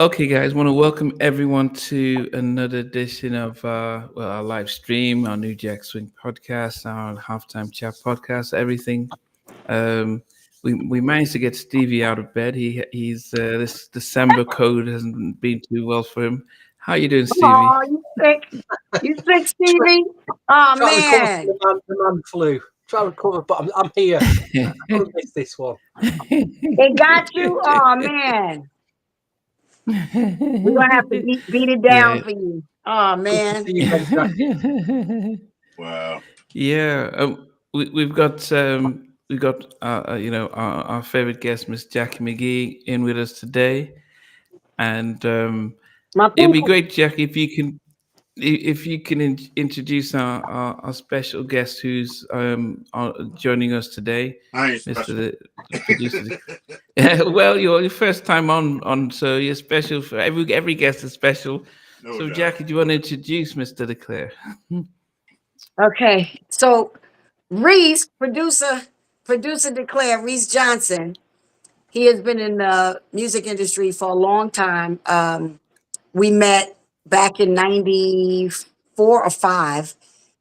Okay, guys, want to welcome everyone to another edition of our live stream, our new Jack Swing podcast, our halftime chat podcast, everything. Um, we managed to get Stevie out of bed. He's this December code hasn't been too well for him. How you doing, Stevie? Oh, you sick? You sick, Try, Stevie? Oh try to recover from man, the man flu. Try to recover, but I'm here. I couldn't miss this one. it got you. Oh man, we're gonna have to beat it down Yeah, for you. Oh Good to man, see you again, Jackie. Wow. yeah. We've got our favorite guest, Miss Jackie McGhee, in with us today, and my it'd be people. great, Jackie, if you can introduce our special guest who's joining us today, I ain't Mr. special. The producer. Yeah, well, you're your first time on, so you're special. For every guest is special. No So, doubt. Jackie, do you want to introduce Mr. Declare? Okay, so Reese, producer declare Reese Johnson. He has been in the music industry for a long time. We met back in '94 or '5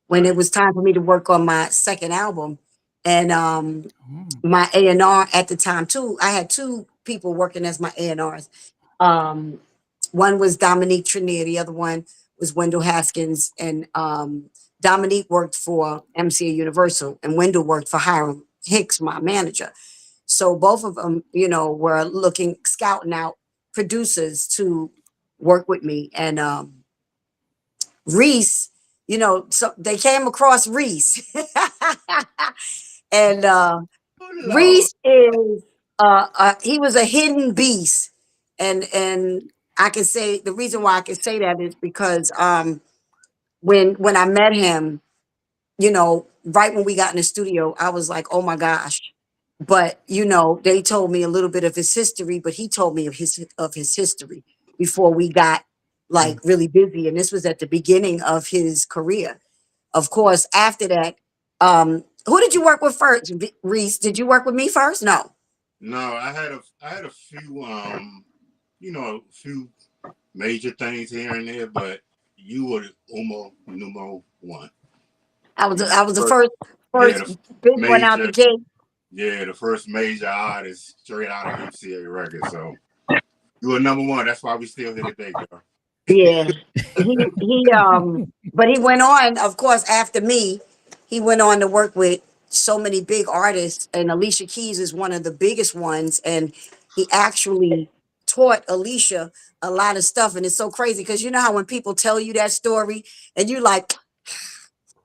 when Right. it was time for me to work on my second album. And Mm. my A&R at the time too. I had two people working as my A&Rs. Um, one was Dominique Trenier, the other one was Wendell Haskins. And Dominique worked for MCA Universal, and Wendell worked for Hiram Hicks, my manager. So both of them, were scouting out producers to work with me. And Reese, so they came across Reese. And Oh Lord. Reese is he was a hidden beast, and I can say the reason why I can say that is because when I met him, right when we got in the studio, I was like, oh my gosh. But they told me a little bit of his history, but he told me of his history before we got like really busy, and this was at the beginning of his career. Of course, after that, who did you work with first, Reese? Did you work with me first? No. No, I had a few a few major things here and there, but you were the numero one. You were I was the first, first yeah, first big one out the major, gate. yeah, the first major artist straight out of MCA Records. So you were number one. That's why we still here today, girl. Yeah. But he went on, of course, after me, he went on to work with so many big artists, and Alicia Keys is one of the biggest ones. And he actually taught Alicia a lot of stuff. And it's so crazy because you know how when people tell you that story and you like,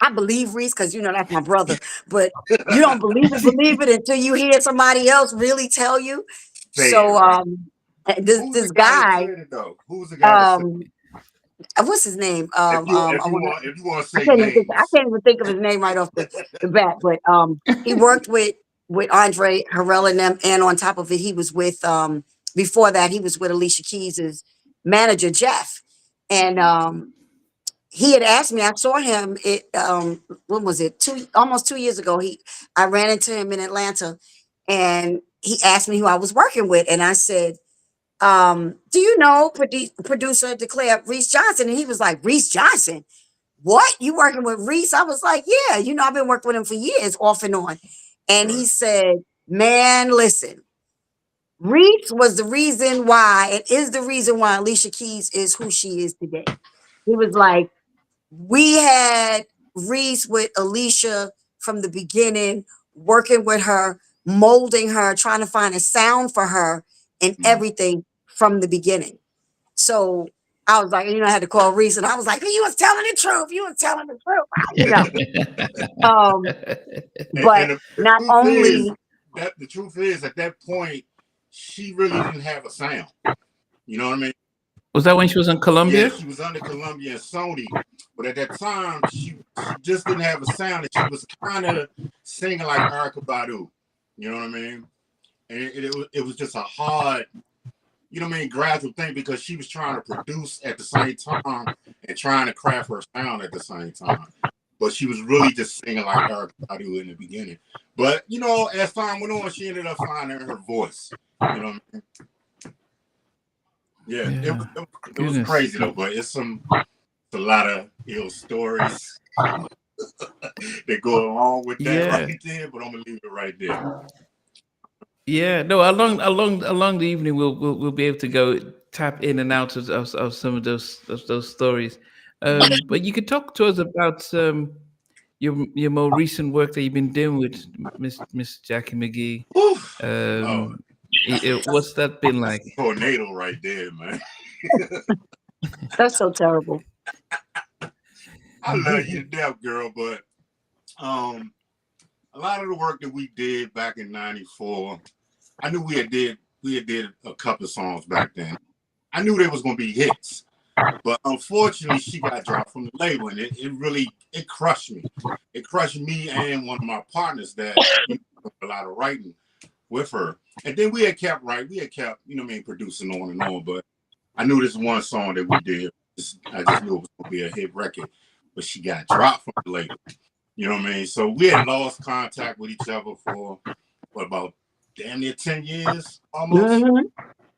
I believe Reese because that's my brother, but you don't believe it until you hear somebody else really tell you. Say it So right. Who's the this guy that guy, said it though? Who's the guy that said um what's his name? it? If you want to I say can't even think. I names, can't even think of his name right off the bat. But he worked with Andre Harrell and them, and on top of it, he was with before that he was with Alicia Keys's manager Jeff, and he had asked me. I saw him. When was it? Almost 2 years ago. I ran into him in Atlanta, and he asked me who I was working with, and I said, do you know producer declared Reese Johnson? And he was like, Reese Johnson? What? You working with Reese? I was like, yeah, I've been working with him for years, off and on. And right? he said, man, listen, Reese was the reason why, it is the reason why Alicia Keys is who she is today. He was like, we had Reese with Alicia from the beginning, working with her, molding her, trying to find a sound for her and Mm. everything from the beginning. So I was like, I had to call Reese, and I was like, you was telling the truth. You was telling the truth. Um, And but the not truth is only, that at that point she really didn't have a sound. You know what I mean? Was that when she was in Yeah, Colombia? she was under Columbia and Sony, but at that time she just didn't have a sound, and she was kind of singing like Erykah Badu. You know what I mean? And it was just a hard, gradual thing because she was trying to produce at the same time and trying to craft her sound at the same time. But she was really just singing like Erykah Badu in the beginning. But as time went on, she ended up finding her voice. You know what I mean? Yeah, Yeah. it was Goodness. crazy though, but it's a lot of ill stories that go along with that Yeah. right there. But I'm gonna leave it right there. Yeah, no. Along the evening, we'll be able to go tap in and out of some of those stories. But you could talk to us about your more recent work that you've been doing with Miss Jackie McGhee. Whew, Lord, Um, what's that been like? tornado right there, man. That's so terrible. I love you to death, girl, but um, a lot of the work that we did back in '94, I knew we had did a couple of songs back then. I knew they was gonna be hits, but unfortunately, she got dropped from the label, and it really it crushed me. It crushed me and one of my partners that a lot of writing with her, and then we had kept writing, we had kept producing on and on, but I knew this one song that we did. I just knew it was gonna be a hit record, but she got dropped from the label. You know what I mean? So we had lost contact with each other for what, about damn near 10 years almost.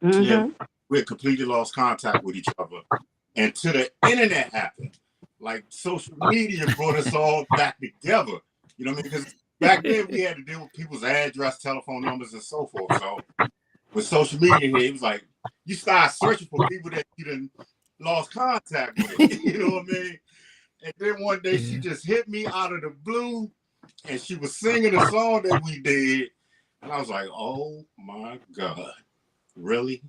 Hmm. Yeah, Hmm. we had completely lost contact with each other. Until the internet happened. Like social media brought us all back together. You know what I mean? Because back then we had to deal with people's address, telephone numbers, and so forth. So with social media here, it was like you start searching for people that you done lost contact with. You know what I mean? And then one day she Yeah. just hit me out of the blue and she was singing a song that we did. And I was like, oh my God, really?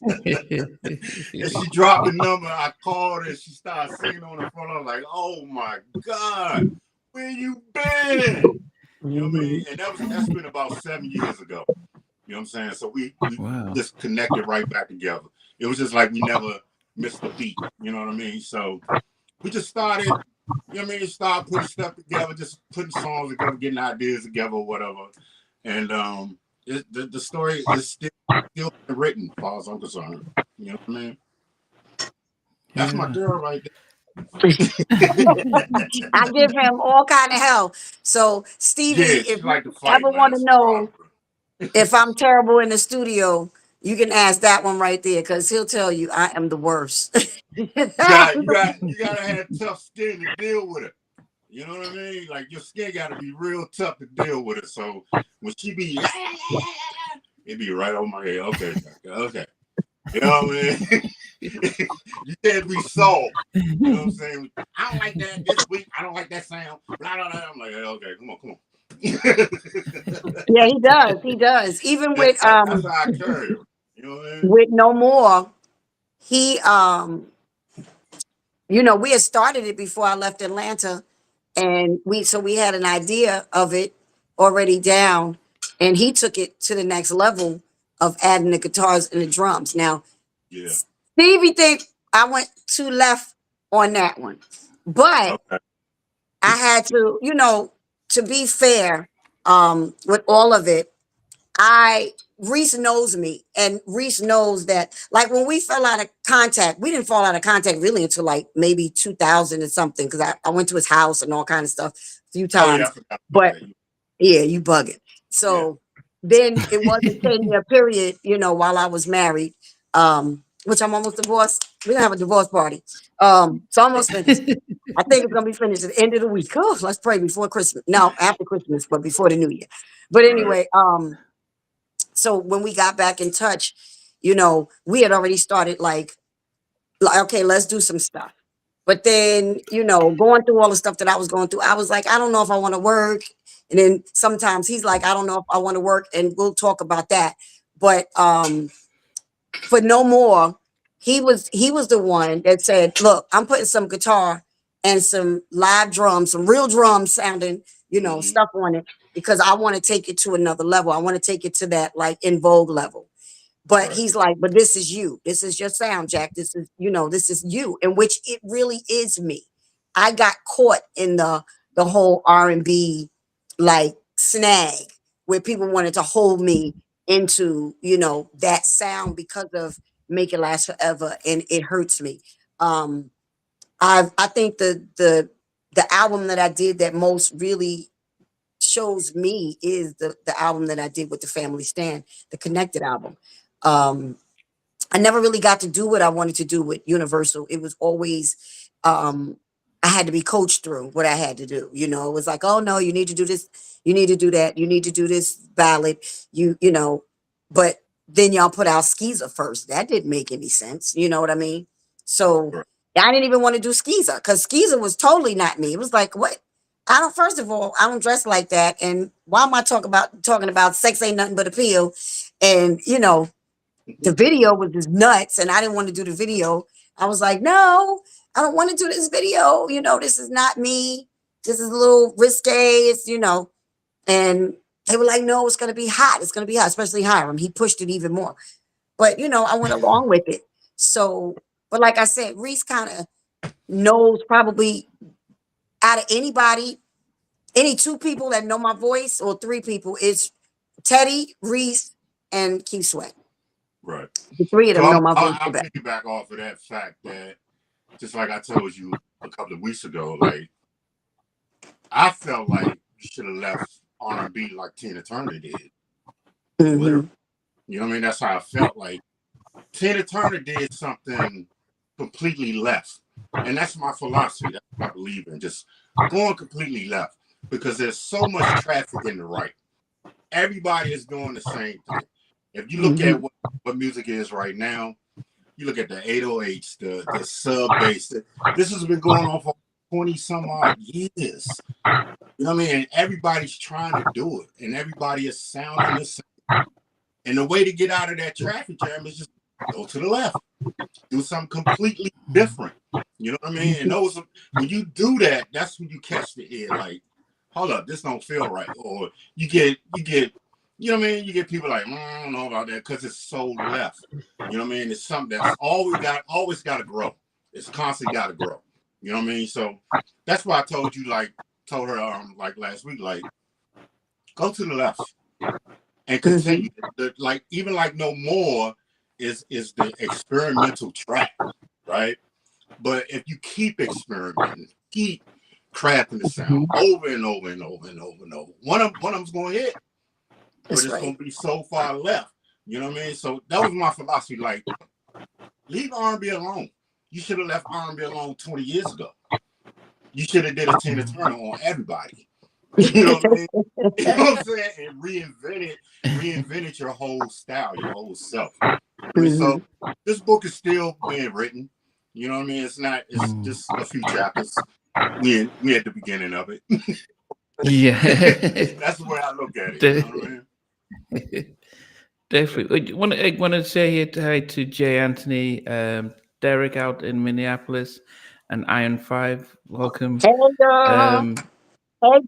And she dropped the number. I called her and she started singing on the phone. I was like, oh my God, where you been? You know what I Hmm. mean? And that's been about 7 years ago. You know what I'm saying? So we Wow. just connected right back together. It was just like we never missed a beat. You know what I mean? So we just started, you know what I mean, start putting stuff together, just putting songs together, getting ideas together or whatever. And the story is still written, as far as I'm concerned. You know what I mean? That's my Yeah. girl right I give him all kind of hell. So there. Stevie, Yeah, if she you like to ever fight, man. want to That's the know problem. if I'm terrible in the studio, you can ask that one right there because he'll tell you I am the worst. You got you gotta have tough skin to deal with it. You know what I mean? Like your skin got to be real tough to deal with it. So when she be, it be right over my head. Okay, okay. You know what I mean? You can't be soft. You know what I'm saying? I don't like that this week. I don't like that sound. Blah blah blah. I'm like, hey, okay, come on, come on. Yeah, he does. He does. Even That's how I carry her. You know what I mean? with No More, he we had started it before I left Atlanta, and we had an idea of it already down, and he took it to the next level of adding the guitars and the drums. Now, Yeah. Stevie think I went too left on that one, but Okay. I had to, to be fair, with all of it, I Reese knows me, and Reese knows that. Like when we fell out of contact, we didn't fall out of contact really until like maybe 2000 and something, because I went to his house and all kind of stuff a few Oh yeah, I times. forgot about But that. yeah, you bugging. Yeah. So then it was a 10-year period, while I was married, which I'm almost divorced. We don't have a divorce party. So almost finished. I think it's gonna be finished at the end of the week. Oh, let's pray before Christmas. No, after Christmas, but before the new year. But Right. anyway, so when we got back in touch, we had already started like, okay, let's do some stuff. But then, going through all the stuff that I was going through, I was like, I don't know if I want to work. And then sometimes he's like, I don't know if I want to work, and we'll talk about that. But for No More, he was the one that said, look, I'm putting some guitar and some live drums, some real drums sounding, Mm-hmm. stuff on it, because I want to take it to another level. I want to take it to that like In Vogue level. But Right. he's like, but this is you. This is your sound, Jack. This is you. In which it really is me. I got caught in the whole R&B like snag where people wanted to hold me into, that sound because of Make It Last Forever. And it hurts me. Um, I think the album that I did that most really shows me is the album that I did with the Family Stand, the Connected album. Um, I never really got to do what I wanted to do with Universal. It was always I had to be coached through what I had to do. You know, it was like, oh no, you need to do this, you need to do that, you need to do this ballad, you know, but then y'all put out Skeezer first. That didn't make any sense. You know what I mean? So Right. I didn't even want to do Skeezer because Skeezer was totally not me. It was like, what? I don't. First of all, I don't dress like that. And why am I talking about sex ain't nothing but a pill? And you know, the video was just nuts, and I didn't want to do the video. I was like, no, I don't want to do this video. You know, this is not me. This is a little risque. It's, you know, and they were like, no, it's going to be hot. It's going to be hot, especially Hiram. He pushed it even more. But, you know, I went along with it. So, but like I said, Reese kind of knows probably out of anybody, any two people that know my voice or three people, it's Teddy, Reese, and Keith Sweat. Right. The three of So them know my voice the I'll best. piggyback off of that fact that, just like I told you a couple of weeks ago, like I felt like you should have left R&B like Tina Turner did. Mm-hmm. Literally. You know what I mean? That's how I felt. Like Tina Turner did something completely left. And that's my philosophy. That's what I believe in. Just going completely left. Because there's so much traffic in the right. Everybody is doing the same thing. If you look at what music is right now, you look at the 808s, the sub bass. This has been going on for 20 some odd years. You know what I mean? And everybody's trying to do it, and everybody is sounding the same. And the way to get out of that traffic jam is just go to the left, do something completely different. You know what I mean? And those, when you do that, that's when you catch the ear. Like, hold up, this don't feel right. Or you get, you know what I mean? You get people like, I don't know about that because it's so left. You know what I mean? It's something that's always got to grow. It's constantly got to grow. You know what I mean? So that's why I told her like last week, like, go to the left and continue. Like even like No More is the experimental track, right? But if you keep experimenting, keep crafting the sound over and over and over and over and over, one of them's going to hit, but it's going to be so far left. You know what I mean? So that was my philosophy. Like, leave R&B alone. You should have left R&B alone 20 years ago. You should have did a Tina Turner on everybody. You know what I mean? You know what I'm saying? And reinvented your whole style, your whole self. So this book is still being written. You know what I mean? It's just a few chapters. We at the beginning of it. Yeah. That's the way I look at it. You know what I mean? Definitely. I want to say hi to Jay Anthony, Derek out in Minneapolis, and Iron 5. Welcome. Hey,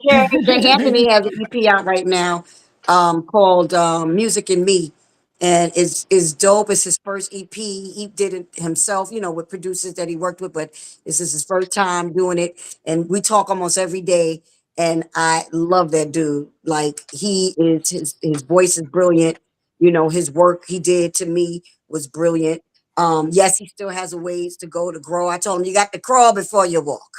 hey, Jay Anthony has an EP out right now called Music and Me. And it's dope. It's his first EP. He did it himself, you know, with producers that he worked with, but this is his first time doing it. And we talk almost every day. And I love that dude. Like he is his voice is brilliant. You know, his work he did to me was brilliant. Yes, he still has a ways to go to grow. I told him you got to crawl before you walk.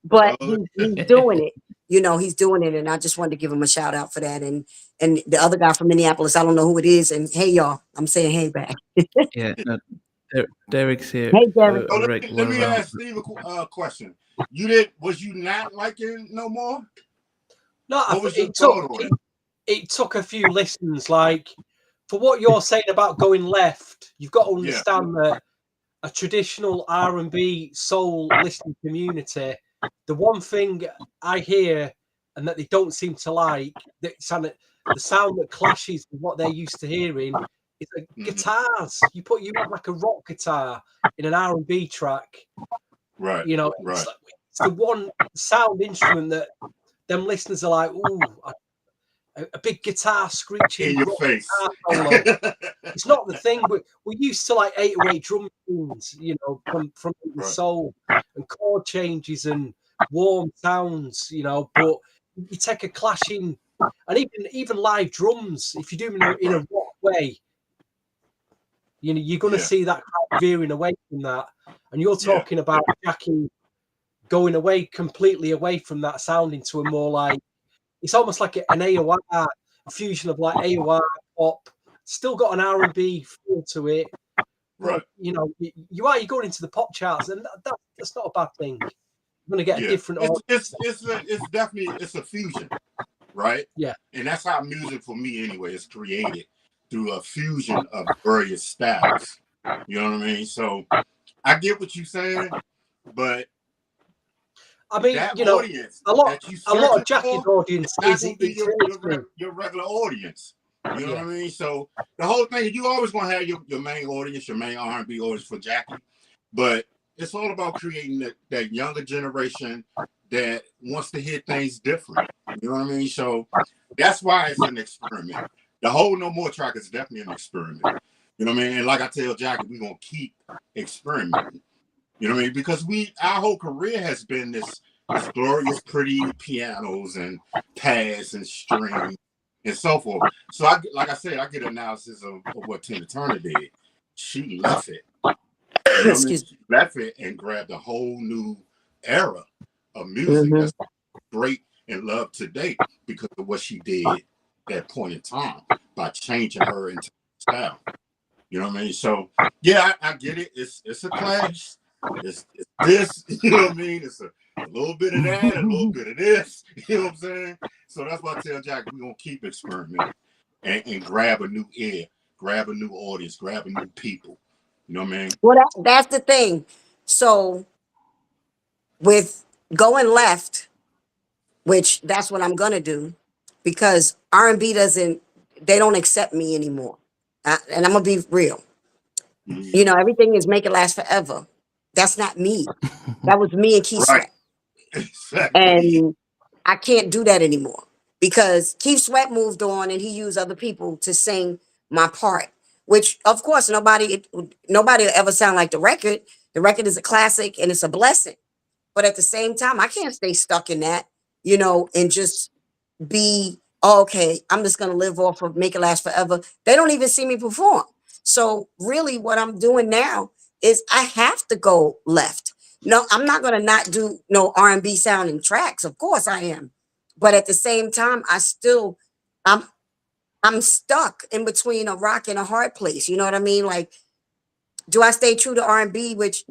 But he's doing it. You know, he's doing it. And I just wanted to give him a shout out for that. And the other guy from Minneapolis, I don't know who it is. And hey, y'all, I'm saying hey back. Yeah, no, Derek's here. Hey, Derek. So let me ask Steve a question. Was you not liking No More? No, what was your thought on it? It took a few listens. Like, for what you're saying about going left, you've got to understand that a traditional R&B soul listening community, the one thing I hear and that they don't seem to like, the sound that clashes with what they're used to hearing, is like guitars. You have like a rock guitar in an R&B track, right? You know, right. It's the one sound instrument that them listeners are like, ooh, a big guitar screeching in your face. It's not the thing. We're used to like 808 drum tunes, you know, from the soul and chord changes and warm sounds, you know. But you take a clashing, and even live drums, if you do them in a rock way, you know, you're going to see that crowd veering away from that. And you're talking about Jacci going away completely away from that sound into a more like, it's almost like an AOR, a fusion of like AOR pop, still got an R&B feel to it, Right. you know, you're going into the pop charts, and that's not a bad thing. You're going to get a different. It's definitely it's a fusion, right? Yeah. And that's how music for me anyway is created through a fusion of various styles. You know what I mean? So I get what you're saying, but I mean, that you know, audience a lot that you of searching Jacki's for audience not is gonna be your regular audience. You know what I mean? So the whole thing, you always gonna have your main audience, your main R&B audience for Jackie, but it's all about creating that younger generation that wants to hear things different. You know what I mean? So that's why it's an experiment. The whole No More track is definitely an experiment. You know what I mean? And like I tell Jackie, we're gonna keep experimenting. You know what I mean? Because our whole career has been this glorious, pretty pianos and pads and strings and so forth. So like I said, I get analysis of what Tina Turner did. She left it. You know what I mean? She left it and grabbed a whole new era of music that's great and loved today because of what she did at that point in time by changing her entire style. You know what I mean? So yeah, I get it. It's a clash. It's this, you know what I mean? It's a little bit of that, a little bit of this, you know what I'm saying? So that's why I tell Jack, we're gonna keep experimenting and grab a new ear, grab a new audience, grab a new people. You know what I mean? Well, that's the thing. So with going left, which that's what I'm gonna do, because R&B they don't accept me anymore. And I'm gonna be real. You know, everything is make it last forever. That's not me. That was me and Keith Right. Sweat. Exactly. And I can't do that anymore because Keith Sweat moved on and he used other people to sing my part, which of course nobody will ever sound like the record. The record is a classic and it's a blessing. But at the same time, I can't stay stuck in that, you know, and just be, oh, okay, I'm just going to live off of Make It Last Forever. They don't even see me perform. So really what I'm doing now is I have to go left. No, I'm not going to not do no R&B sounding tracks. Of course I am. But at the same time, I'm I'm stuck in between a rock and a hard place. You know what I mean? Like, do I stay true to R&B, which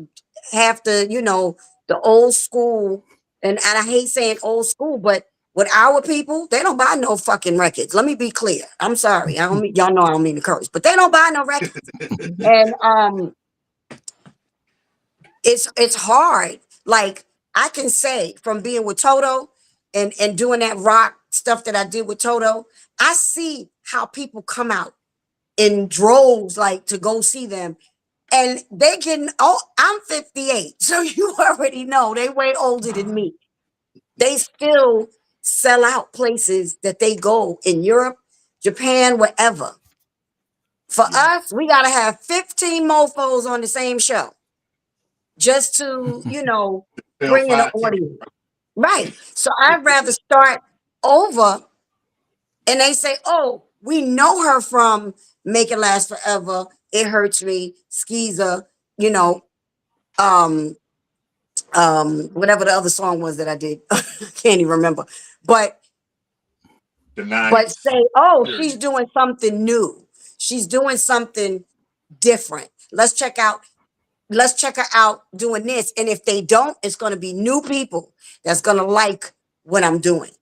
have to, you know, the old school, and I hate saying old school, but with our people, they don't buy no fucking records. Let me be clear. I'm sorry. Y'all know I don't mean to curse, but they don't buy no records. And it's hard. Like I can say from being with Toto and doing that rock stuff that I did with Toto, I see how people come out in droves like to go see them. And they getting, oh, I'm 58. So you already know they way older than me. They still sell out places that they go in Europe, Japan, wherever. For us, we got to have 15 mofos on the same show just to, you know, Sell bring in an 5 tickets. audience. Right. So I'd rather start over and they say, oh, we know her from Make It Last Forever. It Hurts Me, Skeezer, you know, um, whatever the other song was that I did. Can't even remember. But The but 90s. say, oh, she's Period. doing something new. She's doing something different. Let's check her out doing this. And if they don't, it's going to be new people that's going to like what I'm doing.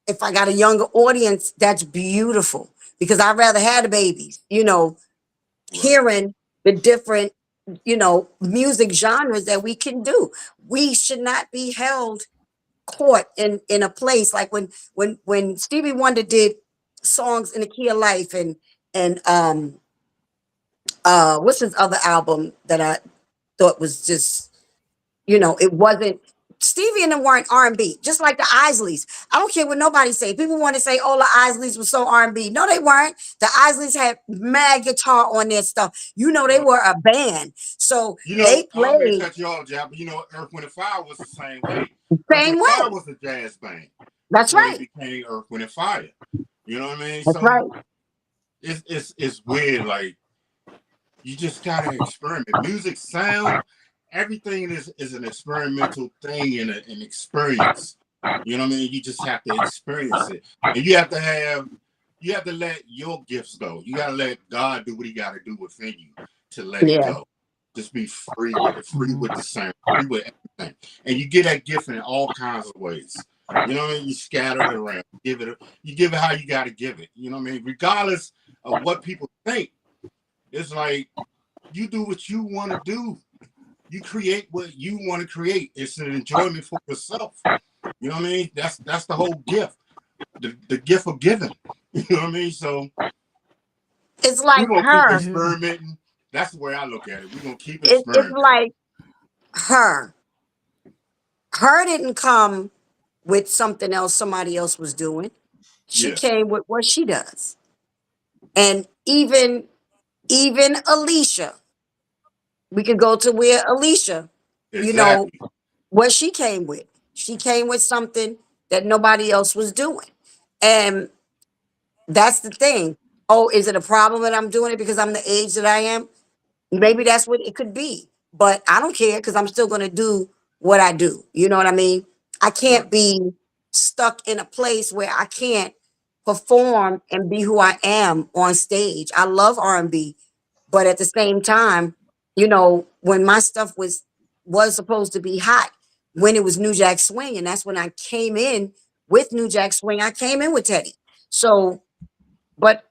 If I got a younger audience, that's beautiful because I'd rather have the babies, you know, Right. hearing the different, you know, music genres that we can do. We should not be held caught in a place like when Stevie Wonder did songs in the key of life and what's his other album that I thought was just, you know, it wasn't Stevie and them weren't R&B, just like the Isleys. I don't care what nobody say. People want to say, oh, the Isleys were so R&B. No, they weren't. The Isleys had mad guitar on their stuff. You know, they were a band. So You know, they I don't mean to played cut you off, Jack, but you know, Earth, Wind, and Fire was the same way. Earth, same Wind, and Fire way. was a jazz band That's before they right. became Earth, Wind, and Fire. You know what I mean? That's So right. it's weird. Like you just gotta experiment. Music, sound, everything is an experimental thing and an experience. You know what I mean? You just have to experience it, and you have to let your gifts go. You gotta let God do what He gotta do within you. to let it Yeah. go. Just be free with it, free with the sound, free with everything. And you get that gift in all kinds of ways. You know what I mean? You scatter it around. You give it how you got to give it. You know what I mean? Regardless of what people think, it's like you do what you want to do. You create what you want to create. It's an enjoyment for yourself. You know what I mean? That's the whole gift. The gift of giving. You know what I mean? So It's we're like gonna keep her. experimenting. That's the way I look at it. We're gonna keep It's experimenting. like her. Her didn't come with something else somebody else was doing. She Yeah, came with what she does. And even Alicia, we could go to where Alicia, you know, exactly. what she came with. She came with something that nobody else was doing. And that's the thing. Oh, is it a problem that I'm doing it because I'm the age that I am? Maybe that's what it could be. But I don't care because I'm still going to do what I do. You know what I mean? I Right. can't be stuck in a place where I can't perform and be who I am on stage. I love R&B, but at the same time, when my stuff was supposed to be hot, when it was New Jack Swing, and that's when I came in with New Jack Swing. I came in with Teddy. So, but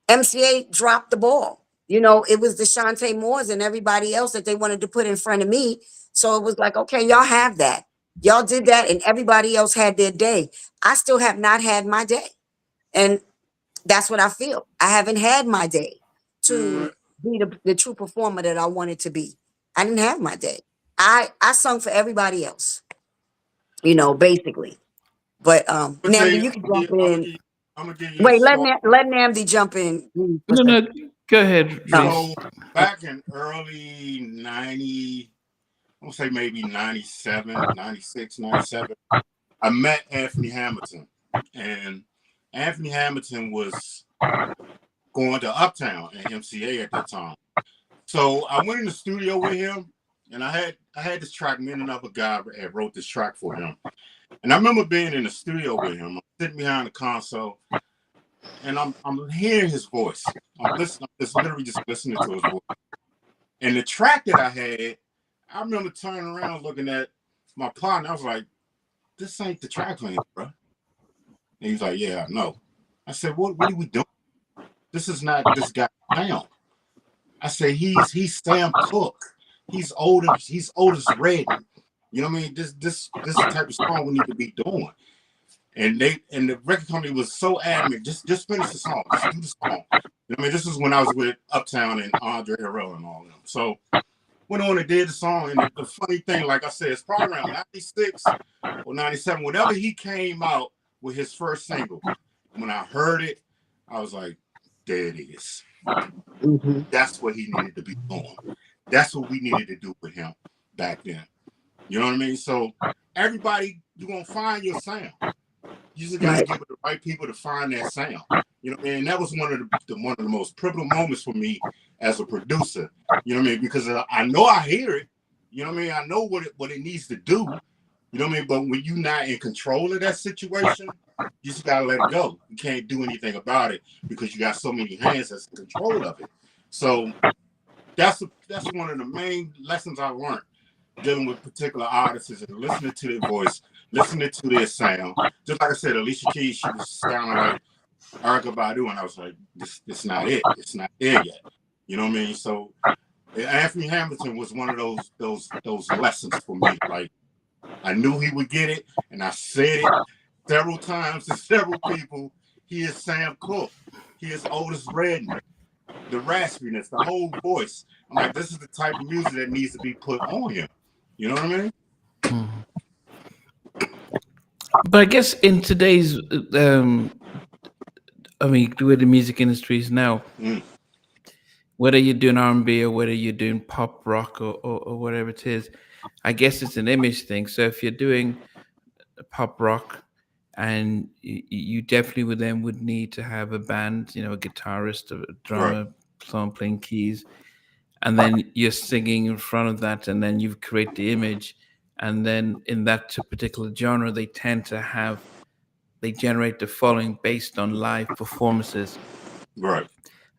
MCA dropped the ball. It was the Shantae Moores and everybody else that they wanted to put in front of me. So it was like, okay, y'all have that. Y'all did that, and everybody else had their day. I still have not had my day. And that's what I feel. I haven't had my day to Right. be the true performer that I wanted to be. I didn't have my day. I sung for everybody else, basically. But I'm gonna tell Namdi, you. you can jump in. I'm gonna give you a Wait, let story. let Namdi jump in for a No, second. no, go ahead, Oh. Reese. So back in early 90, I'm gonna say maybe 97, 96, 97. I met Anthony Hamilton, and Anthony Hamilton was going to Uptown and MCA at that time. So I went in the studio with him, and I had this track. Me and another guy had wrote this track for him, and I remember being in the studio with him. I'm sitting behind the console, and I'm hearing his voice. I'm listening. I'm just literally just listening to his voice. And the track that I had, I remember turning around looking at my partner. I was like, "This ain't the track playing, bro." And he's like, "Yeah, I know." I said, "What are we doing? This is not this guy sound." I said, "He's Sam Cooke. He's older. He's Otis Redding. You know what I mean? This is the type of song we need to be doing." And the record company was so adamant, just finish the song, just do the song. You know what I mean? This is when I was with Uptown and Andre Harrell and all of them. So went on and did the song. And the funny thing, like I said, it's probably around 96 or 97, whenever he came out with his first single. When I heard it, I was like, there it is. Mhm. That's what he needed to be doing. That's what we needed to do with him back then. You know what I mean? So everybody, you're gonna find your sound. You just got to Right. give it the right people to find that sound. You know, and that was one of the most pivotal moments for me as a producer. You know what I mean? Because I know I hear it. You know what I mean? I know what it needs to do. You know what I mean? But when you're not in control of that situation, you just gotta let it go. You can't do anything about it because you got so many hands that's in control of it. So that's one of the main lessons I learned dealing with particular artists and listening to their voice, listening to their sound. Just like I said, Alicia Keys, she was sounding like Erykah Badu, and I was like, this not it. It's not there yet. You know what I mean? So Anthony Hamilton was one of those lessons for me. Like I knew he would get it, and I said it several times to several people. He is Sam Cooke. He is Otis Redding. The raspiness, the whole voice. I'm like, this is the type of music that needs to be put on him. You know what I mean? But I guess in today's, the way the music industry is now, Mm, whether you're doing R&B or whether you're doing pop rock or whatever it is, I guess it's an image thing. So if you're doing pop rock, and you definitely would need to have a band, a guitarist, a right, drummer, someone playing keys, and then you're singing in front of that, and then you create the image, and then in that particular genre, they generate the following based on live performances, right.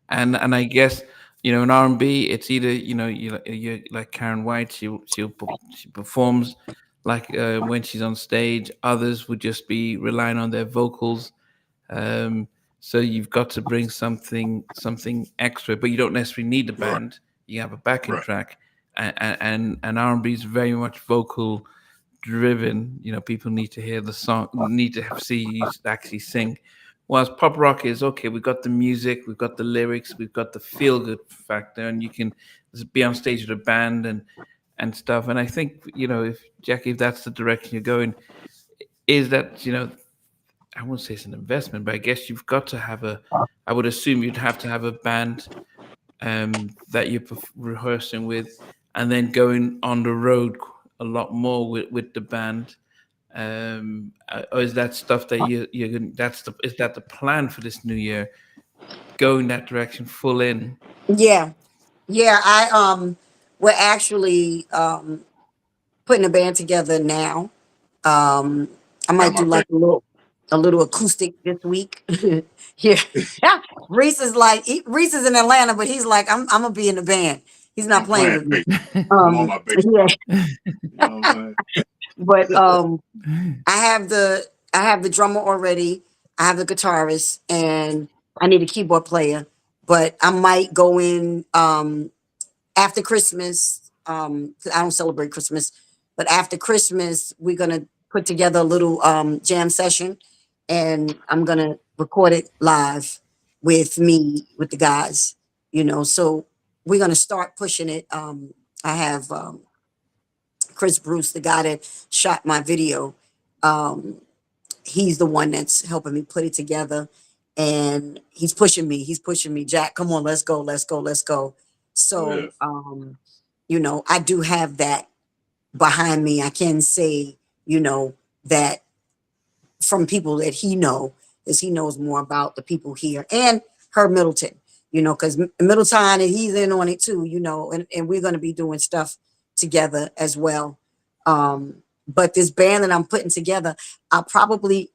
and I guess In R&B, it's either you like Karen White. She performs like when she's on stage. Others would just be relying on their vocals. Um, so you've got to bring something extra, but you don't necessarily need the Right. band. You have a backing Right. track, and R&B is very much vocal driven. People need to hear the song, need to see you actually sing. Whilst pop rock is okay, we've got the music, we've got the lyrics, we've got the feel good factor, and you can be on stage with a band and stuff. And I think if Jackie, if that's the direction you're going, is that I won't say it's an investment, but I guess you've got to have a. I would assume you'd have to have a band that you're rehearsing with, and then going on the road a lot more with the band. Or is that stuff that you're going? Is that the plan for this new year? Going that direction, full in. Yeah, yeah. We're actually putting a band together now. Um, I Got might my do baby. like a little acoustic this week. Yeah, Reese is like Reese is in Atlanta, but he's like I'm gonna be in the band. He's not I'm playing playing with me. bass. I'm on my bass. Yeah, You know what I'm but saying? I have the drummer already. I have the guitarist, and I need a keyboard player. But I might go in after Christmas. 'Cause I don't celebrate Christmas, but after Christmas, we're gonna put together a little jam session, and I'm gonna record it live with the guys. So we're gonna start pushing it. I have Chris Bruce, the guy that shot my video. Um, he's the one that's helping me put it together, and he's pushing me. He's pushing me. Jack, come on, let's go, let's go, let's go. Oh So, yes. I do have that behind me. I can say, that from people that he know, as he knows more about the people here and Herb Middleton, because Middleton and he's in on it too, and we're going to be doing stuff together as well. But this band that I'm putting together, I'll probably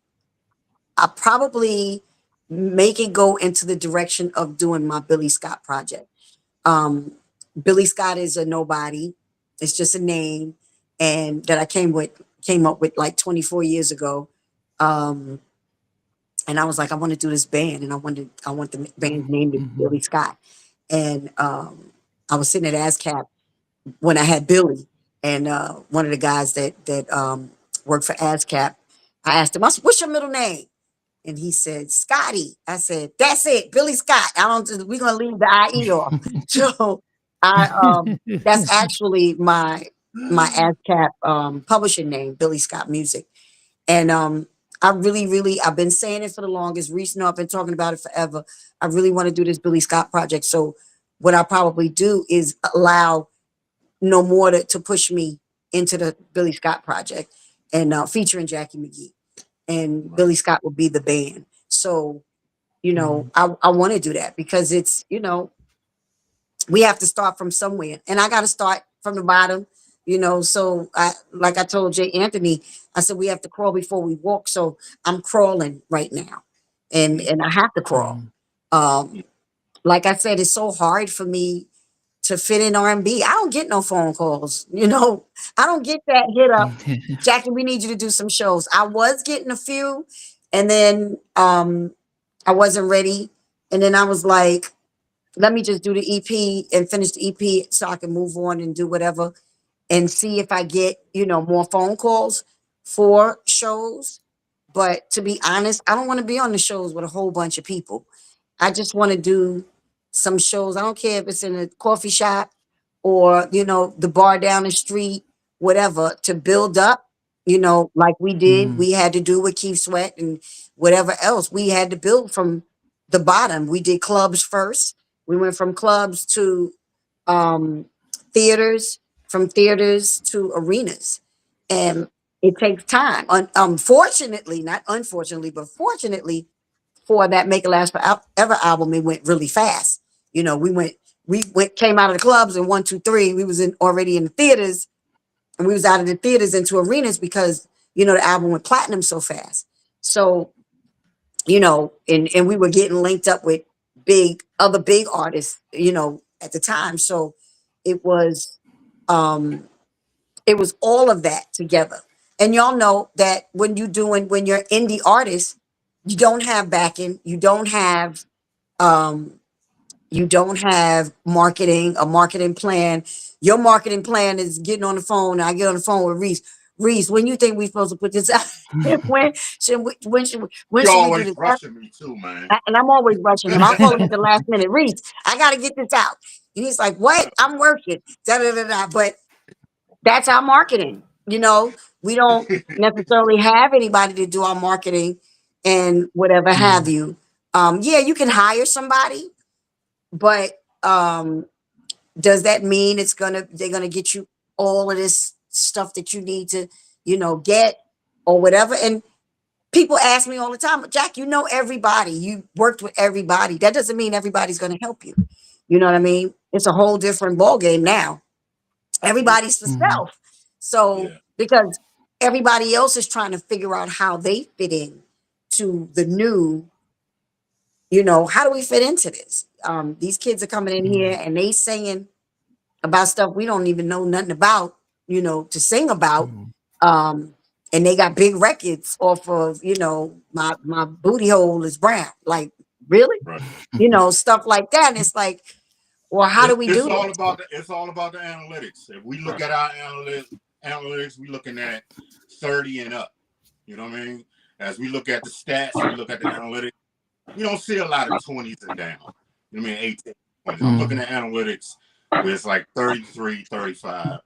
I probably make it go into the direction of doing my Billy Scott project. Um, Billy Scott is a nobody. It's just a name, and that I came up with like 24 years ago. Um, and I was like, I want to do this band, and I want the band's name to be Mhm. Billy Scott. And I was sitting at ASCAP when I had Billy, and one of the guys that worked for ASCAP, I asked him, "What's your middle name?" And he said, Scotty. I said, that's it, Billy Scott. I don't we're gonna leave the IE off. So I that's actually my ASCAP publishing name, Billy Scott Music. And I really, really I've been saying it for the longest. Reese, I've been talking about it forever. I really want to do this Billy Scott project. So what I probably do is allow no more to push me into the Billy Scott project and featuring Jacci McGhee, and Right. Billy Scott will be the band. So, Mhm. I want to do that because we have to start from somewhere. And I got to start from the bottom, So like I told Jay Anthony, I said, we have to crawl before we walk. So I'm crawling right now, and I have to crawl. Mhm. Um, like I said, it's so hard for me to fit in R&B. I don't get no phone calls, I don't get that hit up. Jackie, we need you to do some shows. I was getting a few, and then I wasn't ready. And then I was like, let me just do the EP and finish the EP so I can move on and do whatever and see if I get, more phone calls for shows. But to be honest, I don't want to be on the shows with a whole bunch of people. I just want to do some shows. I don't care if it's in a coffee shop or, the bar down the street, whatever, to build up, like we did. Mhm. We had to do with Keith Sweat and whatever else. We had to build from the bottom. We did clubs first. We went from clubs to um, theaters, from theaters to arenas. And it takes time. Unfortunately, not unfortunately, but fortunately, for that Make It Last Forever album, it went really fast. We came out of the clubs in 1, 2, 3. We was in already in the theaters, and we was out of the theaters into arenas because the album went platinum so fast. So and we were getting linked up with big other big artists, at the time. So it was um it was all of that together. And y'all know that when you're indie artist, you don't have backing, um you don't have a marketing plan. Your marketing plan is getting on the phone. I get on the phone with Reese. Reese, when you think we're supposed to put this out? When You should we do always this? rushing me too, man. And I'm always rushing him. I'll call him at the last minute. Reese, I got to get this out. And he's like, what? I'm working. Da, da, da, da. But that's our marketing. We don't necessarily have anybody to do our marketing and whatever have you. Yeah, you can hire somebody, but does that mean they're gonna get you all of this stuff that you need to, get or whatever? And people ask me all the time, Jack, you know everybody, you worked with everybody. That doesn't mean everybody's gonna help you. You know what I mean? It's a whole different ball game now. Everybody's for self. So Yeah. because everybody else is trying to figure out how they fit in to the new, how do we fit into this? These kids are coming in here and they singing about stuff we don't even know nothing about, to sing about. Um, and they got big records off of, my booty hole is brown. Like, really? Right. Stuff like that. And it's like, well, how do we It's do all this? about the analytics. If we look at our analytics, we looking at 30 and up. You know what I mean? As we look at the stats, we look at the analytics. You don't see a lot of 20s and down. You know what I mean? 18. I'm looking at analytics where it's like 33, 35,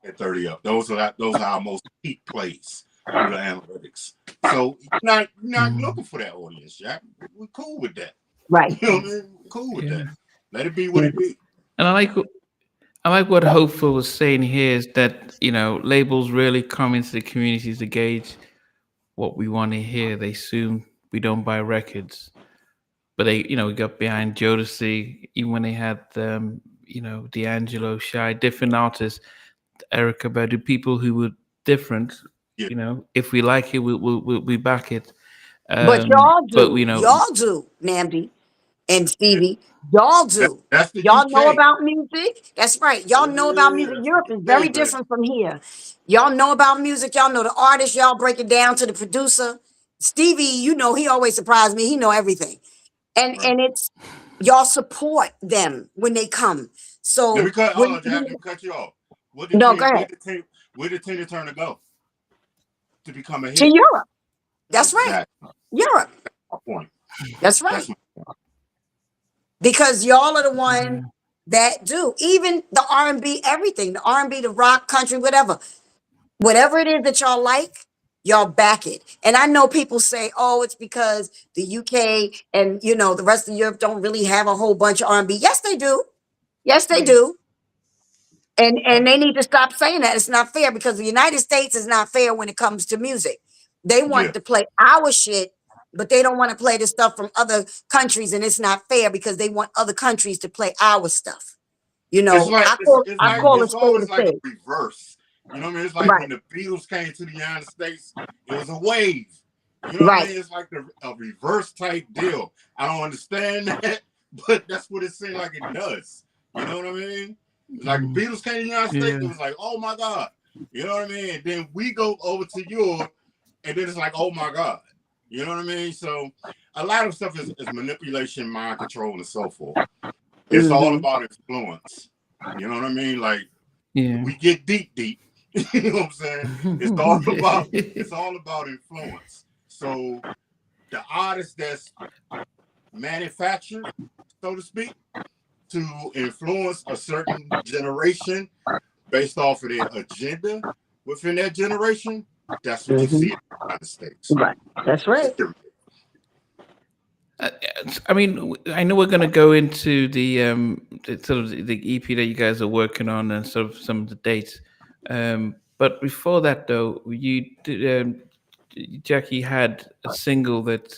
and 30 up. Those are our most peak plays through the analytics. So you're not looking for that audience, Jack. We're cool with that. Right. You know what I mean? We're cool with that. Let it be what it be. And I like what Hopeful was saying here is that labels really come into the communities to gauge what we want to hear. They assume we don't buy records, but we got behind Jodeci even when they had D'Angelo, Shy, different artists, Erica Badu, people who were different. Yeah. If we like it, we back it. But But y'all do, Namdi and Stevie, y'all do. That's the Y'all know UK. about music. That's right. Y'all know about music. That's Europe the is UK, very baby. different from here. Y'all know about music. Y'all know the artist. Y'all break it down to the producer. Stevie, he always surprised me. He know everything. And Right. it's y'all support them when they come. Let So me cut. Hold when on, Jack. Let me cut you off. no, go ahead. Where did Tina Turner go to become a To hit? Europe. That's right. Exactly. Europe. My point. That's right. That's my point. Because y'all are the ones that do even the R&B, everything, the R&B, the rock, country, whatever it is that y'all like, y'all back it. And I know people say, oh, it's because the UK and the rest of Europe don't really have a whole bunch of R&B. Yes, they do. Yes, they do. And they need to stop saying that. It's not fair because the United States is not fair when it comes to music. They Yeah. want to play our shit, but they don't want to play the stuff from other countries, and it's not fair because they want other countries to play our stuff. It's like I call a it's spade a always like a spade. reverse. You know what I mean? It's like Right, when the Beatles came to the United States, it was a wave. You know what I right. mean? It's like a reverse type deal. I don't understand that, but that's what it seems like it does. You know what I mean? It's like the Beatles came to the United States, it was like, oh my God. You know what I mean? And then we go over to Europe, and then it's like, oh my God. You know what I mean? So a lot of stuff is manipulation, mind control, and so forth. It's all about influence. You know what I mean? Like we get deep. You know what I'm saying? It's all about influence. So the artist that's manufactured, so to speak, to influence a certain generation based off of their agenda within that generation, that's what you see in the United States. Right. That's right. I mean, I know we're going to go into sort of the EP that you guys are working on and sort of some of the dates. But before that, though, you did, Jackie had a single that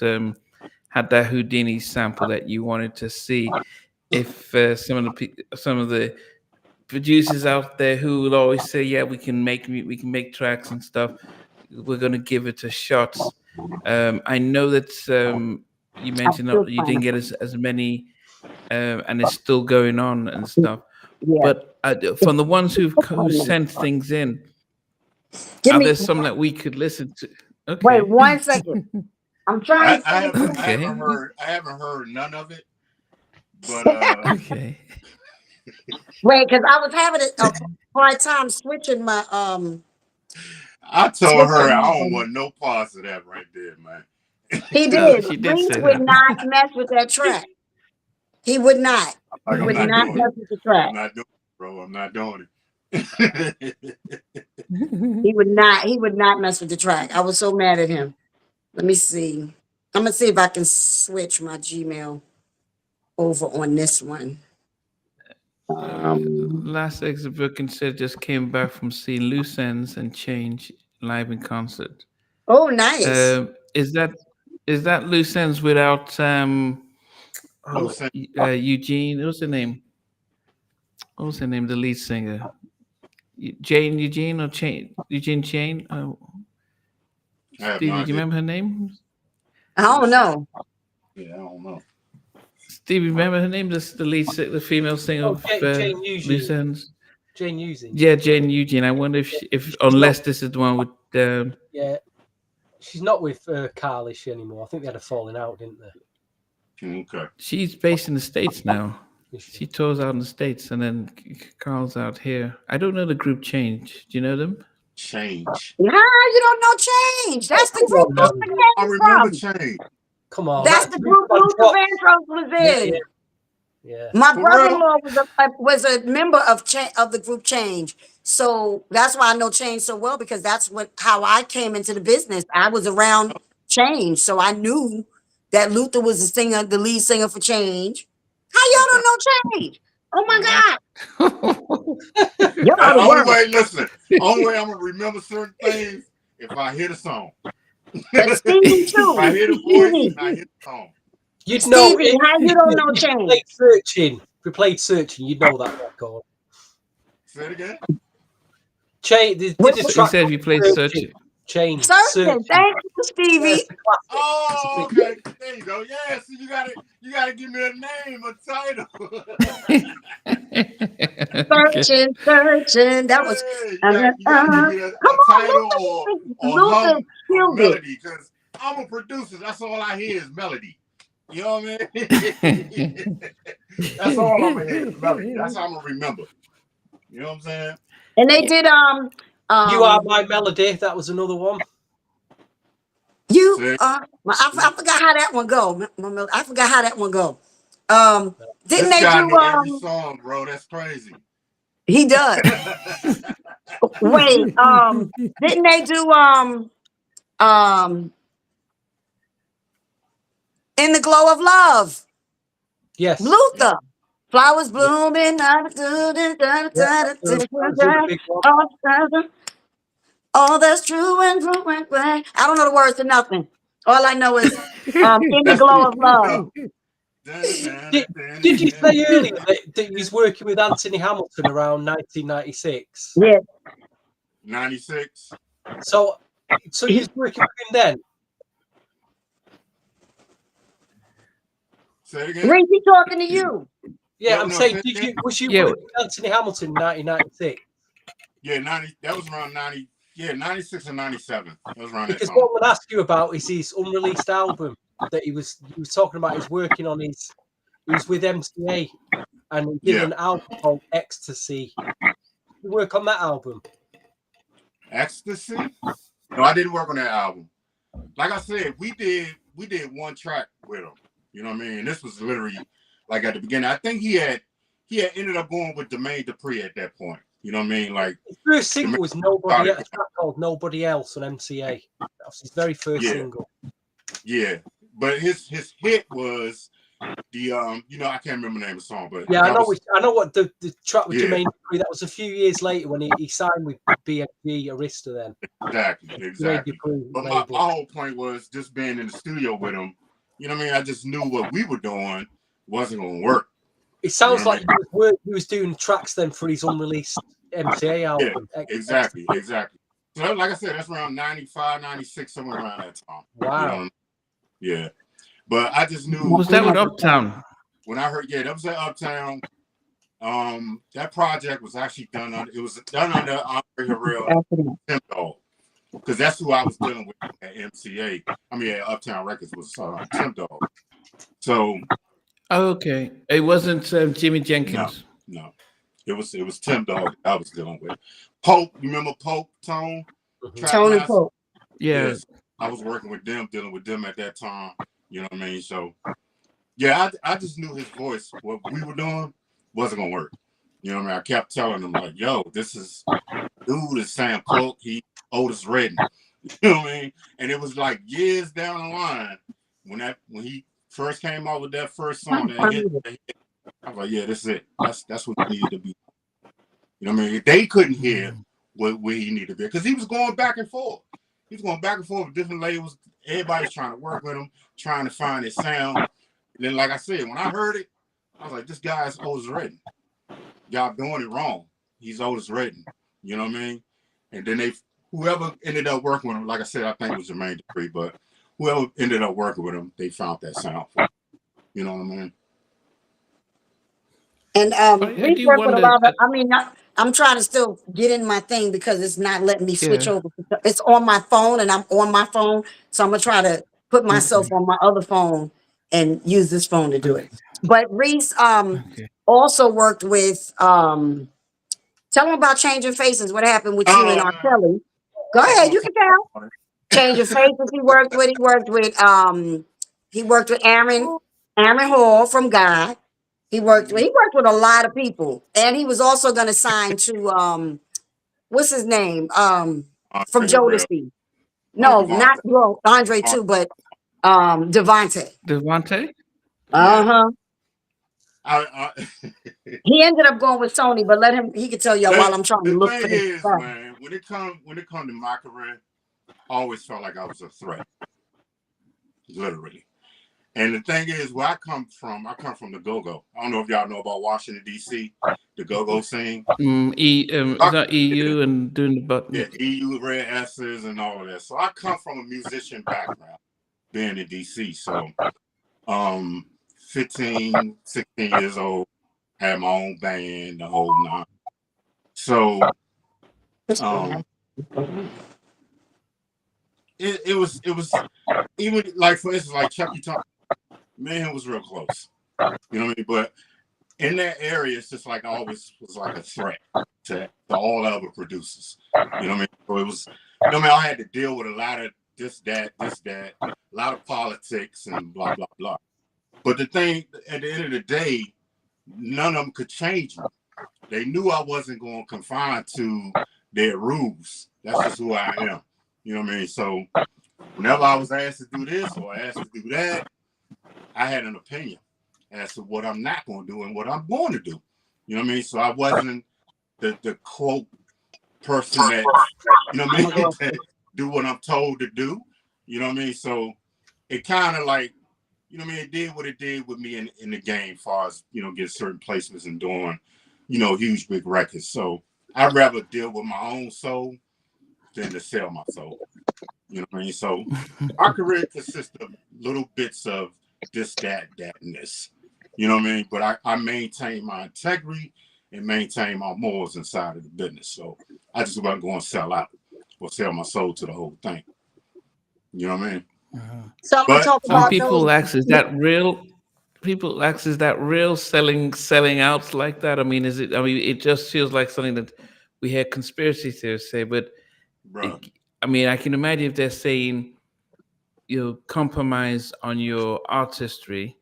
had that Houdini sample that you wanted to see if some of the producers out there who will always say, "Yeah, we can make tracks and stuff. We're going to give it a shot." I know that you I'm mentioned still that you trying didn't to get find as many and it's still going on and stuff. Yeah. But from the ones who sent things in, Give are me there some that we could listen to? Okay. wait 1 second. I'm trying to I see. haven't Okay. I haven't heard none of it. But Okay. Wait, because I was having a hard time switching my I told her I don't want no parts of that right there, man. He Oh, did. she did Reese say would that. not mess with that track. He would not. Like, He I'm would not not doing mess it. with the track. I'm not doing it, bro. I'm not doing it. He would not. He would not mess with the track. I was so mad at him. Let me see. I'm gonna see if I can switch my Gmail over on this one. Last exit booking said just came back from seeing Loose Ends and Change live in concert. Oh, nice. Is that Loose Ends without Loose Ends. Eugene? What's the name? What was her name? The lead singer, Jane Eugene or Chain Eugene Chain? I have no Stevie, do you idea. remember her name? I don't know. Yeah, I don't know. Stevie, remember her name? The female singer of Jane Loose Eugene. Ends. Jane Eugene. Yeah, Jane Eugene. I wonder if unless this is the one with Yeah, she's not with Carl, is she, anymore? I think they had a falling out, didn't they? Okay. she's based in the States now. Is she? She tours out in the States, and then Carl's out here. I don't know the group Change. Do you know them? Change. Nah, you don't know Change. That's the group No. Luther I came remember from. Change. Come on. That's the group Luther Vandross was in. Yeah. My For brother-in-law was a member of the group Change, so that's why I know Change so well, because that's how I came into the business. I was around Change, so I knew that Luther was the lead singer for Change. How y'all don't know Change? Oh my God! Y'all The out of only work. way, listen, only way I'm gonna remember certain things if I hear the song. But Stevie If I too. hear the voice Stevie, and I hear the song. You'd know Stevie, how you don't know Change? If we played Searching, you'd know that record. Say it again. Change. They did a He track said if you played Searching. Change. Certain. Thank you, Yeah, Stevie. it's a classic. Oh, okay. There you go. Yeah, so you gotta give me a name, a title. Searching. That was. Hey, you gotta give me a Come title on, or Luther hum or killed it. melody, because I'm a producer. That's all I hear is melody. You know what I mean? That's all I'm gonna hear is melody. That's how I'm gonna remember. You know what I'm saying? And they did You Are My Melody. That was another one. You I forgot how that one go. I forgot how that one go. Didn't This they guy do know every song, bro. That's crazy. he does. Wait, didn't they do In the Glow of Love? Yes. Luther. Flowers blooming. All that's true and true and right. I don't know the words to nothing. All I know is In the Glow of Love. Did you say earlier that he's working with Anthony Hamilton around 1996? Yeah. 96. So he was working with him then? Say it again. Reese, he talking to you. Yeah, No, I'm no, saying, say was you Yeah. working with Anthony Hamilton in 1996? Yeah, 90. That was around 90. Yeah, 96 and 97. That was around that Because time. what I'm going to ask you about is his unreleased album that he was talking about. He's working on his. He was with MCA and he did an album called Ecstasy. Did you work on that album? Ecstasy? No, I didn't work on that album. Like I said, we did one track with him. You know what I mean? This was literally like at the beginning. I think he had ended up going with Jermaine Dupri at that point. You know what I mean? Like his first single was Nobody Else, a track called Nobody Else on MCA. That was his very first single. Yeah. But his hit was the I can't remember the name of the song, but yeah, I know what the track with Jermaine Dupri. That was a few years later when he signed with BMG Arista then. Exactly. But my whole point was just being in the studio with him. You know what I mean? I just knew what we were doing wasn't gonna work. It sounds like he was doing tracks then for his unreleased MCA album. Yeah, exactly. So like I said, that's around 95, 96, somewhere around that time. Wow. You know? Yeah. But I just knew. Was that with Uptown? when I heard, yeah, that was at Uptown. That project was actually done under, it was done under Andre Harrell and Tim Dog, because that's who I was dealing with at MCA. I mean, at Uptown Records was Tim Dog. So Okay, it wasn't Jimmy no, Jenkins. no, it was Tim Dog that I was dealing with. Pope, you remember Pope Tone? Tony Pope. Yeah. Yes, I was working with them, dealing with them at that time. You know what I mean? So yeah, I just knew his voice. What we were doing wasn't gonna work. You know what I mean? I kept telling him like, "Yo, this is dude is Sam Cooke. He Otis Redding." You know what I mean? And it was like years down the line when he first came out with that first song that hit, I was like, "Yeah, this is it. That's what he needed to be." You know what I mean? They couldn't hear where he needed to be because he was going back and forth. He was going back and forth with different labels. Everybody's trying to work with him, trying to find his sound. And then, like I said, when I heard it, I was like, "This guy's Otis Redding. Y'all doing it wrong. He's Otis Redding." You know what I mean? And then whoever ended up working with him, like I said, I think it was Jermaine Dupri, but whoever ended up working with him, they found that sound for him. You know what I mean? And I we do work with a wonder. lot of. I mean, I'm trying to still get in my thing because it's not letting me switch Yeah. over. It's on my phone, and I'm on my phone, so I'm gonna try to put myself Okay. on my other phone and use this phone to do it. Okay. But Reese Okay. also worked with. Tell them about Changing Faces. What happened with you and R. Man, Kelly? Go I ain't ahead, gonna you talk can tell. about it. Changing Faces. He worked with Aaron Hall from God. He worked with a lot of people. And he was also gonna sign to what's his name? From Andre Harrell. Jodeci. Oh, No, not Devontae. well, Andre too, but Devontae. Devontae? Yeah. Uh-huh. I, He ended up going with Sony, but he could tell y'all while I'm trying to the look for thing this is, stuff. man, when it come to my career, I always felt like I was a threat, literally. And the thing is, where I come from the go-go. I don't know if y'all know about Washington, D.C., the go-go scene. Is that EU and doing the Yeah, button? EU, Red S's, and all of that. So I come from a musician background, being in D.C. So 15, 16 years old, had my own band, the whole nine. So it was even like, for instance, like Chucky Thompson, man, was real close. You know what I mean? But in that area, it's just like I always was like a threat to all other producers. You know what I mean? So it was, you know what I mean? I had to deal with a lot of this, that, a lot of politics and blah, blah, blah. But the thing, at the end of the day, none of them could change me. They knew I wasn't going to confine to their rules. That's just who I am. You know what I mean? So whenever I was asked to do this or asked to do that, I had an opinion as to what I'm not going to do and what I'm going to do. You know what I mean? So I wasn't the quote person that, you know what I mean, that do what I'm told to do. You know what I mean? So it kind of like, you know what I mean, it did what it did with me in the game as far as, you know, get certain placements and doing, you know, huge big records. So I'd rather deal with my own soul than to sell my soul. You know what I mean? So our career consists of little bits of this, that, and this. You know what I mean? But I maintain my integrity and maintain my morals inside of the business. So I just wasn't going to sell out or sell my soul to the whole thing. You know what I mean? So I'm gonna But talk And about those. people ask, is that real? People ask, is that real selling outs like that? I mean, is it? I mean, it just feels like something that we hear conspiracy theorists say, but bro, I mean, I can imagine if they're saying you compromise on your artistry,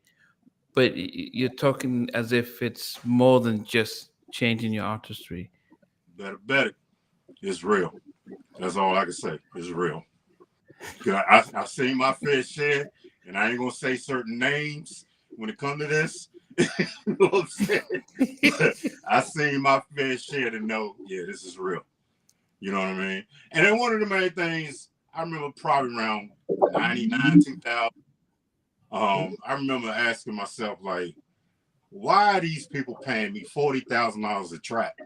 but you're talking as if it's more than just changing your artistry. better bet it. It's real. That's all I can say. It's real. I've seen my fair share, and I ain't gonna say certain names when it comes to this. You know what I'm saying? But I seen my fair share to know, yeah, this is real. You know what I mean? And then one of the main things I remember probably around 99, 2000. I remember asking myself, like, why are these people paying me $40,000 a track,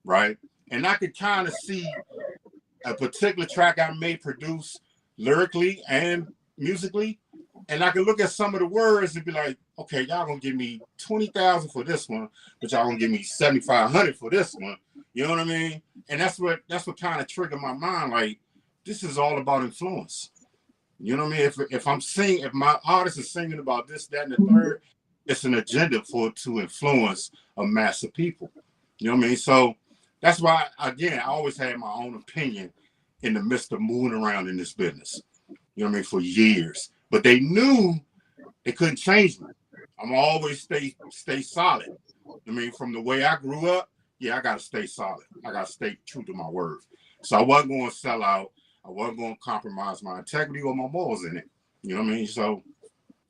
right? And I could kind of see a particular track I may produce lyrically and musically And I can look at some of the words and be like, okay, y'all gonna give me 20,000 for this one, but y'all gonna give me 7,500 for this one. You know what I mean? And that's what kind of triggered my mind. Like, this is all about influence. You know what I mean? If my artist is singing about this, that, and the third, it's an agenda for it to influence a mass of people. You know what I mean? So that's why, again, I always had my own opinion in the midst of moving around in this business. You know what I mean? For years. But they knew they couldn't change me. I'm always stay solid. I mean, from the way I grew up, yeah, I gotta stay solid. I gotta stay true to my word. So I wasn't going to sell out. I wasn't going to compromise my integrity or my morals in it. You know what I mean? So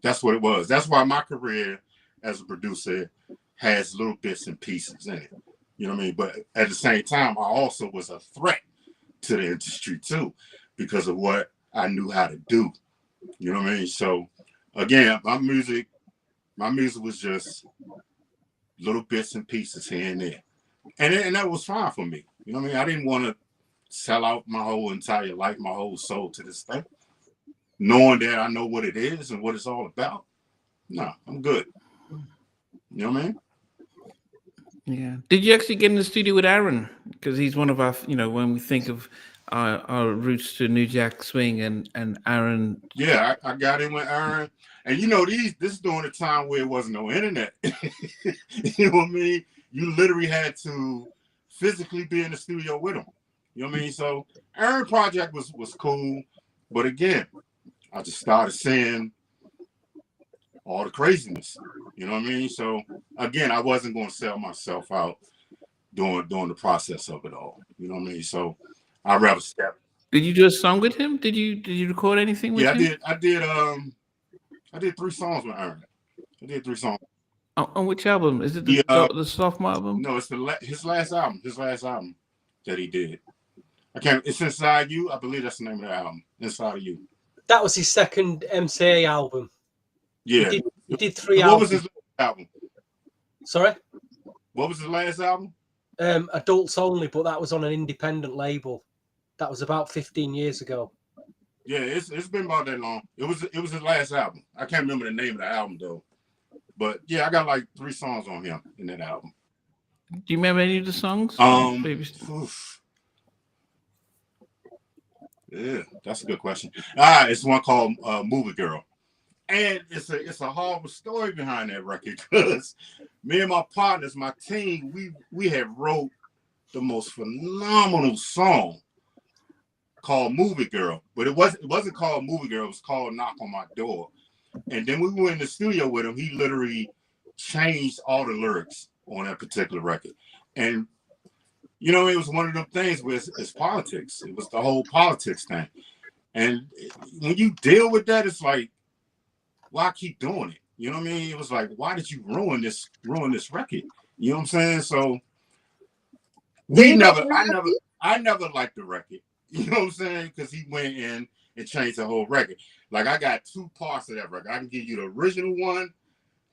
that's what it was. That's why my career as a producer has little bits and pieces in it. You know what I mean? But at the same time, I also was a threat to the industry too, because of what I knew how to do. You know what I mean? So again, my music was just little bits and pieces here and there. And that was fine for me. You know what I mean? I didn't want to sell out my whole entire life, my whole soul to this thing, knowing that I know what it is and what it's all about. No, I'm good. You know what I mean? Yeah. Did you actually get in the studio with Aaron? Because he's one of our, when we think of our roots to New Jack Swing and Aaron. Yeah, I got in with Aaron. And this is during the time where it wasn't no internet. You know what I mean? You literally had to physically be in the studio with him. You know what I mean? So Aaron project was cool. But again, I just started seeing all the craziness. You know what I mean? So again, I wasn't going to sell myself out during the process of it all. You know what I mean? So I'd rather step. Did you do a song with him? Did you record anything with him? Yeah, I did 3 songs with Aaron. I did 3 songs. On which album? Is it the sophomore album? No, it's his last album. His last album that he did. It's Inside You. I believe that's the name of the album. Inside of You. That was his second MCA album. Yeah. He did 3 albums. What was his last album? Sorry? What was his last album? Adults Only, but that was on an independent label. That was about 15 years ago. Yeah, it's been about that long. It was his last album. I can't remember the name of the album though. But yeah, I got like 3 songs on him in that album. Do you remember any of the songs? Yeah, that's a good question. It's one called Movie Girl. And it's a horrible story behind that record because me and my partners, my team, we had wrote the most phenomenal song called Movie Girl. But it wasn't called Movie Girl, it was called Knock on My Door. And then we went in the studio with him. He literally changed all the lyrics on that particular record. And it was one of them things where it's politics. It was the whole politics thing. And when you deal with that, it's like, why keep doing it? You know what I mean? It was like, why did you ruin this record? You know what I'm saying? So I never liked the record. You know what I'm saying? Because he went in and changed the whole record. Like, I got 2 parts of that record. I can give you the original one,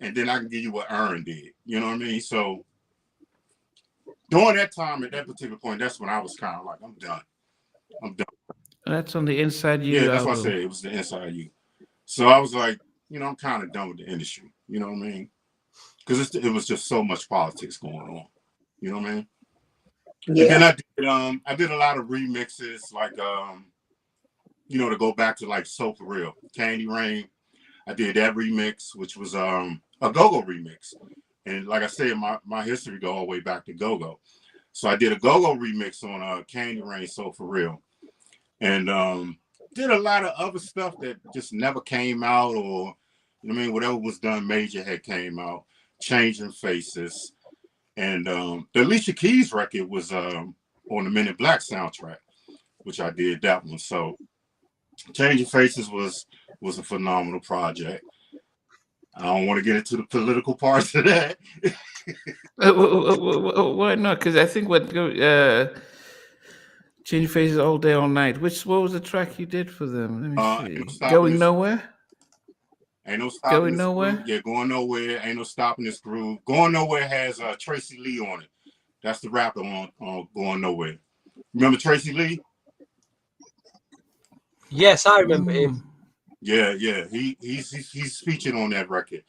and then I can give you what Aaron did. You know what I mean? So during that time, at that particular point, that's when I was kind of like, I'm done. That's on the Inside You. Yeah, that's what I said. It was the Inside You. So I was like, I'm kind of done with the industry. You know what I mean? Because it was just so much politics going on. You know what I mean? Yeah. And then I did a lot of remixes, like to go back to like So For Real, Candy Rain. I did that remix, which was a go-go remix. And like I said, my history go all the way back to go-go. So I did a go-go remix on Candy Rain, So For Real. And did a lot of other stuff that just never came out, or whatever was done major had came out. Changing Faces. And the Alicia Keys record was on the Men in Black soundtrack, which I did that one. So Changing Faces was a phenomenal project. I don't want to get into the political parts of that. Why not? Because I think Changing Faces All Day All Night. What was the track you did for them? Let me see. Going Nowhere? Ain't no stopping Going Nowhere? Groove. Yeah, Going Nowhere. Ain't no stopping this groove. Going Nowhere has Tracy Lee on it. That's the rapper on Going Nowhere. Remember Tracy Lee? Yes, I remember him. Yeah, yeah. He's featured on that record.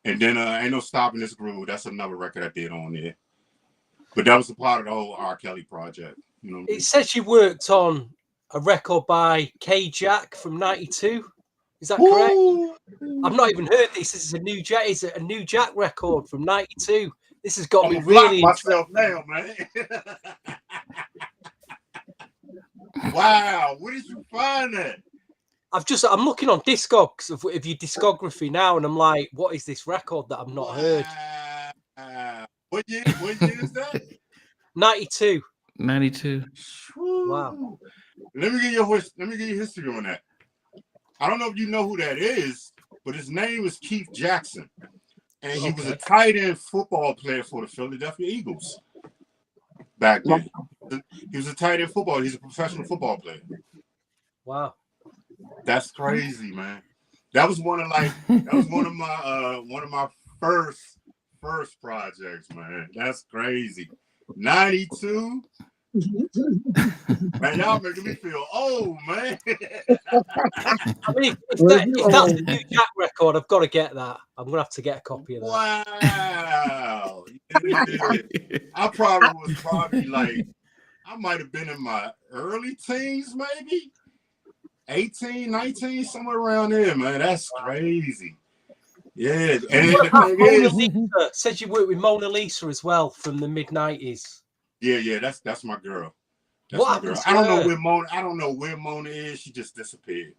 And then Ain't No Stopping This Groove. That's another record I did on there. But that was a part of the whole R. Kelly project. You know what I mean? It says you worked on a record by K Jack from '92. Is that correct? Woo! I've not even heard this. This is a new Jack. Is it a new Jack record from '92? This has got I'm me gonna block really myself now, man. Wow, where did you find that? I'm looking on Discogs of your discography now, and I'm like, what is this record that I've not heard? What year is that? 92. 92. Wow. Let me give you history on that. I don't know if you know who that is, but his name is Keith Jackson. And he was a tight end football player for the Philadelphia Eagles back then. He was a tight end football. He's a professional football player. Wow. That's crazy, man. That was one of my first projects, man. That's crazy. 92. Man, y'all making me feel old, man. I mean, if that's a new Jack record, I've got to get that. I'm gonna have to get a copy of that. Wow. Yeah. I might have been in my early teens, maybe 18, 19, somewhere around there, man. That's crazy. Yeah. And Mona Lisa says you worked with Mona Lisa as well from the mid-90s. Yeah, that's my girl. What happened to her? I don't know where Mona is. She just disappeared.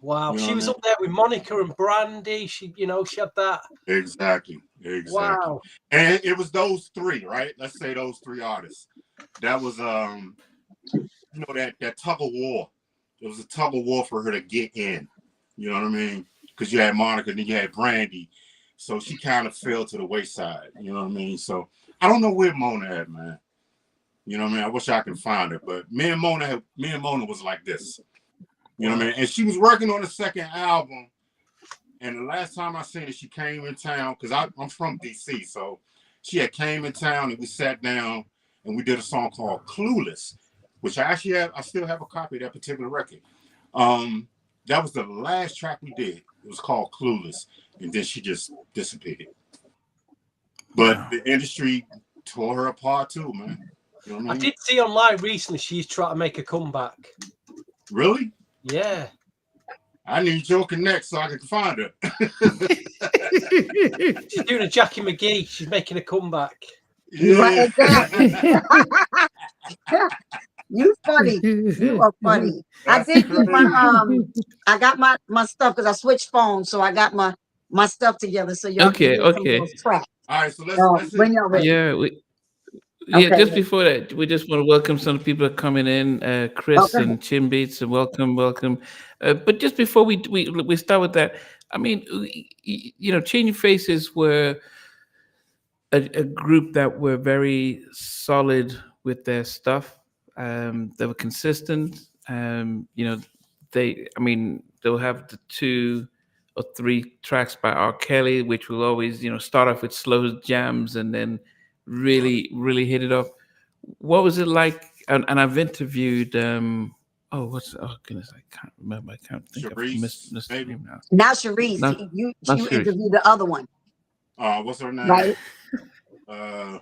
Wow, she was up there with Monica and Brandy. She had that. Exactly. Wow. And it was those three, right? Let's say those three artists. That was that tug of war. It was a tug of war for her to get in. You know what I mean? Because you had Monica and then you had Brandy. So she kind of fell to the wayside. You know what I mean? So I don't know where Mona at, man. You know what I mean? I wish I could find her, but me and Mona was like this. You know what I mean? And she was working on the second album. And the last time I seen her, she came in town because I'm from DC. So she had came in town and we sat down and we did a song called Clueless, which I still have a copy of that particular record. That was the last track we did. It was called Clueless. And then she just disappeared. But the industry tore her apart too, man. You know what I mean? I did see online recently she's trying to make a comeback. Really? Yeah. I need your connect so I can find her. She's doing a Jacci McGhee. She's making a comeback. Yeah. Right, exactly. You funny. You are funny. That's I did get crazy. I got my stuff because I switched phones, so I got my stuff together. So y'all can hear some of those tracks. All right, so let's when y'all ready. Yeah, just before that, we just want to welcome some people coming in, Chris and Chin Beats, and welcome. But just before we start with that, I mean, Changing Faces were a group that were very solid with their stuff. They were consistent. They'll have the 2 or 3 tracks by R. Kelly, which will always, start off with slow jams and then really hit it up. What was it like? And I've interviewed goodness, I can't remember. I can't think of Miss name now. Not Sharice. You interviewed the other one. What's her name? Right. Damn,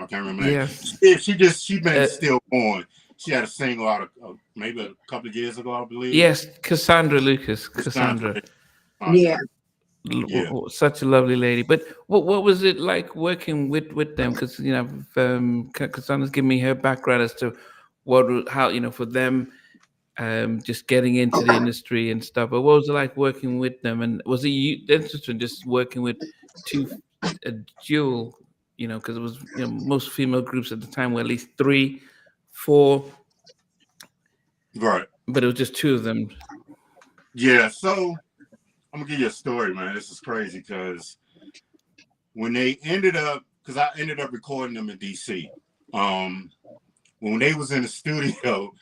I can't remember her name. Yes. She been still born. She had a single out of maybe a couple of years ago, I believe. Yes, Cassandra Lucas. Cassandra. Yeah. Such a lovely lady. But what was it like working with them? Because Cassandra's giving me her background as to how for them just getting into the industry and stuff. But what was it like working with them? And was it interesting just working with a dual? Because it was most female groups at the time were at least 3, 4. Right. But it was just 2 of them. Yeah. So I'm gonna give you a story, man. This is crazy because when they ended up, because I ended up recording them in DC. When they was in the studio,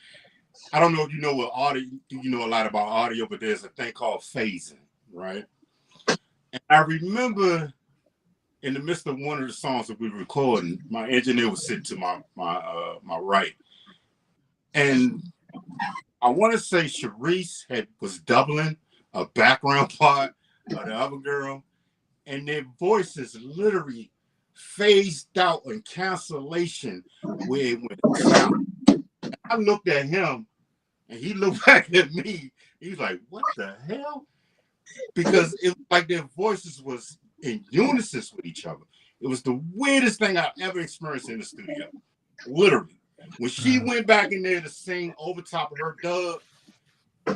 I don't know if you know what audio, you know a lot about audio, but there's a thing called phasing, right? And I remember in the midst of one of the songs that we were recording, my engineer was sitting to my right, and I want to say Reese was doubling, a background part of the other girl, and their voices literally phased out in cancellation where it went silent. I looked at him and he looked back at me. He was like, what the hell? Because it was like their voices was in unison with each other. It was the weirdest thing I've ever experienced in the studio. Literally. When she went back in there to sing over top of her dub,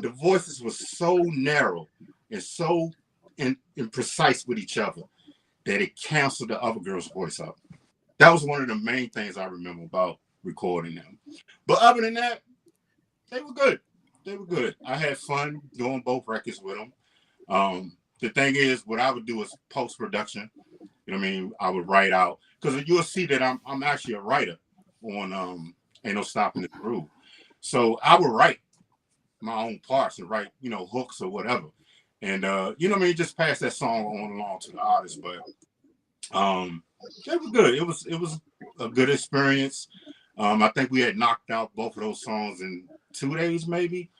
the voices was so narrow and so imprecise with each other that it canceled the other girl's voice out. That was one of the main things I remember about recording them. But other than that, they were good. They were good. I had fun doing both records with them. The thing is, what I would do is post-production. You know what I mean? I would write out, because you'll see that I'm actually a writer on Ain't No Stopping the Groove. So I would write my own parts and write, hooks or whatever. And you know what I mean, just pass that song on along to the artist. But it was good. It was a good experience. I think we had knocked out both of those songs in 2 days, maybe.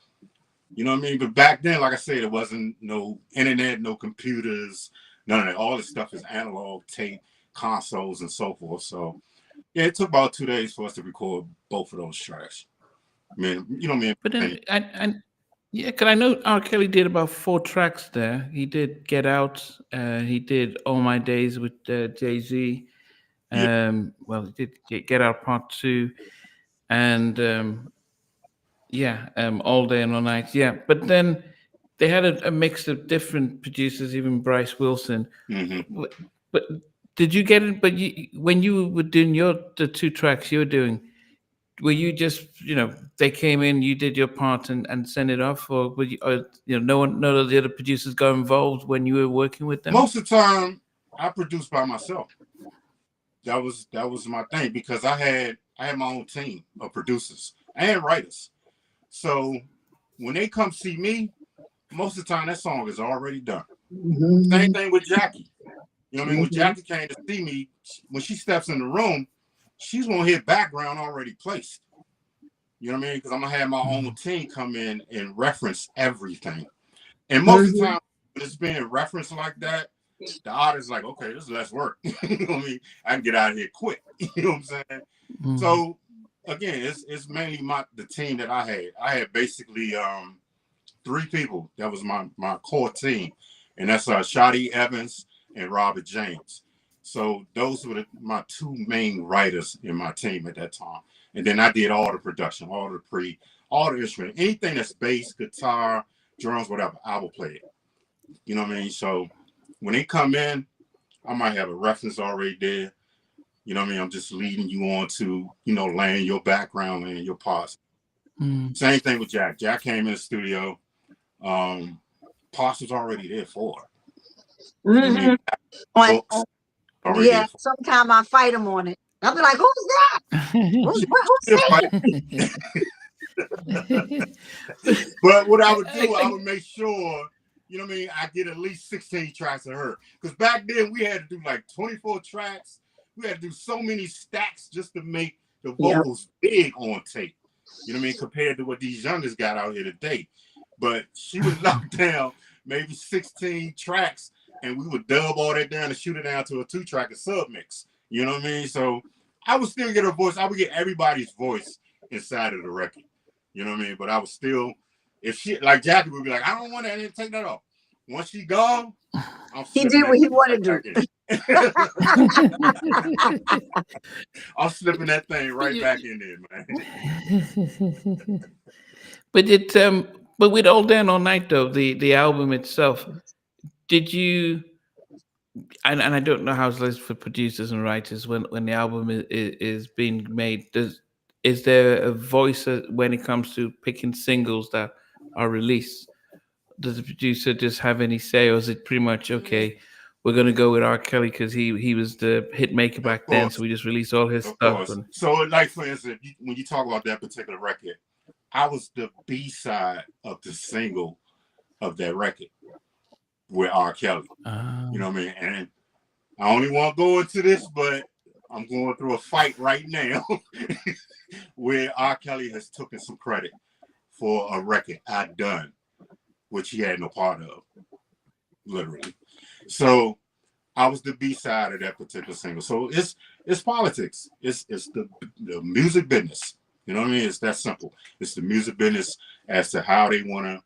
You know what I mean? But back then, like I said, it wasn't no internet, no computers, none of that. All this stuff is analog, tape, consoles, and so forth. So yeah, it took about 2 days for us to record both of those tracks. I mean, you know what I mean? But then, yeah, because I know R. Kelly did about 4 tracks there. He did Get Out. He did All My Days with Jay-Z. Well, he did Get Out Part 2. And All Day and All Night. Yeah, but then they had a mix of different producers, even Bryce Wilson. Mm-hmm. But did you get it? But when you were doing the 2 tracks you were doing, were you just, they came in, you did your part and sent it off, or were you, none of the other producers got involved when you were working with them? Most of the time, I produced by myself. That was my thing, because I had my own team of producers and writers. So when they come see me, most of the time that song is already done. Mm-hmm. Same thing with Jacci. You know what I mean? When Jacci came to see me, when she steps in the room, she's gonna hear background already placed. You know what I mean? Because I'm gonna have my own team come in and reference everything. And most of the time, when it's being referenced like that, the artist's like, okay, this is less work. You know what I mean? I can get out of here quick. You know what I'm saying? Mm. So again, it's mainly the team that I had. I had basically 3 people. That was my core team, and that's Shadi Evans and Robert James. So those were my 2 main writers in my team at that time. And then I did all the production, all the instruments, anything that's bass, guitar, drums, whatever, I will play it. You know what I mean? So when they come in, I might have a reference already there. You know what I mean? I'm just leading you on to, laying your background, laying your parts. Same thing with Jack. Jack came in the studio. Parts was already there for her. You know what I mean? Books already there for sometimes I fight him on it. I'll be like, who's that? Who's singing? But what I would do, I would make sure, you know what I mean, I get at least 16 tracks of her. Because back then we had to do like 24 tracks. We had to do so many stacks just to make the vocals big on tape. You know what I mean? Compared to what these youngest got out here today. But she would knock down maybe 16 tracks, and we would dub all that down and shoot it down to a 2-track and sub mix. You know what I mean? So I would still get her voice. I would get everybody's voice inside of the record. You know what I mean? But I was still, if she, like Jackie would be like, I don't want that, I didn't take that off. Once she gone, he did what he wanted to do. I'm slipping that thing right back in there, man. But with All Day and All Night, though, the album itself, did you? And I don't know how it's for producers and writers when the album is being made. Is there a voice when it comes to picking singles that are released? Does the producer just have any say, or is it pretty much okay? We're gonna go with R. Kelly because he was the hit maker back then, so we just released all his stuff. So, like for instance, when you talk about that particular record, I was the B-side of the single of that record with R. Kelly. You know what I mean? And I only want to go into this, but I'm going through a fight right now where R. Kelly has taken some credit for a record I done which he had no part of, literally. So I was the B-side of that particular single. So it's politics. It's the music business. You know what I mean? It's that simple. It's the music business as to how they want to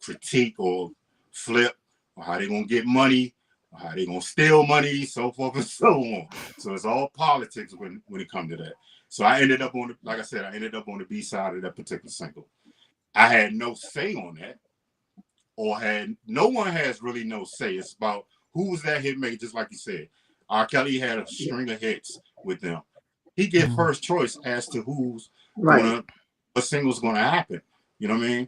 critique or flip, or how they gonna get money, or how they gonna steal money, so forth and so on. So it's all politics when it comes to that. So I ended up on, like I said, I ended up on the B-side of that particular single. I had no say on that, or no one has really no say. It's about who's that hit maker, just like you said. R. Kelly had a string of hits with them. He get first choice as to who's what single's gonna happen. You know what I mean?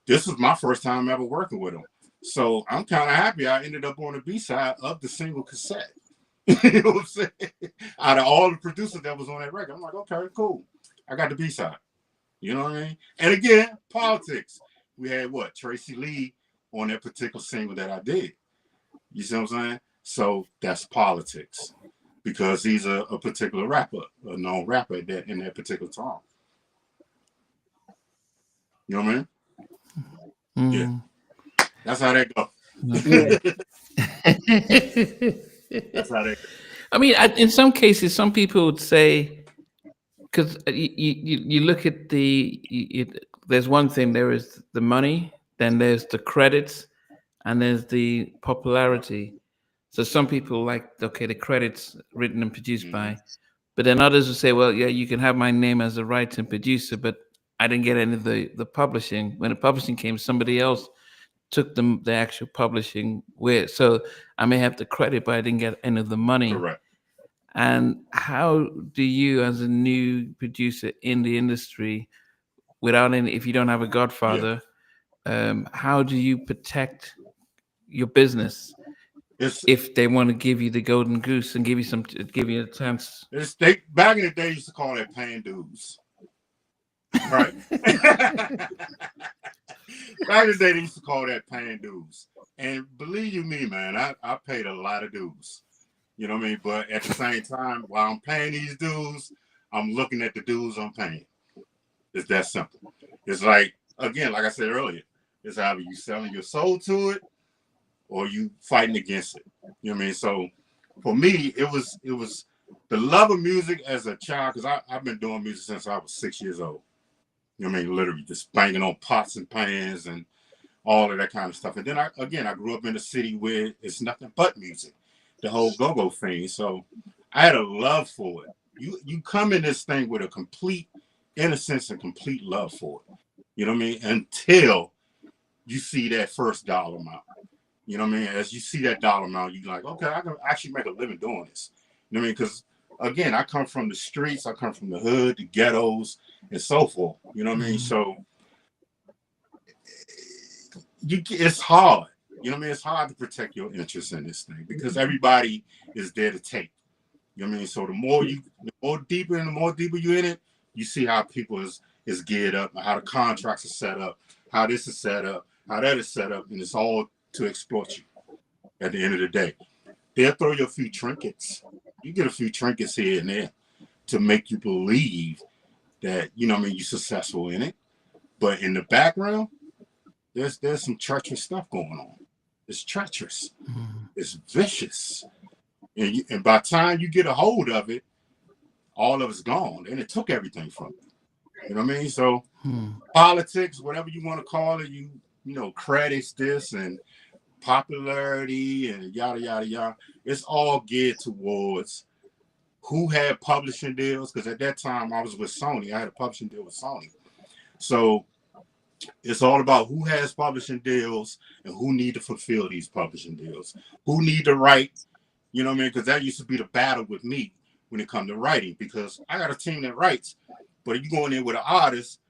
This was my first time ever working with him. So I'm kind of happy I ended up on the B-side of the single cassette. You know what I'm saying? Out of all the producers that was on that record, I'm like, okay, cool. I got the B-side. You know what I mean? And again, politics. We had Tracy Lee on that particular single that I did. You see what I'm saying? So that's politics. Because he's a particular rapper, a known rapper in that particular time. You know what I mean? Yeah. That's how that goes. That's how that goes. I mean, in some cases, some people would say, because you look at there's one thing, there is the money, then there's the credits, and there's the popularity. So some people like, okay, the credits written and produced by, but then others will say, well, yeah, you can have my name as a writer and producer, but I didn't get any of the publishing. When the publishing came, somebody else took the actual publishing with. So I may have the credit, but I didn't get any of the money. Correct. And how do you, as a new producer in the industry, without any, if you don't have a godfather, how do you protect your business if they want to give you the golden goose and give you a chance? Back in the day, used to call that paying dues. Right. Back in the day, they used to call that paying dues. And believe you me, man, I paid a lot of dues. You know what I mean? But at the same time, while I'm paying these dues, I'm looking at the dues I'm paying. It's that simple. It's like, again, like I said earlier, it's either you selling your soul to it or you fighting against it. You know what I mean? So for me, it was the love of music as a child, because I've been doing music since I was 6 years old. You know what I mean? Literally just banging on pots and pans and all of that kind of stuff. And then I grew up in a city where it's nothing but music, the whole go-go thing. So I had a love for it. You come in this thing with a complete innocence and complete love for it. You know what I mean? Until you see that first dollar amount. You know what I mean? As you see that dollar amount, you're like, okay, I can actually make a living doing this. You know what I mean? Because again, I come from the streets, I come from the hood, the ghettos, and so forth. You know what I mean? So it's hard. You know what I mean? It's hard to protect your interests in this thing because everybody is there to take. You know what I mean? So the more deeper you're in it, you see how people is geared up, how the contracts are set up, how this is set up, how that is set up, and it's all to exploit you at the end of the day. They'll throw you a few trinkets. You get a few trinkets here and there to make you believe that, you know what I mean, you're successful in it. But in the background, there's some treacherous stuff going on. It's treacherous. It's vicious. And by the time you get a hold of it, all of it's gone. And it took everything from you. You know what I mean? So politics, whatever you want to call it, you know, credits this and popularity and yada, yada, yada. It's all geared towards who had publishing deals. Because at that time, I was with Sony. I had a publishing deal with Sony. So it's all about who has publishing deals and who need to fulfill these publishing deals. Who need to write, you know what I mean? Because that used to be the battle with me when it comes to writing. Because I got a team that writes, but you go in there with an artist,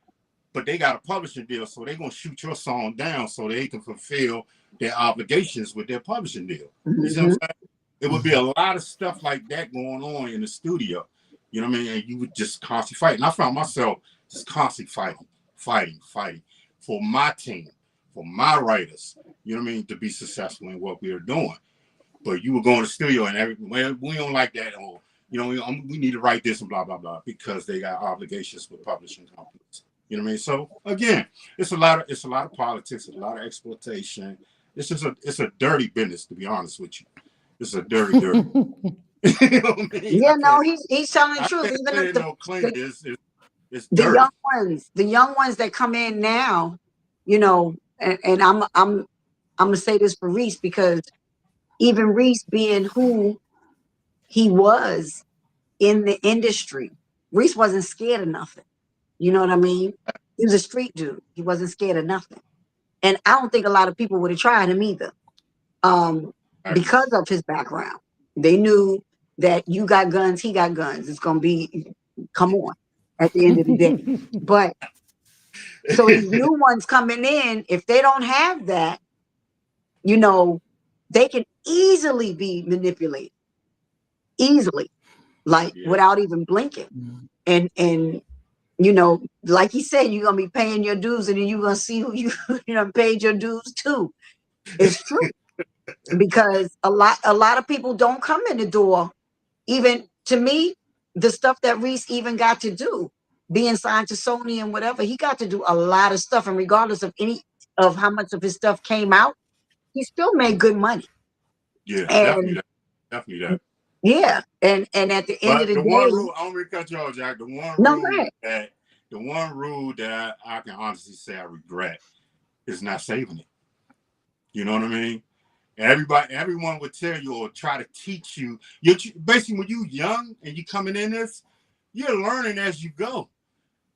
but they got a publishing deal, so they're going to shoot your song down so they can fulfill their obligations with their publishing deal. You see what I'm saying? It would be a lot of stuff like that going on in the studio. You know what I mean? And you would just constantly fight. And I found myself just constantly fighting for my team, for my writers, you know what I mean, to be successful in what we were doing. But you were going to the studio and everything, well, we don't like that, or, you know, we need to write this and blah, blah, blah, because they got obligations with publishing companies. You know what I mean? So again, it's a lot of politics, a lot of exploitation. It's a dirty business, to be honest with you. It's a dirty. You know what I mean? Yeah, no, he's telling the I truth. can't Even say if it no cleaner. It's the young dirty. the young ones that come in now, you know, and I'm gonna say this for Reese, because even Reese being who he was in the industry, Reese wasn't scared of nothing. You know what I mean? He was a street dude. He wasn't scared of nothing. And I don't think a lot of people would have tried him either. Um, Exactly. because of his background. They knew that you got guns, he got guns. It's gonna be, come on, at the end of the day. But so these new ones coming in, if they don't have that, you know, they can easily be manipulated, easily, like Yeah. without even blinking. And you know, like he said, you're gonna be paying your dues, and then you're gonna see who you know paid your dues to. It's true, because a lot of people don't come in the door. Even to me, the stuff that Reese even got to do, being signed to Sony and whatever, he got to do a lot of stuff, and regardless of any of how much of his stuff came out, he still made good money. Yeah, definitely And that. Definitely that. yeah, and at the end of But the the one day, rule, I'm gonna cut you off, Jack. no, go ahead. The one rule that I can honestly say I regret is not saving it. You know what I mean? Everyone would tell you or try to teach you. You basically when you young and you coming in this, you're learning as you go.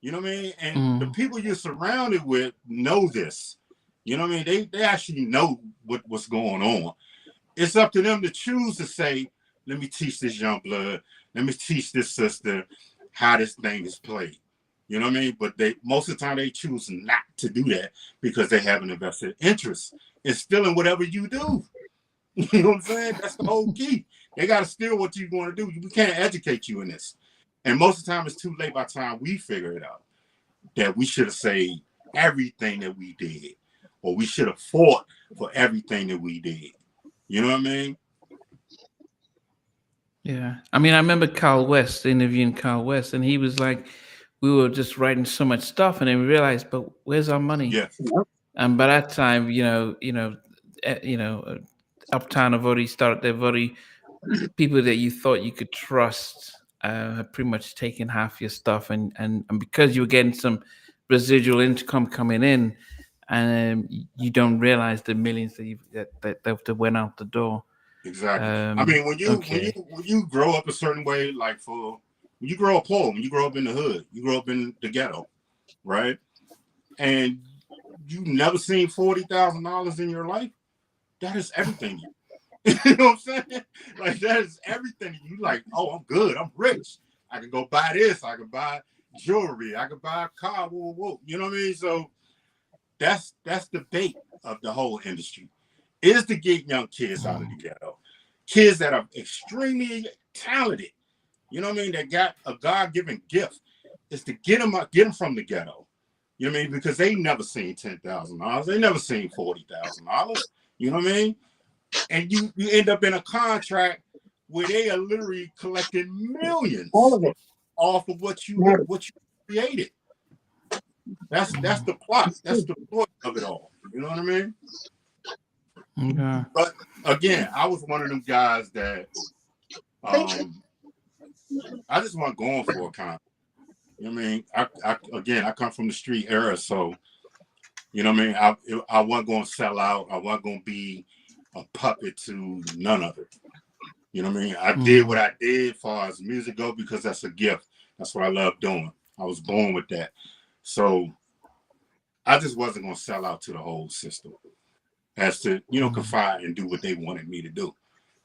You know what I mean? And the people you're surrounded with know this. You know what I mean? They actually know what's going on. It's up to them to choose to say, let me teach this young blood, let me teach this sister how this thing is played. You know what I mean? But they most of the time they choose not to do that because they have an invested interest in stealing whatever you do. You know what I'm saying? That's the whole key. They got to steal what you want to do. We can't educate you in this. And most of the time, it's too late by the time we figure it out that we should have saved everything that we did, or we should have fought for everything that we did. You know what I mean? Yeah. I mean, I remember Carl West interviewing Carl West, and he was like, we were just writing so much stuff, and then we realized, but where's our money? Yes. Yep. And by that time, Uptown have already started. They've already people that you thought you could trust have pretty much taken half your stuff, and because you were getting some residual income coming in, and you don't realize the millions that went out the door. Exactly. I mean, Okay. when you grow up a certain way, like when you grow up poor, when you grow up in the hood, you grow up in the ghetto, right? And you never seen $40,000 in your life. That is everything. You know what I'm saying? Like that is everything. You like, oh, I'm good. I'm rich. I can go buy this. I can buy jewelry. I can buy a car. Whoa, whoa, whoa. You know what I mean? So that's the bait of the whole industry is to get young kids out of the ghetto, kids that are extremely talented. You know what I mean? That got a God-given gift is to get them from the ghetto. You know what I mean? Because they never seen $10,000. They never seen $40,000. You know what I mean? And you end up in a contract where they are literally collecting All millions of it. off of what you Matter. created. That's the plot. That's the point of it all. You know what I mean? Okay. But again, I was one of them guys that I just wasn't going for a contract. You know what I mean? I come from the street era, so you know what I mean? I wasn't going to sell out. I wasn't going to be a puppet to none of it. You know what I mean? I did what I did as far as music go because that's a gift. That's what I love doing. I was born with that. So I just wasn't going to sell out to the whole system as to, confide and do what they wanted me to do.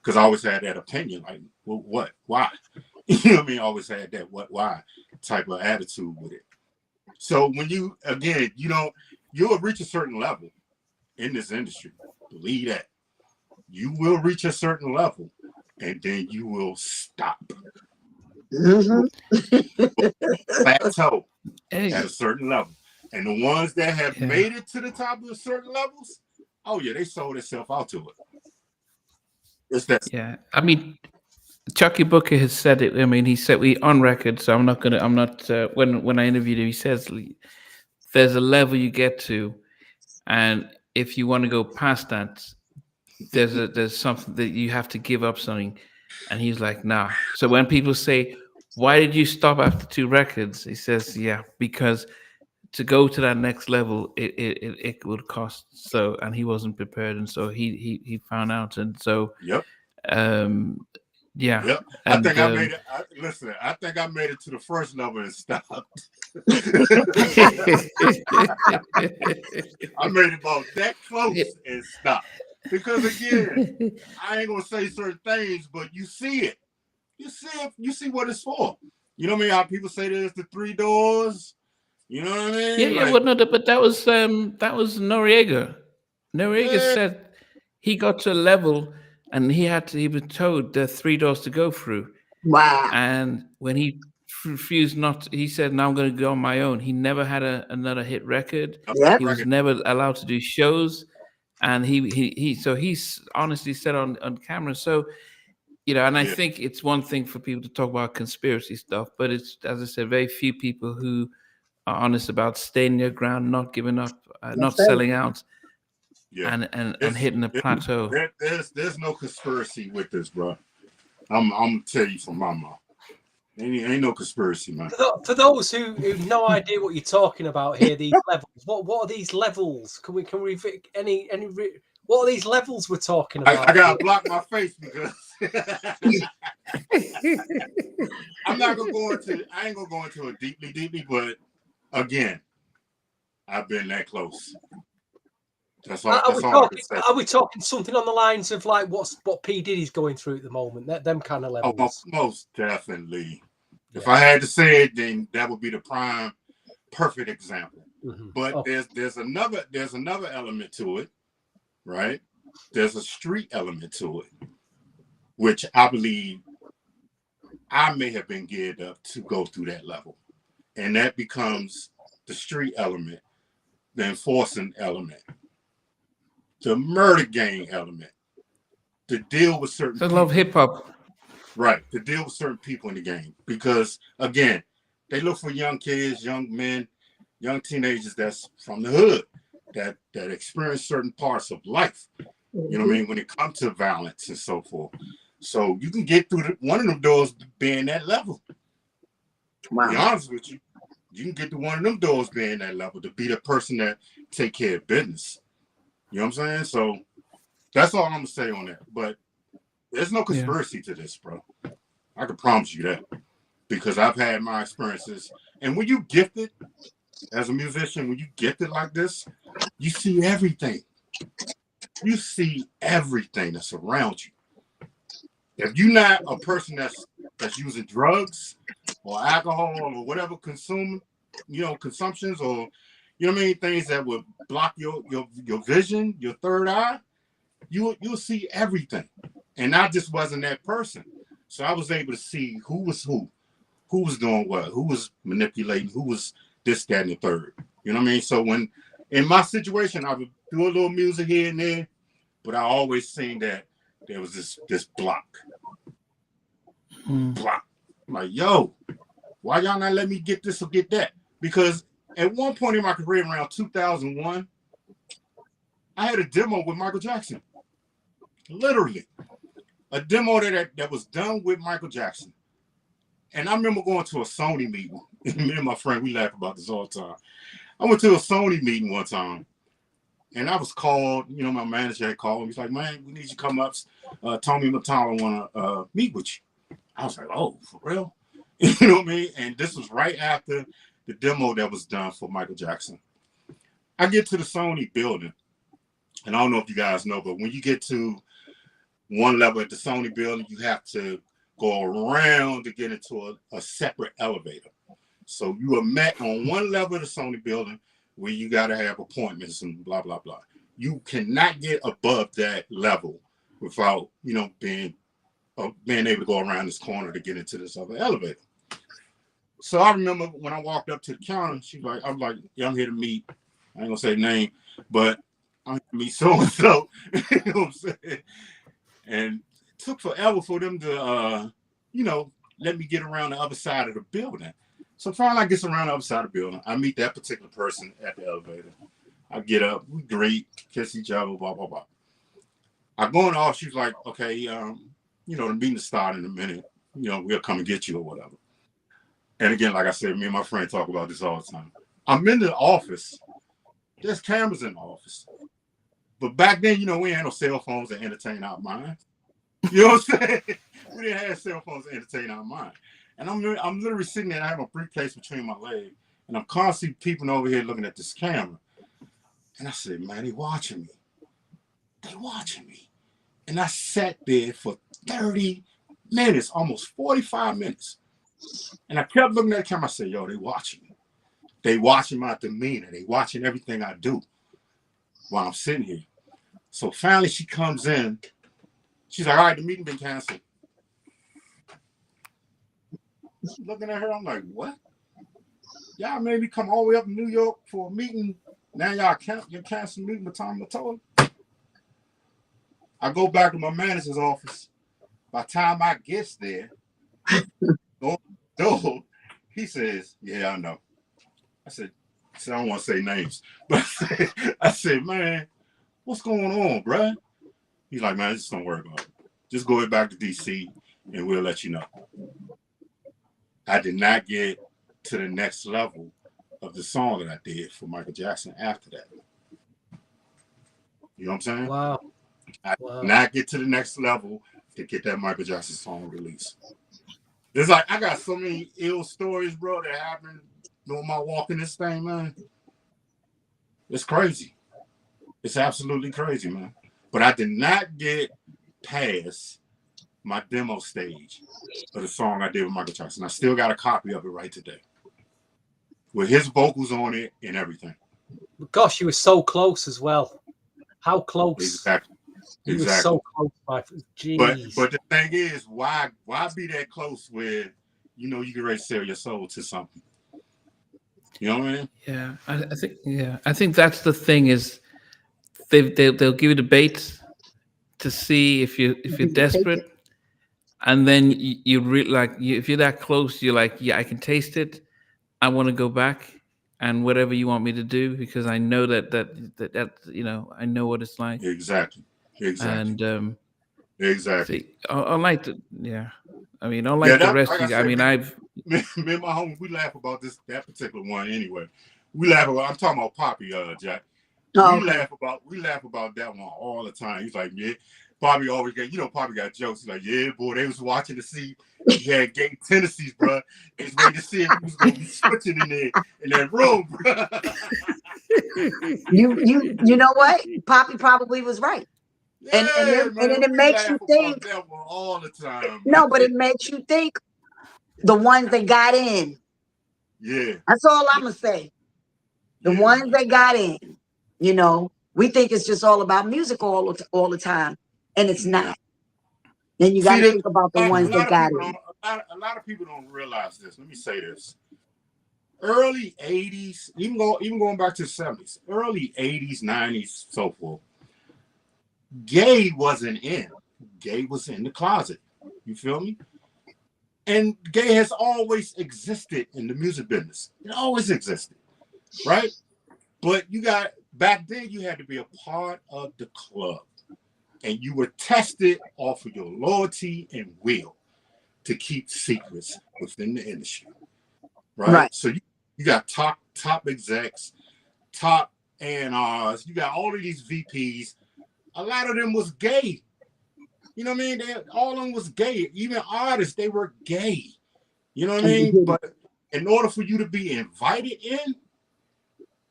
Because I always had that opinion, like, well, what? Why? You know what I mean? I always had that why type of attitude with it. So when you'll reach a certain level in this industry. Believe that. You will reach a certain level and then you will stop. Plateau at a certain level. And the ones that have made it to the top of certain levels, oh yeah, they sold themselves out to it. It's that. Yeah. I mean, Chucky Booker has said it. I mean, he said we on record, so I'm not. When I interviewed him, he says there's a level you get to, and if you want to go past that, there's something that you have to give up something. And he's like, nah. So when people say, why did you stop after 2 records? He says, yeah, because to go to that next level, it would cost. So, and he wasn't prepared, and so he found out, and so Yep. Yeah. Yep. And, I think I made it. Listen, I think I made it to the first level and stopped. I made it about that close and stopped. Because again, I ain't gonna say certain things, but you see it. You see it. You see what it's for. You know what I mean? How people say there's the 3 doors. You know what I mean? Yeah, Like, well, no, but that was Noriega. Noriega yeah, said he got to a level, and he was told there are 3 doors to go through. Wow. And when he refused not, he said, "Now I'm going to go on my own." He never had another hit record. Yep. He was never allowed to do shows, and he's honestly said on camera. So, and I think it's one thing for people to talk about conspiracy stuff, but it's, as I said, very few people who are honest about staying their ground, not giving up, not selling out, and hitting a plateau. There's no conspiracy with this, bro. I'm gonna tell you from my mouth. Ain't no conspiracy, man. For those who have no idea what you're talking about here, these levels. What are these levels? Can we any what are these levels we're talking about? I gotta block my face because I'm not gonna go into. I ain't gonna go into it deeply, but again, I've been that close. That's all. I can say. Are we talking something on the lines of like what P Diddy's going through at the moment? Them kind of levels. Oh, most definitely. Yeah. If I had to say it, then that would be the perfect example. Mm-hmm. But there's another element to it, right? There's a street element to it, which I believe I may have been geared up to go through that level, and that becomes the street element, the enforcing element, the murder gang element, to deal with certain I love hip hop. Right, to deal with certain people in the game. Because again, they look for young kids, young men, young teenagers that's from the hood, that experience certain parts of life. You know what I mean? When it comes to violence and so forth. So you can get through one of them doors being that level. Wow. To be honest with you, you can get to one of them doors being that level, to be the person that take care of business. You know what I'm saying? So that's all I'm gonna say on that. But there's no conspiracy to this, bro. I can promise you that, because I've had my experiences. And when you gifted as a musician, when you gifted like this, you see everything. You see everything that's around you. If you're not a person that's using drugs or alcohol or whatever consumptions, or you know what I mean, things that would block your vision, your third eye, you'll see everything. And I just wasn't that person. So I was able to see who was doing what, who was manipulating, who was this, that, and the third. You know what I mean? So when in my situation, I would do a little music here and there, but I always seen that there was this block. Block. I'm like, yo, why y'all not let me get this or get that? Because at one point in my career, around 2001, I had a demo with Michael Jackson. Literally. A demo that was done with Michael Jackson. And I remember going to a Sony meeting. Me and my friend, we laugh about this all the time. I went to a Sony meeting one time, and I was called, my manager had called me. He's like, man, we need you to come up. Tommy Matala want to meet with you. I was like, oh, for real? You know what I mean? And this was right after the demo that was done for Michael Jackson. I get to the Sony building, and I don't know if you guys know, but when you get to one level at the Sony building, you have to go around to get into a separate elevator. So you are met on one level of the Sony building where you got to have appointments and blah, blah, blah. You cannot get above that level without, being able to go around this corner to get into this other elevator. So I remember when I walked up to the counter, I'm like, yeah, I'm here to meet, I ain't gonna say the name, but I'm here to meet so-and-so. You know what I'm saying? And it took forever for them to, let me get around the other side of the building. So finally I get around the other side of the building. I meet that particular person at the elevator. I get up, we greet, kiss each other, blah, blah, blah. I go in the office, she's like, okay, the meeting start in a minute. We'll come and get you or whatever. And again, like I said, me and my friend talk about this all the time. I'm in the office. There's cameras in the office. But back then, we ain't no cell phones to entertain our minds. You know what I'm saying? We didn't have cell phones to entertain our mind. And I'm literally sitting there and I have a briefcase between my legs. And I'm constantly peeping over here looking at this camera. And I said, man, they watching me. They watching me. And I sat there for 30 minutes, almost 45 minutes. And I kept looking at the camera. I said, yo, they watching me. They watching my demeanor. They watching everything I do while I'm sitting here. So finally she comes in. She's like, all right, the meeting been canceled. Looking at her, I'm like, what? Y'all made me come all the way up to New York for a meeting. Now y'all cancel the meeting with Tom Latola. I go back to my manager's office. By the time I gets there, he says, yeah, I know. I said, I don't want to say names, but I said, man, what's going on, bruh? He's like, man, just don't worry about it. Just go back to DC and we'll let you know. I did not get to the next level of the song that I did for Michael Jackson after that. You know what I'm saying? Wow. I did not get to the next level to get that Michael Jackson song released. It's like I got so many ill stories, bro, that happened during my walk in this thing, man. It's crazy. It's absolutely crazy, man. But I did not get past my demo stage of the song I did with Michael Jackson. I still got a copy of it right today, with his vocals on it and everything. Gosh, you were so close as well. How close? Exactly. You were so close, my jeez. But the thing is, why be that close where you can ready to sell your soul to something? You know what I mean? Yeah, I think that's the thing is they'll give you the bait to see if you're desperate, and then if you're that close, you're like, yeah, I can taste it. I want to go back and whatever you want me to do because I know that I know what it's like. Exactly. And exactly. See, unlike the rest of you, I mean, me and my homie, we laugh about that particular one anyway. We laugh about. I'm talking about Poppy, Jack. Oh, We laugh about that one all the time. He's like, yeah. Poppy always Poppy got jokes. He's like, yeah, boy, they was watching to see he had gay tendencies, bro. It's ready to see if he was gonna be switching in that room, bro. You know what? Poppy probably was right. Yeah, and then it makes you think that one all the time. No, but it makes you think the ones that got in. Yeah. That's all I'm gonna say. The ones that got in, we think it's just all about music all the time. And it's not. Then you got to think about the ones that got in. A lot of people don't realize this. Let me say this. Early 80s, even going back to the 70s, early 80s, 90s, so forth, gay wasn't in. Gay was in the closet. You feel me? And gay has always existed in the music business. It always existed, right? But back then you had to be a part of the club. And you were tested off of your loyalty and will to keep secrets within the industry, right? So you got top execs, top A&Rs, you got all of these VPs. A lot of them was gay. You know what I mean? All of them was gay. Even artists, they were gay. You know what I mean? But in order for you to be invited in,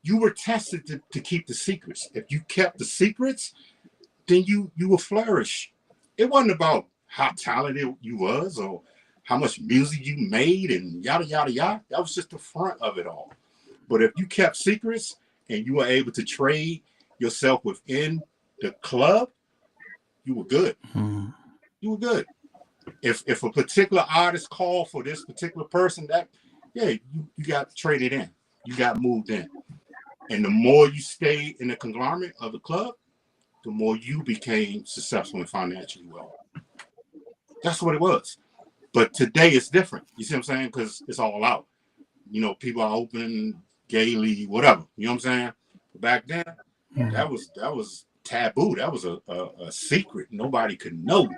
you were tested to keep the secrets. If you kept the secrets, then you will flourish. It wasn't about how talented you was or how much music you made and yada, yada, yada. That was just the front of it all. But if you kept secrets and you were able to trade yourself within the club, you were good. You were good. If a particular artist called for this particular person, you got traded in. You got moved in. And the more you stayed in the conglomerate of the club, the more you became successful and financially well. That's what it was. But today it's different. You see what I'm saying? Because it's all out. you know, people are open gaily, whatever. You know what I'm saying? But back then, that was taboo. That was a secret. Nobody could know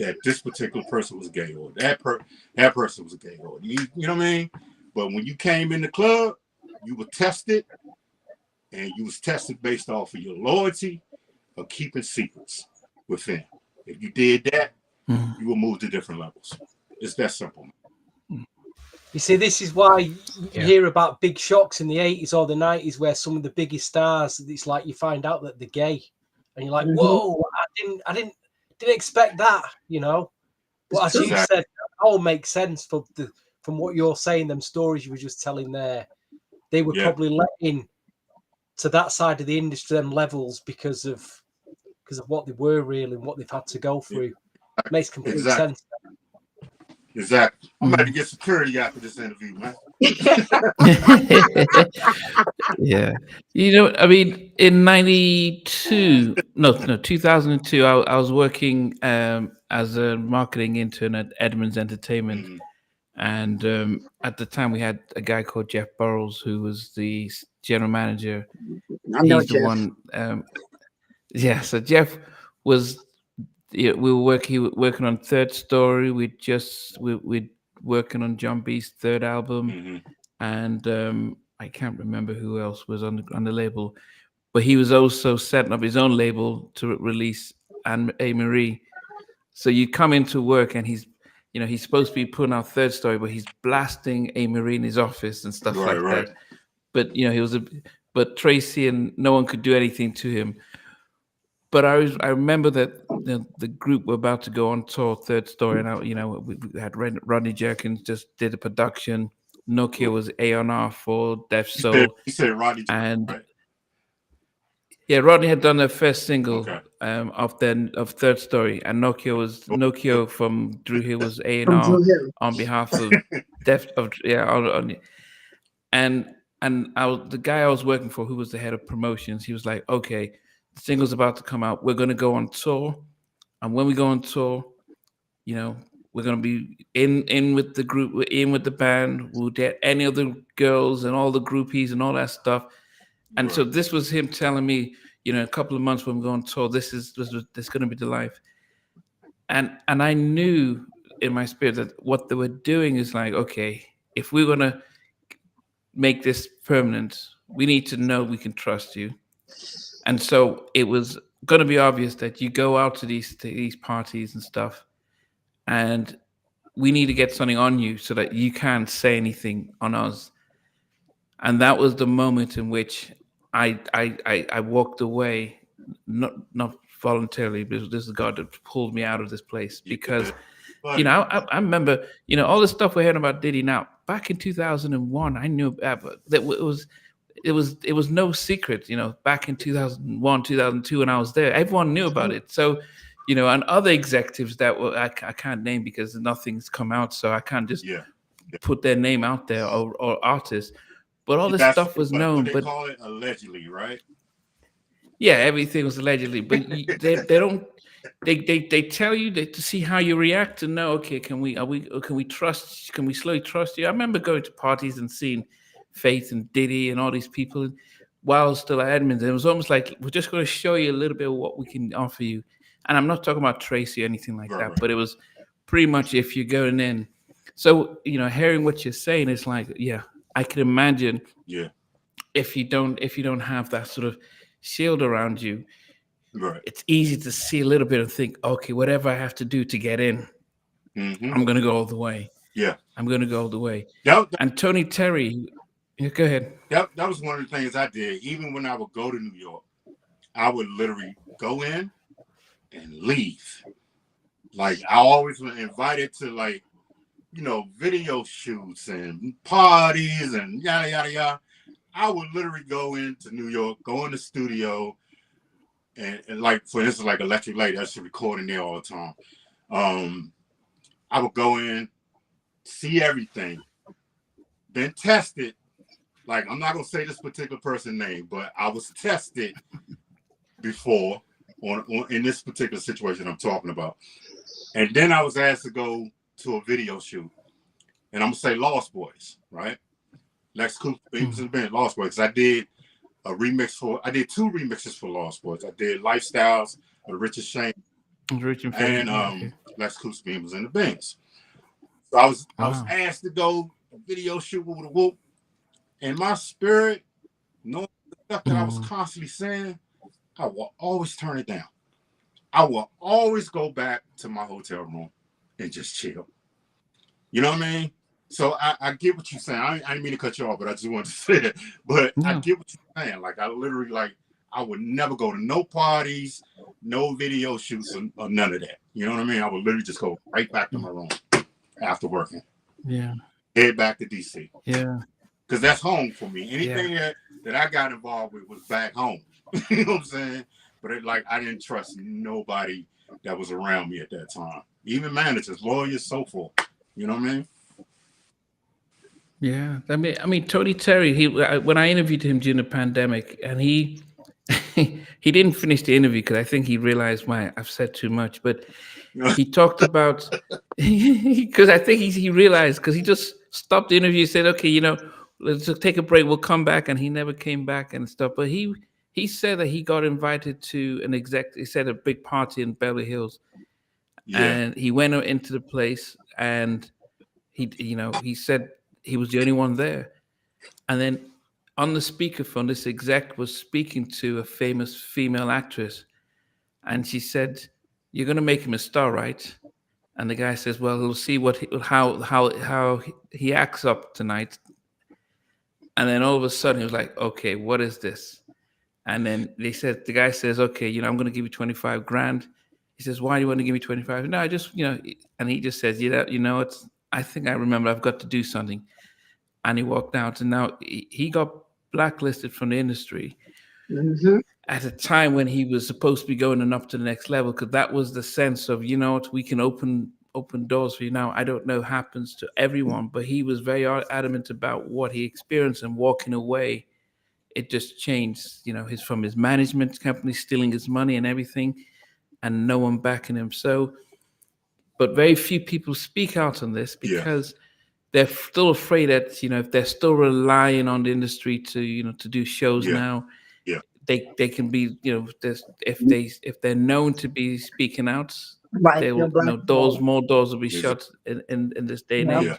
that this particular person was gay or that person was gay or you know what I mean? But when you came in the club, you were tested, and you was tested based off of your loyalty or keeping secrets within. If you did that, you will move to different levels. It's that simple. You see, this is why you hear about big shocks in the 80s or the 90s where some of the biggest stars, it's like you find out that they're gay. And you're like, whoa, I didn't expect that, you know. But as you said, that all makes sense from what you're saying, them stories you were just telling there. They were probably let in to that side of the industry, them levels, because of what they were really and what they've had to go through. Makes complete sense. Exactly. I'm about to get security after this interview, man. Yeah. You know, I mean, in 2002, I was working as a marketing intern at Edmonds Entertainment. And at the time, we had a guy called Jeff Burrows, who was the general manager. He's the one. So Jeff was. We were working on Third Story. We'd working on John B's third album, and I can't remember who else was on the label, but he was also setting up his own label to release A. Marie. So you come into work and he's supposed to be putting out Third Story, but he's blasting A. Marie in his office and stuff like that. But but Tracy, and no one could do anything to him. But I remember that the group were about to go on tour, Third Story, and we had Rodney Jerkins just did a production. Nokia was A&R for Def Soul. You said Rodney, and right? Yeah, Rodney had done their first single of Third Story, and Nokia from Drew Hill was A&R on behalf of the guy I was working for, who was the head of promotions, he was like, okay, the single's about to come out. We're going to go on tour. And when we go on tour, we're going to be in with the group, we're in with the band. We'll get any of the girls and all the groupies and all that stuff. And so this was him telling me, a couple of months when we go on tour, this is going to be the life. And I knew in my spirit that what they were doing is like, okay, if we're going to make this permanent, we need to know we can trust you. And so it was going to be obvious that you go out to these parties and stuff, and we need to get something on you so that you can't say anything on us. And that was the moment in which I walked away, not voluntarily, but this is God that pulled me out of this place. Because I remember all the stuff we're hearing about Diddy now. Back in 2001, I knew that it was no secret, back in 2001, 2002, when I was there, everyone knew about it. So, and other executives that I can't name because nothing's come out, so I can't just put their name out there, or artists. But all this stuff was known. But they call it allegedly, right? Yeah, everything was allegedly. But they don't. They tell you to see how you react and know. Okay, can we trust? Can we slowly trust you? I remember going to parties and seeing Faith and Diddy and all these people while I was still at Edmonds. It was almost like, we're just going to show you a little bit of what we can offer you. And I'm not talking about Tracy or anything like that, but it was pretty much if you're going in. So, hearing what you're saying is like, yeah, I can imagine if you don't have that sort of shield around you, it's easy to see a little bit and think, okay, whatever I have to do to get in, I'm going to go all the way. Yeah. I'm going to go all the way. And Tony Terry, go ahead. That was one of the things I did. Even when I would go to New York, I would literally go in and leave. Like, I always was invited to, video shoots and parties and yada, yada, yada. I would literally go into New York, go in the studio, and like, for instance, like Electric Light, that's recording there all the time. I would go in, see everything, been tested. Like, I'm not gonna say this particular person's name, but I was tested before on in this particular situation I'm talking about. And then I was asked to go to a video shoot, and I'm gonna say Lost Boys, right? Lex Cooper, he was in the band Lost Boys. I did a remix I did 2 remixes for Lost Boys. I did Lifestyles of Richard Shane, Richard and okay. Lex Cooper was in the bands. So I was Wow. asked to go video shoot with a whoop, and my spirit, knowing the stuff that I was constantly saying, I will always turn it down. I will always go back to my hotel room and just chill. You know what I mean? So I get what you're saying. I didn't mean to cut you off, but I just wanted to say it. But I get what you're saying. Like, I literally, like, I would never go to no parties, no video shoots, or none of that. You know what I mean? I would literally just go right back to my room after working. Yeah. Head back to DC. Yeah. Because that's home for me. Anything that I got involved with was back home. You know what I'm saying? But I didn't trust nobody that was around me at that time. Even managers, lawyers, so forth. You know what I mean? Yeah. I mean, Tony Terry. When I interviewed him during the pandemic, and he he didn't finish the interview because I think he realized, I've said too much. But he talked about because I think he realized, because he just stopped the interview, said, "Okay, let's just take a break. We'll come back," and he never came back and stuff. But he said that he got invited to he said a big party in Beverly Hills, and he went into the place, and he said he was the only one there, and then on the speakerphone, this exec was speaking to a famous female actress, and she said, "You're going to make him a star, right?" And the guy says, "Well, we'll see how he acts up tonight." And then all of a sudden, he was like, "Okay, what is this?" And then the guy says, "Okay, I'm going to give you 25 grand." He says, "Why do you want to give me 25?" No, I just, and he just says, I think I remember I've got to do something. And he walked out, and now he got blacklisted from the industry at a time when he was supposed to be going up to the next level, because that was the sense of, we can open doors for you now. I don't know happens to everyone, but he was very adamant about what he experienced, and walking away, it just changed, from his management company stealing his money and everything, and no one backing him. So, but very few people speak out on this because they're still afraid that, if they're still relying on the industry to, to do shows now, they can be, if they're known to be speaking out, Right. they will, more doors will be shut in this day and age.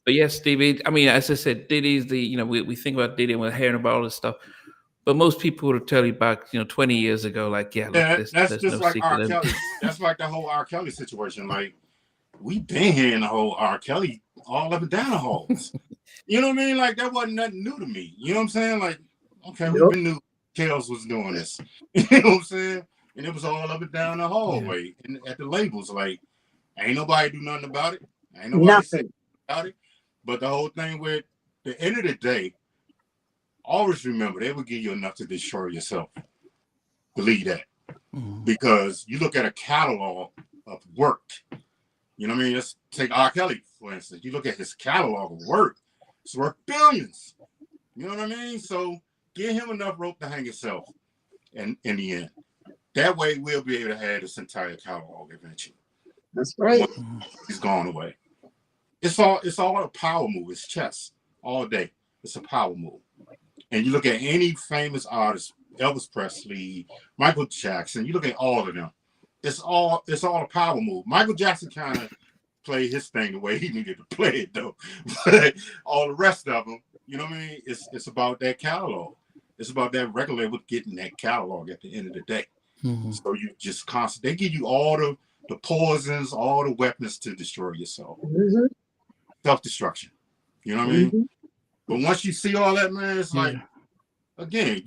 But yes, Stevie, I mean, as I said, Diddy's we think about Diddy and we're hearing about all this stuff, but most people would tell you back, 20 years ago, like, that's there's just no like R. secret. Kelly. That's like the whole R. Kelly situation. Like, we've been hearing the whole R. Kelly all up and down the halls. You know what I mean? Like, that wasn't nothing new to me. You know what I'm saying? Like, okay, we been knew Kels was doing this. You know what I'm saying? And it was all up and down the hallway and at the labels. Like, ain't nobody do nothing about it. Ain't nobody say about it. But the whole thing with the end of the day, always remember, they will give you enough to destroy yourself. Believe that. Because you look at a catalog of work. You know what I mean? Let's take R. Kelly, for instance. You look at his catalog of work. It's worth billions. You know what I mean? So give him enough rope to hang himself in the end. That way we'll be able to have this entire catalog eventually. That's right. He's gone away. It's all a power move. It's chess all day. It's a power move. And you look at any famous artist, Elvis Presley, Michael Jackson, you look at all of them. It's all a power move. Michael Jackson kind of played his thing the way he needed to play it, though. But all the rest of them, you know what I mean? It's about that catalog. It's about that record label getting that catalog at the end of the day. So you just they give you all the poisons, all the weapons to destroy yourself. Self-destruction. You know what I mean? But once you see all that, man, it's like, again,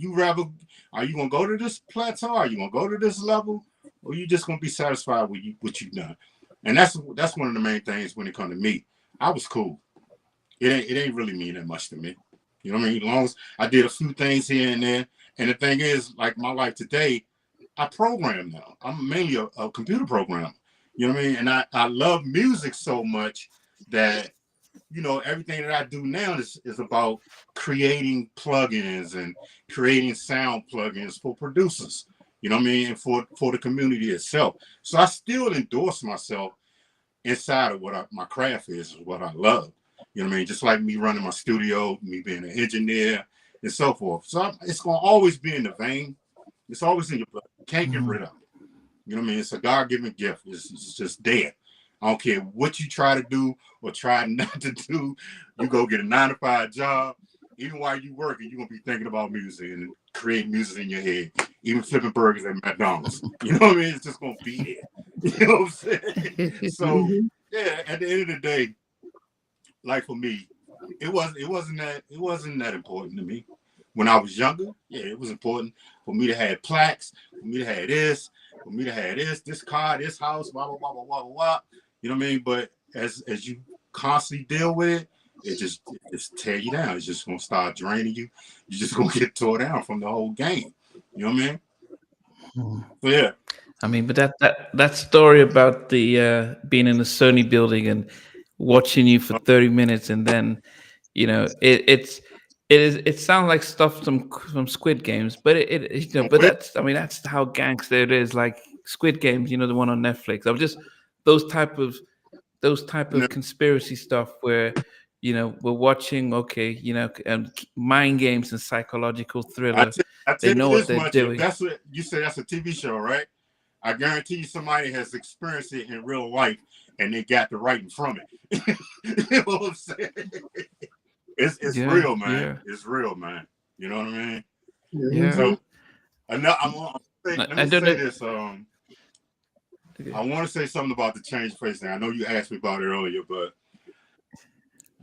are you gonna go to this plateau? Are you gonna go to this level? Or you just gonna be satisfied with what you've done? And that's one of the main things when it comes to me. I was cool. It ain't really mean that much to me. You know what I mean? As long as I did a few things here and there. And the thing is, like my life today, I program now. I'm mainly a computer programmer. You know what I mean? And I love music so much that, everything that I do now is about creating plugins and creating sound plugins for producers. You know what I mean? And for the community itself. So I still endorse myself inside of what my craft is what I love. You know what I mean? Just like me running my studio, me being an engineer, and so forth. So it's gonna always be in the vein. It's always in your blood. You can't get rid of it. You know what I mean? It's a God-given gift. It's just there. I don't care what you try to do or try not to do. You go get a 9-to-5 job. Even while you working, you're gonna be thinking about music and creating music in your head. Even flipping burgers at McDonald's. You know what I mean? It's just gonna be there. You know what I'm saying? So yeah, at the end of the day, like for me, it wasn't that important to me. When I was younger, yeah, it was important for me to have plaques, for me to have this, for me to have this car, this house, blah blah blah blah blah blah. You know what I mean? But as you constantly deal with it, it just tear you down. It's just gonna start draining you. You're just gonna get tore down from the whole game. You know what I mean? So yeah. I mean, but that story about the being in the Sony building and watching you for 30 minutes, and then it sounds like stuff from Squid Games, but but that's, I mean, that's how gangster it is. Like Squid Games, the one on Netflix. I'm just those type of conspiracy stuff where we're watching, okay, and mind games and psychological thriller. I They tell know you what this they're much: if doing. that's what you say, that's a TV show, right? I guarantee you somebody has experienced it in real life and they got the writing from it. You know what I'm saying? It's real, man. Yeah. It's real, man. You know what I mean? Yeah. So let I me don't say know. this. I want to say something about the change face thing. I know you asked me about it earlier, but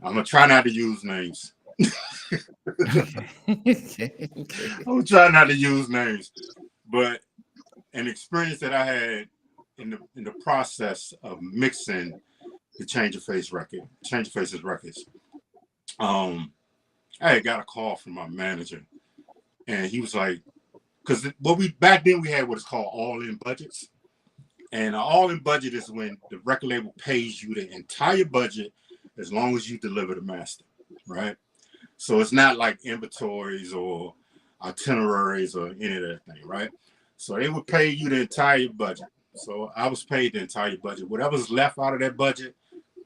I'm gonna try not to use names. Okay. I'm gonna try not to use names, but an experience that I had in the process of mixing the Change of Faces records. I had got a call from my manager, and he was like, because back then we had what is called all-in budgets, and an all-in budget is when the record label pays you the entire budget as long as you deliver the master, right? So it's not like inventories or itineraries or any of that thing, right? So they would pay you the entire budget. So I was paid the entire budget. Whatever's left out of that budget,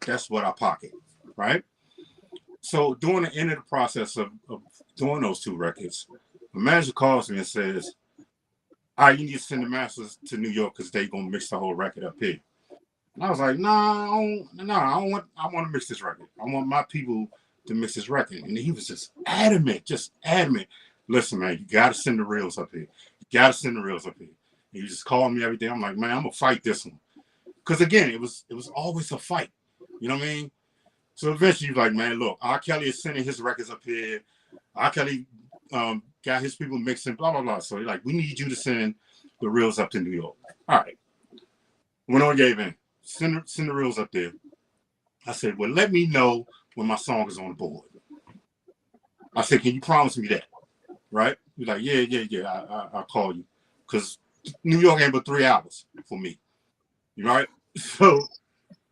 that's what I pocket, right? So during the end of the process of doing those two records, the manager calls me and says, "All right, you need to send the masters to New York because they're gonna mix the whole record up here." And I was like, "Nah, I want to mix this record. I want my people to mix this record." And he was just adamant. "Listen, man, you gotta send the reels up here. You gotta send the reels up here." And he just called me every day. I'm like, "Man, I'm gonna fight this one." Because again, it was always a fight. You know what I mean? So eventually, he's like, "Man, look, R. Kelly is sending his records up here. R. Kelly got his people mixing, blah, blah, blah." So he's like, "We need you to send the reels up to New York." All right. Went on, gave in. Send the reels up there. I said, "Well, let me know when my song is on the board." I said, "Can you promise me that?" Right? He's like, "Yeah. I'll call you." Because New York ain't but 3 hours for me. Right? So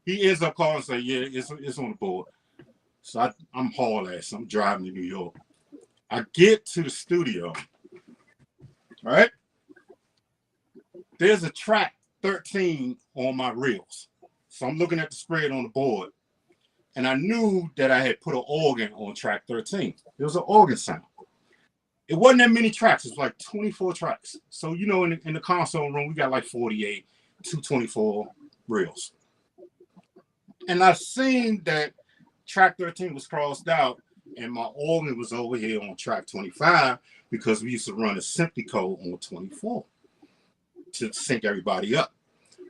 he ends up calling and say, "Yeah, it's on the board." So I'm haul ass. I'm driving to New York. I get to the studio. Right? There's a track 13 on my reels. So I'm looking at the spread on the board. And I knew that I had put an organ on track 13. It was an organ sound. It wasn't that many tracks. It was like 24 tracks. So, in the console room, we got like 48, 224 reels. And I seen that track 13 was crossed out and my organ was over here on track 25 because we used to run a Simply code on 24 to sync everybody up.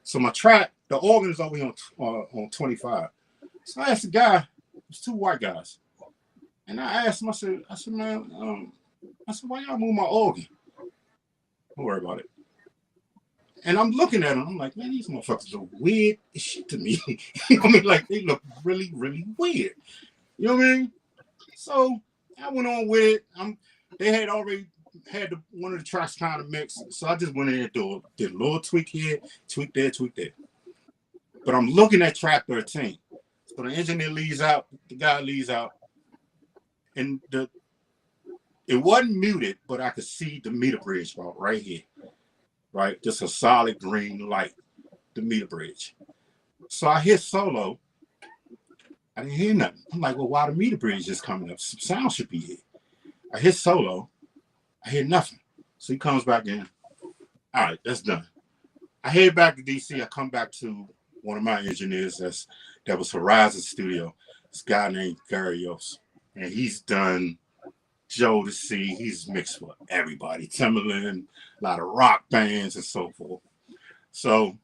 So the organ is over here on 25. So I asked the guy, it was 2 white guys. And I asked him, I said, "Man, why y'all move my organ?" Don't worry about it. And I'm looking at them. I'm like, "Man, these motherfuckers look weird as shit to me." You know what I mean? Like, they look really, really weird. You know what I mean? So I went on with it. They had already had one of the tracks kind of mixed. So I just went in and did a little tweak here, tweak there, tweak there. But I'm looking at track 13. So the engineer leaves out, the guy leaves out. And it wasn't muted, but I could see the meter bridge right here. Right? Just a solid green light, the meter bridge. So I hit solo, I didn't hear nothing. I'm like, well, why the meter bridge just coming up? Some sound should be here. I hit solo. I hear nothing. So he comes back in. All right, that's done. I head back to DC. I come back to one of my engineers that was Horizon Studio. This guy named Gary Yost. And he's done Joe to See. He's mixed for everybody. Timberland, a lot of rock bands and so forth. So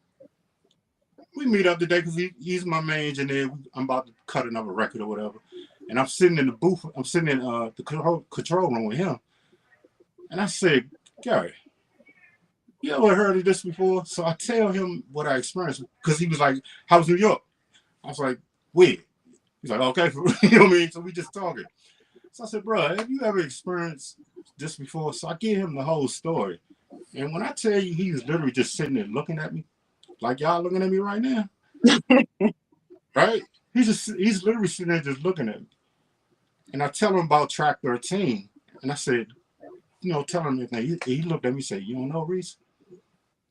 we meet up today because he's my main engineer. I'm about to cut another record or whatever. And I'm sitting in the booth. I'm sitting in the control room with him. And I said, Gary, you ever heard of this before? So I tell him what I experienced because he was like, how's New York? I was like, weird. He's like, okay, you know what I mean? So we just talking. So I said, bro, have you ever experienced this before? So I give him the whole story. And when I tell you he was literally just sitting there looking at me, like y'all looking at me right now, right? He's literally sitting there just looking at me. And I tell him about track 13. And I said, you know, tell him everything. He looked at me and said, you don't know, Reese?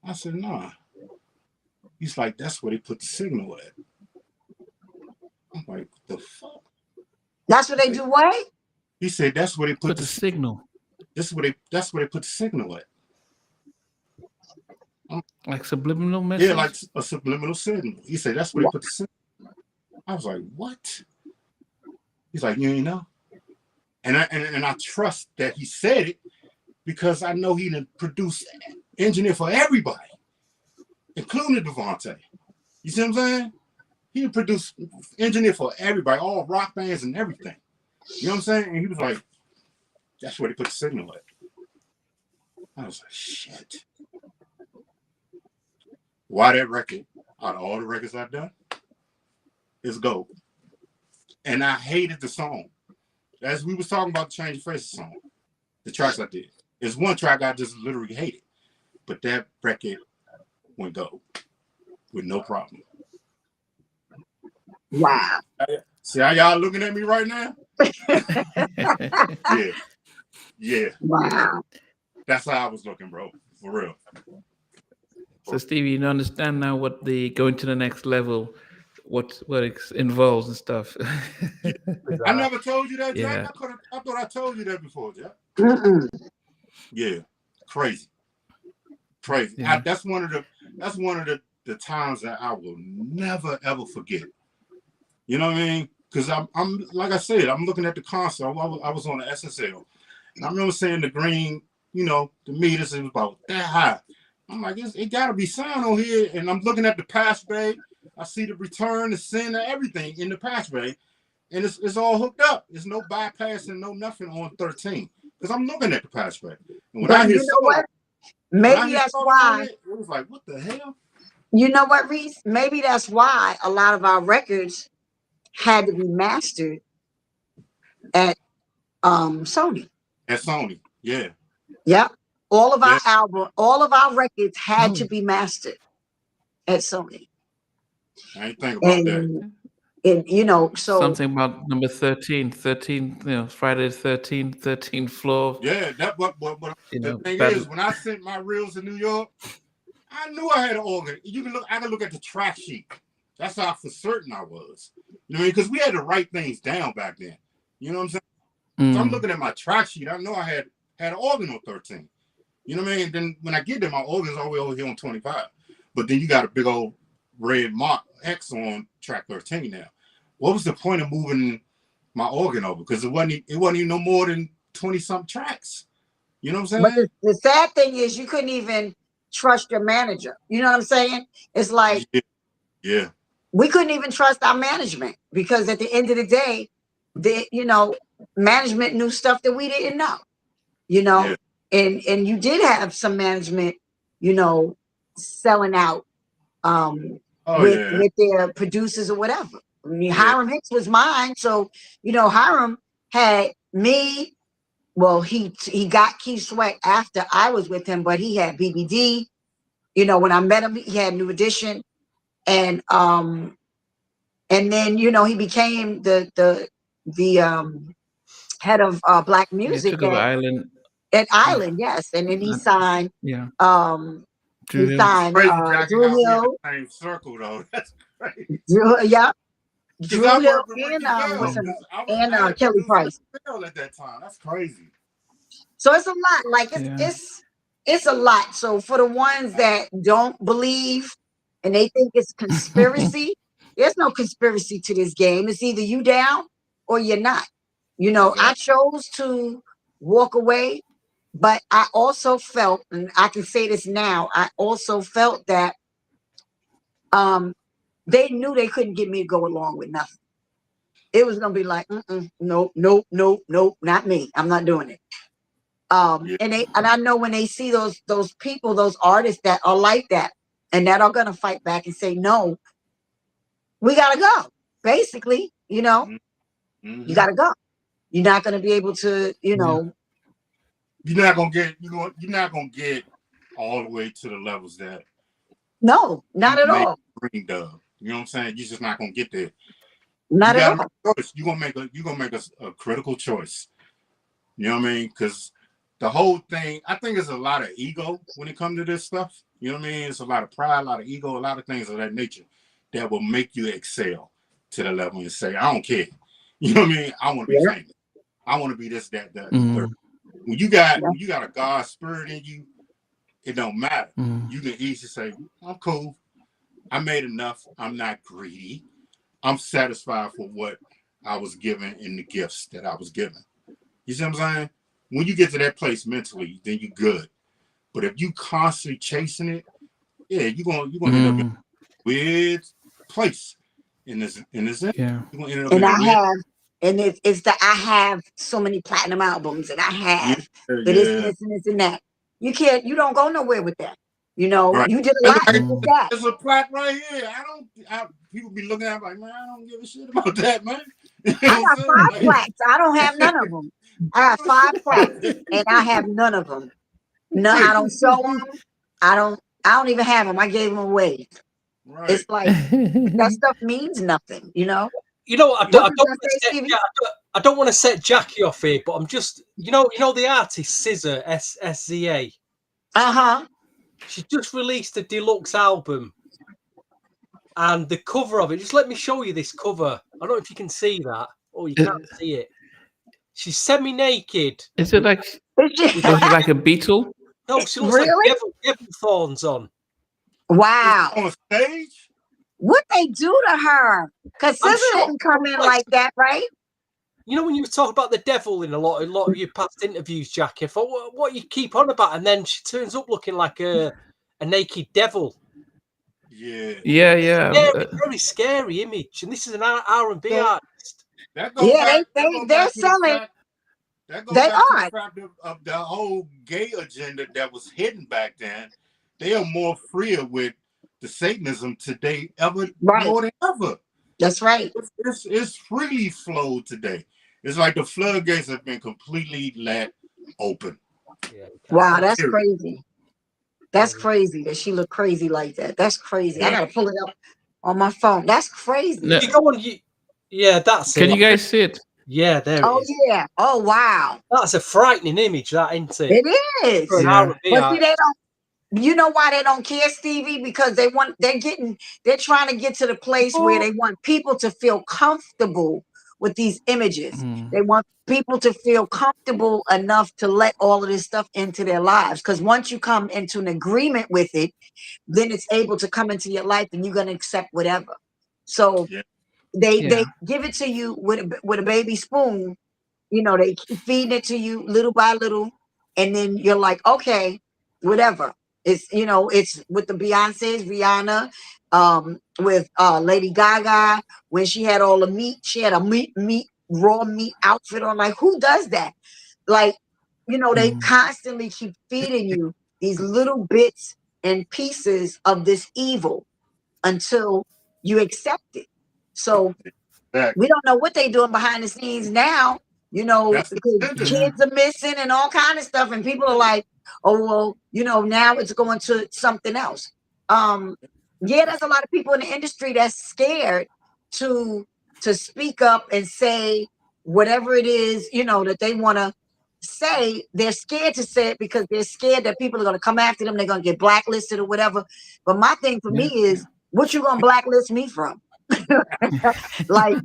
I said, nah. He's like, that's where they put the signal at. I'm like, the fuck? That's what they do what? He said, that's where they put the signal. That's where they put the signal at. Like subliminal message? Yeah, like a subliminal signal. He said, that's where they put the signal. I was like, what? He's like, you ain't know? And I trust that he said it because I know he done produced engineer for everybody, including Devontae. You see what I'm saying? He done produced engineer for everybody, all rock bands and everything. You know what I'm saying? And he was like, that's where they put the signal at. I was like, shit. Why that record, out of all the records I've done, is gold. And I hated the song. As we was talking about the Change of Faces song, the tracks I did. There's one track I just literally hated. But that record went gold with no problem. Wow. See how y'all looking at me right now? Yeah. Yeah. Wow. That's how I was looking, bro. For real. So Stevie, you understand now what the going to the next level, what it involves and stuff. I never told you that, Yeah. Jack. I thought I told you that before, Jack. Mm-mm. Yeah. Crazy. Yeah. That's one of the times that I will never ever forget. You know what I mean? Because I'm like I said, I'm looking at the concert. I was on the SSL, and I remember seeing the green, you know, the meters. It was about that high. I'm like, it got to be sound on here. And I'm looking at the patch bay. I see the return, the send, and everything in the patch bay, and it's all hooked up. There's no bypassing, no nothing on 13 because I'm looking at the patch bay. And when But I hear you know what? Maybe that's why. It was like, what the hell? You know what, Reese? Maybe that's why a lot of our records had to be mastered at Sony. At Sony, yeah. Yep. All of our records had to be mastered at Sony. I ain't think about that. And you know, so something about number 13, you know, Friday the 13th floor. Yeah, that what You the know, thing is, when I sent my reels to New York, I knew I had an organ. I could look at the track sheet. That's how for certain I was. You know what I mean? Because we had to write things down back then. You know what I'm saying? So I'm looking at my track sheet. I know I had an organ on 13. You know what I mean? And then when I get there, my organ's all the way over here on 25. But then you got a big old red mark X on track 13 now. What was the point of moving my organ over? Because it wasn't even no more than 20-something tracks. You know what I'm saying? But the sad thing is you couldn't even trust your manager. You know what I'm saying? It's like Yeah. We couldn't even trust our management because at the end of the day, management knew stuff that we didn't know. Yeah. And you did have some management, selling out with their producers or whatever. I mean, Hiram Hicks was mine. So, Hiram had me. Well, he got Keith Sweat after I was with him, but he had BBD. When I met him, he had New Edition. And then, he became the head of Black music at Island, yes. And then he signed Drew Hill. Crazy, Jackie, Drew Hill. same circle though. That's crazy. Yeah. Because I Drew Hill worked with and Ricky Bell. what's her Mm. name? Because And I had Kelly produced Price. Ricky Bell at that time. That's crazy. So it's a lot. Like Yeah. it's a lot. So for the ones that don't believe and they think it's conspiracy, there's no conspiracy to this game. It's either you down or you're not. You know, I Exactly. chose to walk away, but I also felt, and I can say this now, I also felt that they knew they couldn't get me to go along with nothing. It was gonna be like, nope, nope, nope, nope, not me. I'm not doing it. Yeah. And I know when they see those people, those artists that are like that, and that are gonna fight back and say, no, we gotta go. Basically, you know, you Mm-hmm. gotta go. You're not gonna be able to, Yeah. You're not gonna get you're not gonna get all the way to the levels that no, you not at may all. dreamed of. You know what I'm saying? You're just not gonna get there. You Not at gotta make all. a choice. You're gonna make a critical choice. You know what I mean? Because the whole thing, I think there's a lot of ego when it comes to this stuff. You know what I mean? It's a lot of pride, a lot of ego, a lot of things of that nature that will make you excel to the level and say, I don't care. You know what I mean? I want to be Yeah. famous. I want to be this, that, the third. Mm. When you got a God spirit in you, it don't matter. Mm. You can easily say, I'm cool. I made enough. I'm not greedy. I'm satisfied for what I was given in the gifts that I was given. You see what I'm saying? When you get to that place mentally, then you're good. But if you constantly chasing it, yeah, you're gonna end up in a weird place in this Yeah. you're gonna end up And in a I weird have, and it's that I have so many platinum albums, and I yeah, have the this and yeah. this and this and that. You don't go nowhere with that. You know, Right. you did a That's lot like, with that. there's a plaque right here. People be looking at me like, man, I don't give a shit about that, man. You know I what I'm got saying? 5 plaques. I don't have none of them. I got 5 plaques, and I have none of them. No, I Right, don't show them. I don't even have them. I gave them away. right. It's like that stuff means nothing, you know. You know what? What you gonna say, Stevie? I don't want to set Jackie off here, but I'm just, the artist Scissor SZA. Uh-huh. She just released a deluxe album, and the cover of it. Just let me show you this cover. I don't know if you can see that. Oh, you can't see it. She's semi-naked. Is it like is it like a beetle? No, she looks like Really? devil thorns on. It's Wow. on stage. What they do to her? Because I'm Scissor sure. didn't come in like that, right? You know when you talk about the devil in a lot of your past interviews, Jackie, I thought, what you keep on about, and then she turns up looking like a naked devil. Yeah. Yeah, yeah. Scary, very scary image, and this is an R&B Yeah. artist. That go Yeah, back. they're selling. That goes They back to the are. fact of the whole gay agenda that was hidden back then. They are more freer with the Satanism today Right. more than ever. That's right. It's freely flowed today. It's like the floodgates have been completely let open. Yeah, Wow, that's Period. crazy. That's crazy that she looked crazy like that. That's crazy. I Yeah. gotta pull it up on my phone. That's crazy. No, You go on, yeah, that's can it. you guys see it? Yeah, there it Oh is. yeah. Oh wow. That's a frightening image, that, isn't it? It is. For an Yeah. R&B But see, artist. they don't. You know why they don't care, Stevie? Because they're trying to get to the place where they want people to feel comfortable with these images. Mm. They want people to feel comfortable enough to let all of this stuff into their lives. Because once you come into an agreement with it, then it's able to come into your life and you're going to accept whatever. So Yeah. they Yeah. give it to you with a baby spoon. You know, they keep feeding it to you little by little, and then you're like, okay, whatever. It's with the Beyonce's, Rihanna, with Lady Gaga, when she had all the meat, she had a raw meat outfit on. Like, who does that? Like, they constantly keep feeding you these little bits and pieces of this evil until you accept it. So we don't know what they're doing behind the scenes now. That's the Because agenda. Yeah. kids are missing and all kind of stuff, and people are like, "Oh well, now it's going to something else." Yeah, there's a lot of people in the industry that's scared to speak up and say whatever it is, that they want to say. They're scared to say it because they're scared that people are going to come after them. They're going to get blacklisted or whatever. But my thing for me Yeah. is, what you going to blacklist me from? Like,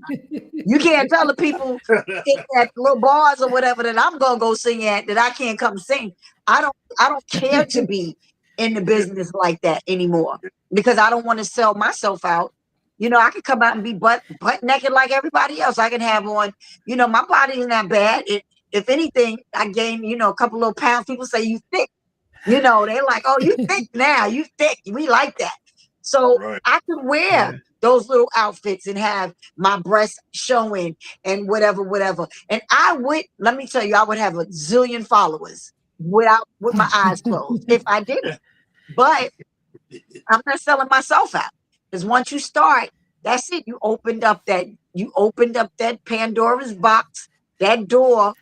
you can't tell the people at little bars or whatever that I'm gonna go sing at that I can't come sing. I don't care to be in the business like that anymore because I don't want to sell myself out. You know, I can come out and be butt naked like everybody else. I can have on, you know, my body is not bad. If anything, I gain, you know, a couple little pounds. People say you thick. You know, they're like, oh, you thick now. You thick. We like that. So Right. I could wear those little outfits and have my breasts showing and whatever. And I would, let me tell you, I would have a zillion followers with my eyes closed if I did it. But I'm not selling myself out. Because once you start, that's it. You opened up that Pandora's box, that door,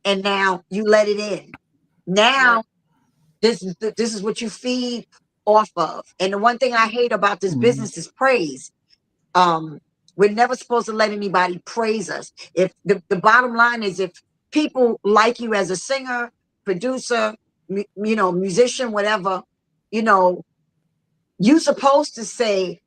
and now you let it in. Now Right. this is what you feed off of. And the one thing I hate about this business is praise. We're never supposed to let anybody praise us. If the bottom line is, if people like you as a singer, producer, you know, musician, whatever, you know, you're supposed to say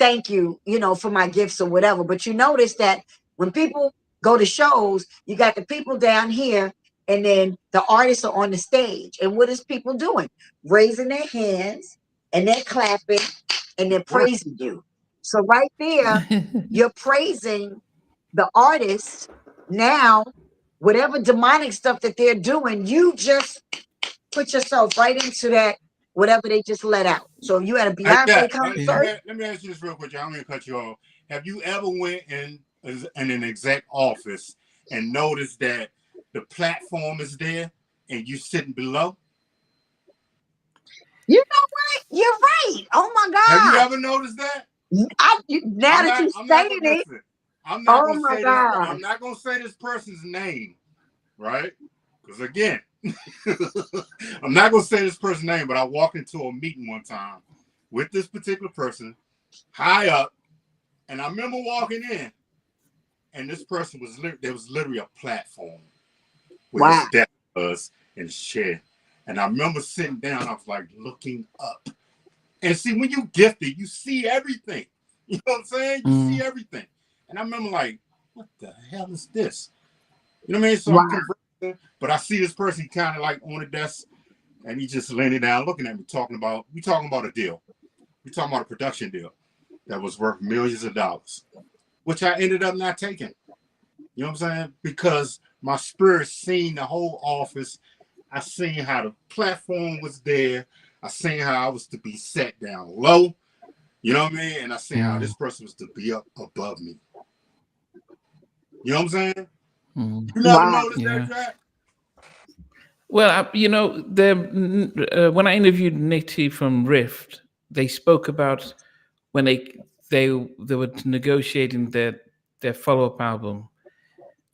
thank you, you know, for my gifts or whatever. But you notice that when people go to shows, you got the people down here and then the artists are on the stage. And what is people doing? Raising their hands and they're clapping and they're praising you. So right there, you're praising the artist. Now, whatever demonic stuff that they're doing, you just put yourself right into that, whatever they just let out. So you at a Hey, yeah, Beyonce concert. let me ask you this real quick. I'm gonna cut you off. Have you ever went in an exec office and noticed that the platform is there and you sitting below? You know what? You're right. Oh my Have you God. ever noticed that? Now that you saying it, listen. I'm not oh gonna my say this. God. I'm not gonna say this person's name, right? Because again, I'm not gonna say this person's name, but I walked into a meeting one time with this particular person, high up, and I remember walking in, and this person was there was literally a platform where Wow. his desk was in his chair, and I remember sitting down. I was like looking up, and see, when you gifted, you see everything. You know what I'm saying? You see everything, and I remember like, what the hell is this? You know what I mean? So Wow. I'm conversing, but I see this person kind of like on the desk, and he just leaning down, looking at me, talking about a deal. We talking about a production deal that was worth millions of dollars, which I ended up not taking. You know what I'm saying? Because my spirit seen the whole office. I seen how the platform was there. I seen how I was to be set down low. You know what I mean? And I seen how this person was to be up above me. You know what I'm saying? You never Wow. noticed that, Jack? Well, you know, when I interviewed Nick T from Rift, they spoke about when they were negotiating their follow up album,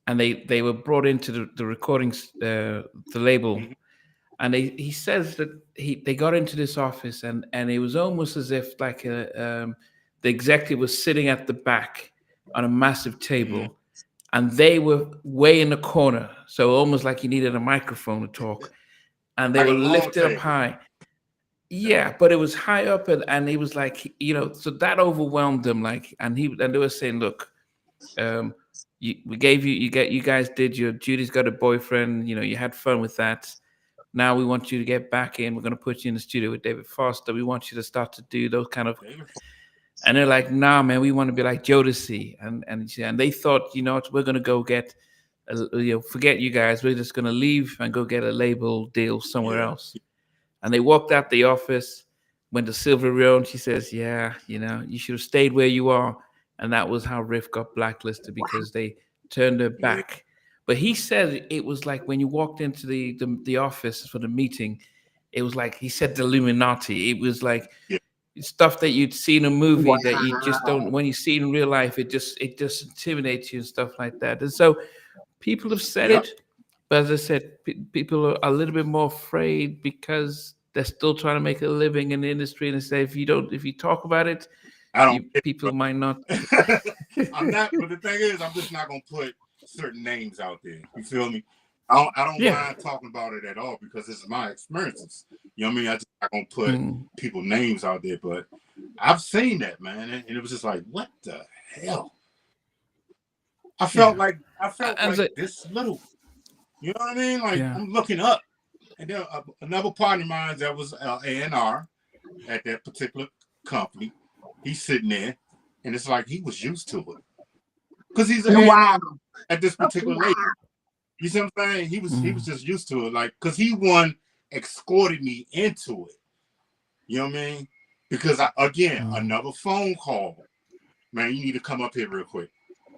and they were brought into the recordings, the label, and he says that they got into this office, and it was almost as if like the executive was sitting at the back on a massive table, and they were way in the corner, so almost like he needed a microphone to talk, and they Like were a long lifted up table. high. Yeah, but it was high up, and he was like, you know, so that overwhelmed him. Like, and they were saying, look, we gave you guys did your Judy's got a boyfriend. You know, you had fun with that. Now we want you to get back in. We're going to put you in the studio with David Foster. We want you to start to do those kind of. And they're like, nah, man, we want to be like Jodeci. And they thought, you know what, we're going to go get, forget you guys. We're just going to leave and go get a label deal somewhere else. And they walked out the office, went to Silver Rio, and she says, yeah, you know, you should have stayed where you are. And that was how Riff got blacklisted, because they turned her back. But he said it was like when you walked into the office for the meeting, it was like, he said, the Illuminati. It was like stuff that you'd see in a movie that you just don't, when you see it in real life, it just intimidates you and stuff like that. And so people have said it, but as I said, people are a little bit more afraid because they're still trying to make a living in the industry, and they say if you talk about it, people might not. I'm not, but the thing is, I'm just not gonna put certain names out there. You feel me? I don't mind talking about it at all because it's my experiences. You know what I mean? I just not gonna put people names out there, but I've seen that, man, and it was just like, what the hell? I felt like As a, this little. You know what I mean? Like yeah. I'm looking up, and then another partner of mine that was A&R at that particular company. He's sitting there, and it's like he was used to it because he's an Wow. A&R at this particular label. You see what I'm saying? He was just used to it, like because he escorted me into it. You know what I mean? Because another phone call, man. You need to come up here real quick.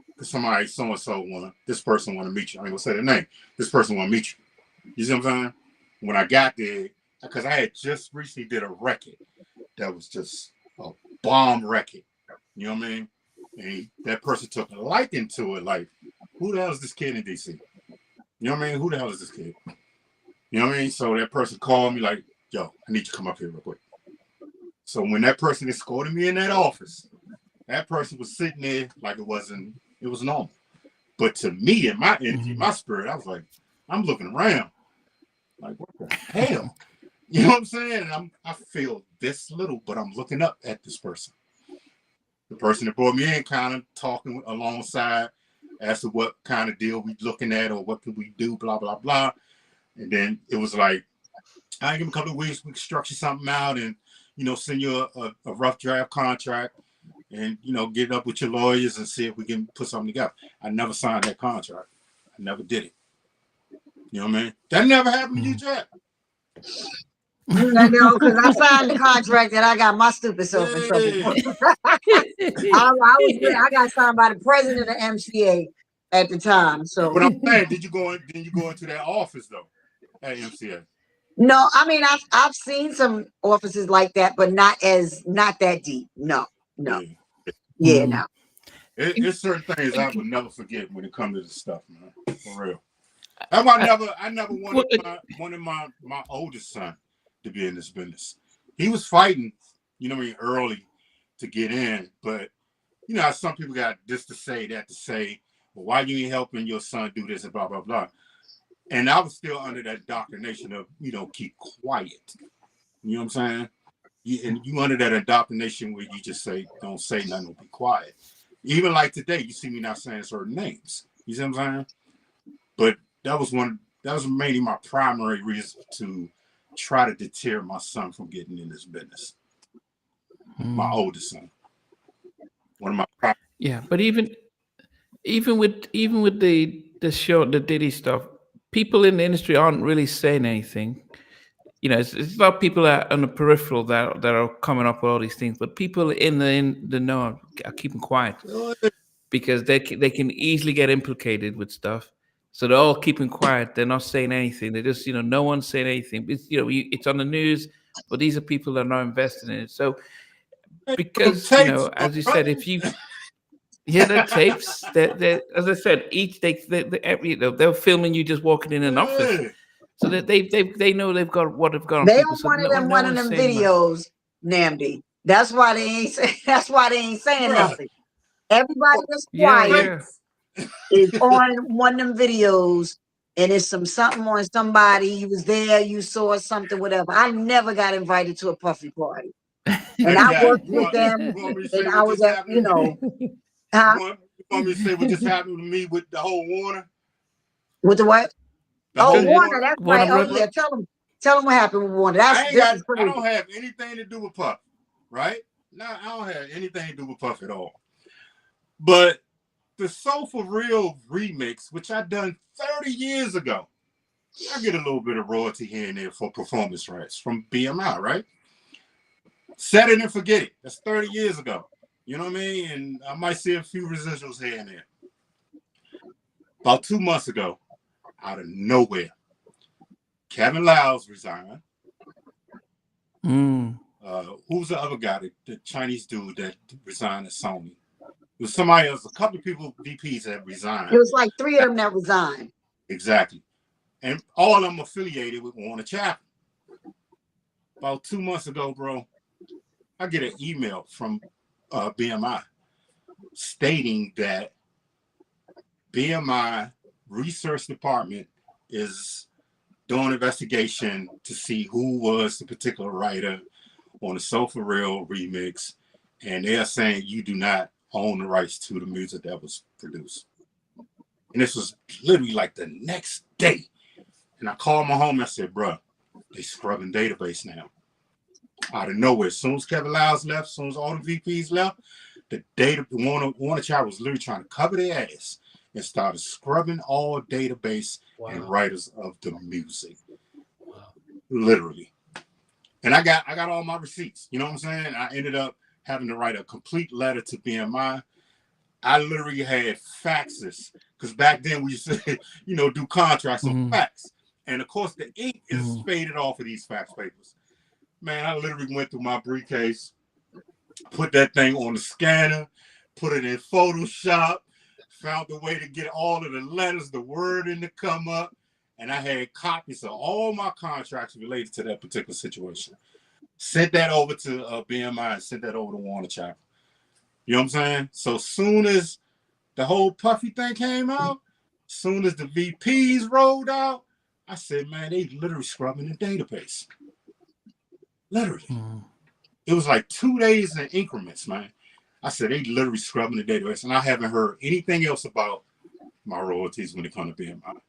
Because somebody so and so this person want to meet you. I ain't gonna say the name. This person want to meet you. You see what I'm saying? When I got there, because I had just recently did a record that was just a bomb record. You know what I mean? And that person took a liking to it. Like, who the hell is this kid in DC? You know what I mean? Who the hell is this kid? You know what I mean? So that person called me like, yo, I need you to come up here real quick. So when that person escorted me in that office, that person was sitting there like it was normal. But to me, in my energy, my spirit, I was like, I'm looking around. Like, what the hell? You know what I'm saying? And I feel this little, but I'm looking up at this person. The person that brought me in kind of talking alongside as to what kind of deal we looking at or what could we do, blah, blah, blah. And then it was like, I give him a couple of weeks, we can structure something out and, send you a rough draft contract and, get up with your lawyers and see if we can put something together. I never signed that contract. I never did it. You know what I mean? That never happened to you, Jack. No, because I signed the contract and I got my stupid self in trouble. I got signed by the president of MCA at the time. So, but I'm saying, did you go into that office though at MCA? No, I mean I've seen some offices like that, but not that deep. No. No. It's certain things I would never forget when it comes to this stuff, man. For real. That's why I never wanted my oldest son to be in this business. He was fighting, early to get in, but some people got this to say, that to say, well, why you ain't helping your son do this and blah blah blah. And I was still under that indoctrination of, keep quiet. You know what I'm saying? You under that indoctrination where you just say, don't say nothing, be quiet. Even like today, you see me not saying certain names. You see what I'm saying? But that was mainly my primary reason to try to deter my son from getting in this business. My oldest son. One of my but even with the Diddy stuff, people in the industry aren't really saying anything. It's a lot of people that are on the peripheral that are coming up with all these things, but people in the know are keeping quiet because they can easily get implicated with stuff. So they're all keeping quiet. They're not saying anything. They just, no one's saying anything. It's, it's on the news, but these are people that are not invested in it. So because, as you said, if you the tapes that as I said, each they're filming you just walking in an office. So that they know they've got what they've got on they people. don't So want them one of them videos, Namdi. That's why they ain't saying nothing. Everybody that's quiet is on one of them videos, and it's something on somebody. You was there, you saw something, whatever. I never got invited to a Puffy party, and I worked with them, and I was at, You want me to say what just happened to me with the whole Warner? With the what? Warner, that's right. Warner Yeah, tell them what happened with Warner. I don't have anything to do with Puff, right? No, I don't have anything to do with Puff at all. But the Soul for Real remix, which I done 30 years ago, I get a little bit of royalty here and there for performance rights from BMI, right? Set it and forget it. That's 30 years ago. You know what I mean? And I might see a few residuals here and there. About 2 months ago, out of nowhere, Kevin Lyles resigned. Who's the other guy, the Chinese dude that resigned at Sony? It was somebody else, a couple of people, VPs that resigned. It was like 3 of them that resigned. Exactly. And all of them affiliated with Warner Chappell. About 2 months ago, bro, I get an email from BMI stating that BMI research department is doing an investigation to see who was the particular writer on the Soul for Real remix and they are saying you do not own the rights to the music that was produced. And this was literally like the next day. And I called my home and I said, bro, they scrubbing database now. Out of nowhere. As soon as Kevin Lyles left, as soon as all the VPs left, the Warner Child was literally trying to cover their ass and started scrubbing all database and writers of the music. Wow. Literally. And I got all my receipts. You know what I'm saying? I ended up having to write a complete letter to BMI. I literally had faxes because back then we used to, do contracts on fax. And of course, the ink is faded off of these fax papers. Man, I literally went through my briefcase, put that thing on the scanner, put it in Photoshop, found a way to get all of the letters, the wording to come up. And I had copies of all my contracts related to that particular situation. Sent that over to BMI and sent that over to Warner Chapel. You know what I'm saying? So soon as the whole Puffy thing came out, soon as the VPs rolled out, I said, man, they literally scrubbing the database. Literally. It was like 2 days in increments, man. I said, they literally scrubbing the database. And I haven't heard anything else about my royalties when it comes to BMI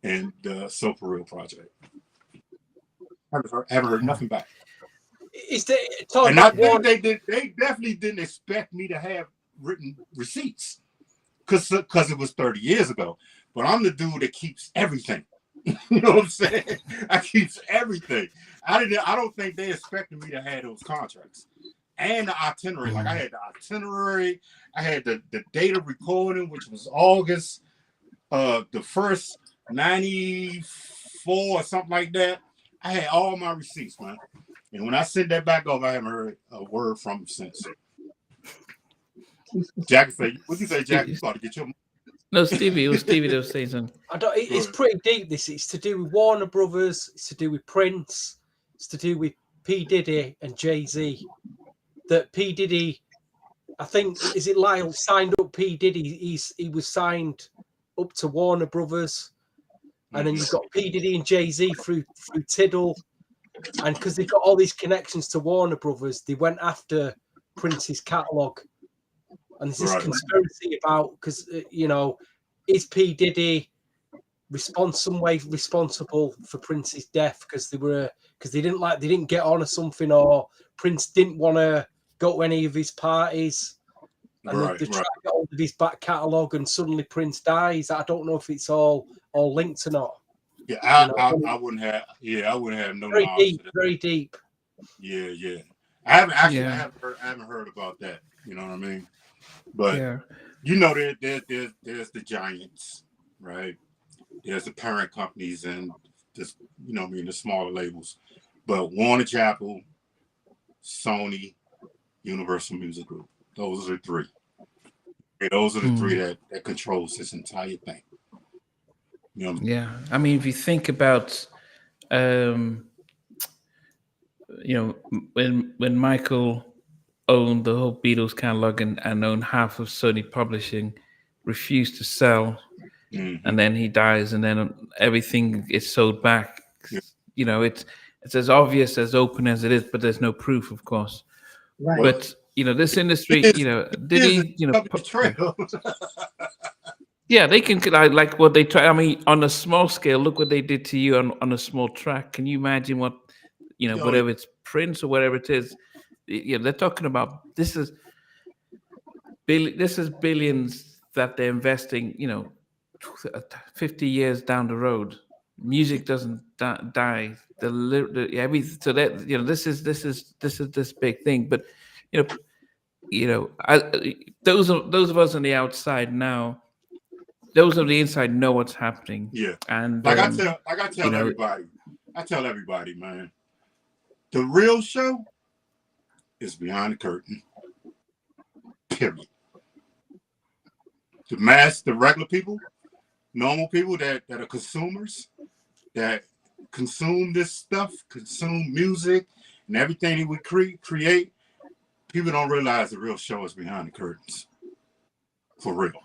and the So For Real project. I haven't heard nothing back. Is there, and I think they definitely didn't expect me to have written receipts because it was 30 years ago. But I'm the dude that keeps everything. You know what I'm saying? I keeps everything. I don't think they expected me to have those contracts and the itinerary. Like I had the itinerary, I had the date of recording, which was August the first 94 or something like that. I had all my receipts, man. And when I sent that back off, I haven't heard a word from him since. Jackie said, "What'd you say, Jackie? You about to get your?" No, Stevie. It was Stevie that was saying something. It's pretty deep. It's to do with Warner Brothers. It's to do with Prince. It's to do with P Diddy and Jay-Z. That P Diddy, I think, is it Lyle signed up P Diddy? He was signed up to Warner Brothers, and then you've got P Diddy and Jay-Z through Tidal. And because they've got all these connections to Warner Brothers, they went after Prince's catalog. And there's this conspiracy about, because, is P. Diddy some way responsible for Prince's death because they didn't get on or something, or Prince didn't want to go to any of his parties. And they tried to get hold of his back catalog, and suddenly Prince dies. I don't know if it's all linked or not. Yeah, I wouldn't have. Yeah, I wouldn't have no knowledge. Very deep. Yeah. I haven't heard about that. You know what I mean? But there's the giants, right? There's the parent companies and just the smaller labels. But Warner Chapel, Sony, Universal Music Group. Those are the three. Those are the three that controls this entire thing. Yeah, I mean, if you think about, when Michael owned the whole Beatles catalog and owned half of Sony Publishing, refused to sell, and then he dies, and then everything is sold back. Yeah. It's as obvious, as open as it is, but there's no proof, of course. Right. But this industry, did he, yeah, they can like what they try. I mean, on a small scale, look what they did to you on a small track. Can you imagine what, whatever it's Prince or whatever it is? They're talking about this is billions that they're investing. 50 years down the road, music doesn't die. So that this is this big thing. But those of us on the outside now. Those on the inside know what's happening. Yeah, and I tell everybody. I tell everybody, man, the real show is behind the curtain. Period. The regular people, normal people that are consumers, that consume this stuff, consume music and everything that we create. People don't realize the real show is behind the curtains. For real.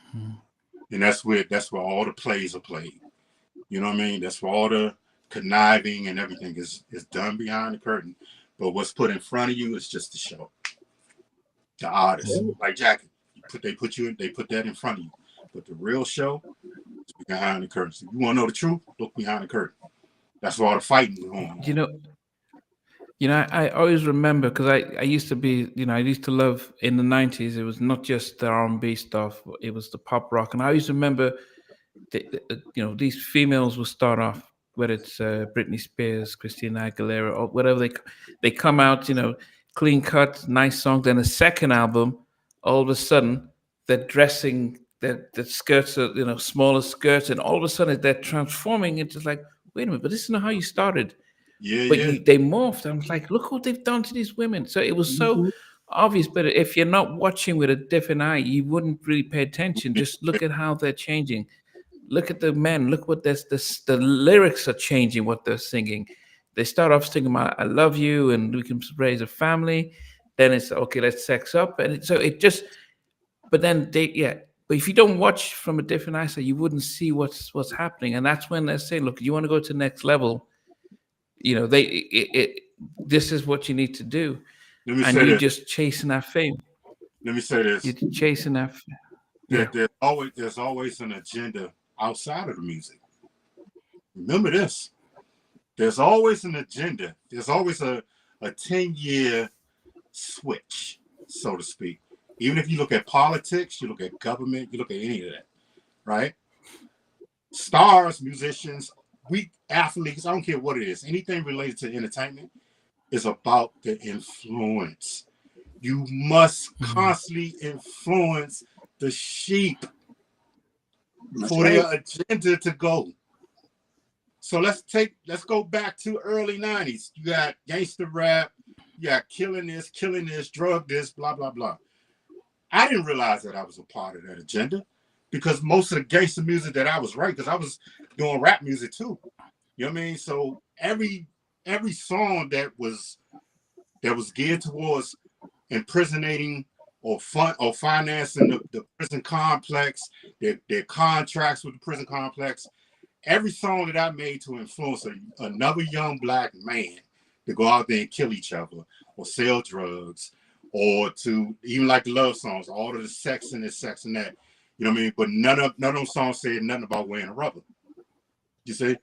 And that's where all the plays are played. You know what I mean? That's where all the conniving and everything is done behind the curtain. But what's put in front of you is just the show. The artist, like Jackie, they put that in front of you. But the real show is behind the curtain. If you want to know the truth, look behind the curtain. That's where all the fighting is going on. I always remember because I used to be, I used to love in the 90s. It was not just the R&B stuff; it was the pop rock, and I always remember, these females will start off, whether it's Britney Spears, Christina Aguilera, or whatever they come out, clean cut, nice song. Then the second album, all of a sudden, they're dressing the skirts are smaller skirts, and all of a sudden they're transforming into like, wait a minute, but this is not how you started. Yeah, But yeah. they morphed. I was like, look what they've done to these women. So it was so obvious. But if you're not watching with a different eye, you wouldn't really pay attention. Just look at how they're changing. Look at the men. Look what the lyrics are changing. What they're singing. They start off singing "I love you" and "we can raise a family." Then it's okay. Let's sex up, and so it just. But then But if you don't watch from a different eyesight, you wouldn't see what's happening. And that's when they're saying, look, you want to go to the next level. This is what you need to do, and you're just chasing that fame. Let me say this: you're chasing that. Yeah. There's always an agenda outside of the music. Remember this: there's always an agenda. There's always a 10-year switch, so to speak. Even if you look at politics, you look at government, you look at any of that, right? Stars, musicians, athletes, I don't care what it is, anything related to entertainment is about the influence. You must constantly influence the sheep for their agenda to go. So let's go back to early 90s. You got gangster rap, you got killing this, drug this, blah, blah, blah. I didn't realize that I was a part of that agenda because most of the gangster music that I was writing, because I was doing rap music too. You know what I mean? So every song that was geared towards imprisonating or financing the prison complex, their contracts with the prison complex, every song that I made to influence another young black man to go out there and kill each other or sell drugs, or to even like the love songs, all of the sex and this, sex and that. You know what I mean? But none of those songs said nothing about wearing a rubber. You see?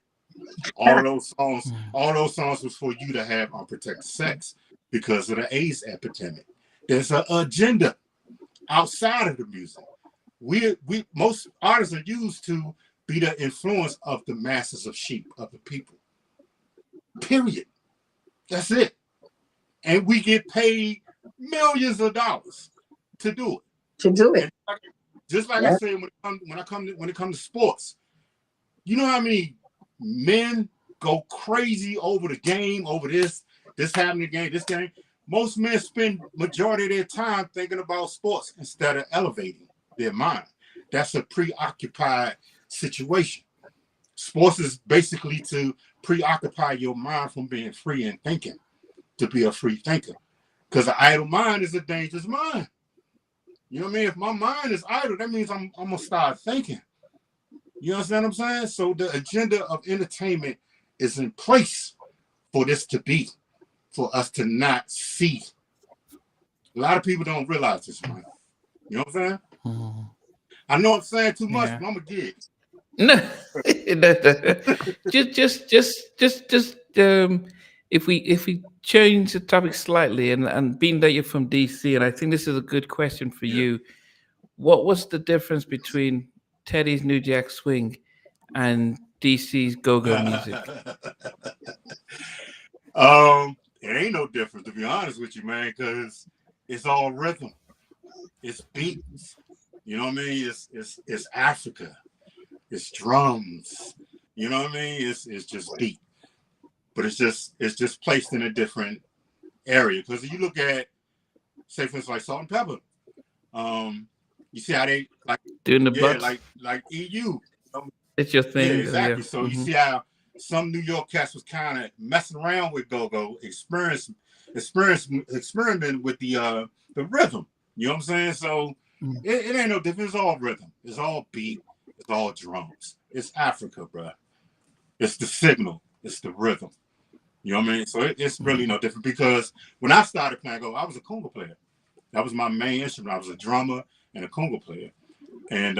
All those songs was for you to have unprotected sex because of the AIDS epidemic. There's an agenda outside of the music. Most artists are used to be the influence of the masses of sheep, of the people. Period. That's it. And we get paid millions of dollars to do it. Just like I said, when it comes to sports, you know how many men go crazy over the game, over this happening game, this game. Most men spend majority of their time thinking about sports instead of elevating their mind. That's a preoccupied situation. Sports is basically to preoccupy your mind from being free and thinking, to be a free thinker. Because an idle mind is a dangerous mind. You know what I mean? If my mind is idle, that means I'm going to start thinking. You understand what I'm saying? So the agenda of entertainment is in place for this to be, for us to not see. A lot of people don't realize this, man. You know what I'm saying? Mm-hmm. I know I'm saying too much, but I'm going to get it. No, just if we change the topic slightly, and being that you're from DC, and I think this is a good question for you, what was the difference between Teddy's New Jack Swing and DC's go-go music? It ain't no difference, to be honest with you, man, because it's all rhythm, it's beats. You know what I mean? It's Africa. It's drums, you know what I mean? It's just beat, but it's just placed in a different area. Because if you look at, say for instance, like Salt and Pepper, you see how they like doing the butts? like EU. It's your thing, yeah, exactly. Yeah. So you see how some New York cats was kind of messing around with go-go, experimenting with the rhythm. You know what I'm saying? So it ain't no difference. It's all rhythm. It's all beat. It's all drums. It's Africa, bro. It's the signal. It's the rhythm. You know what I mean? So it's really no different, because when I started playing go, I was a conga player. That was my main instrument. I was a drummer and a conga player. And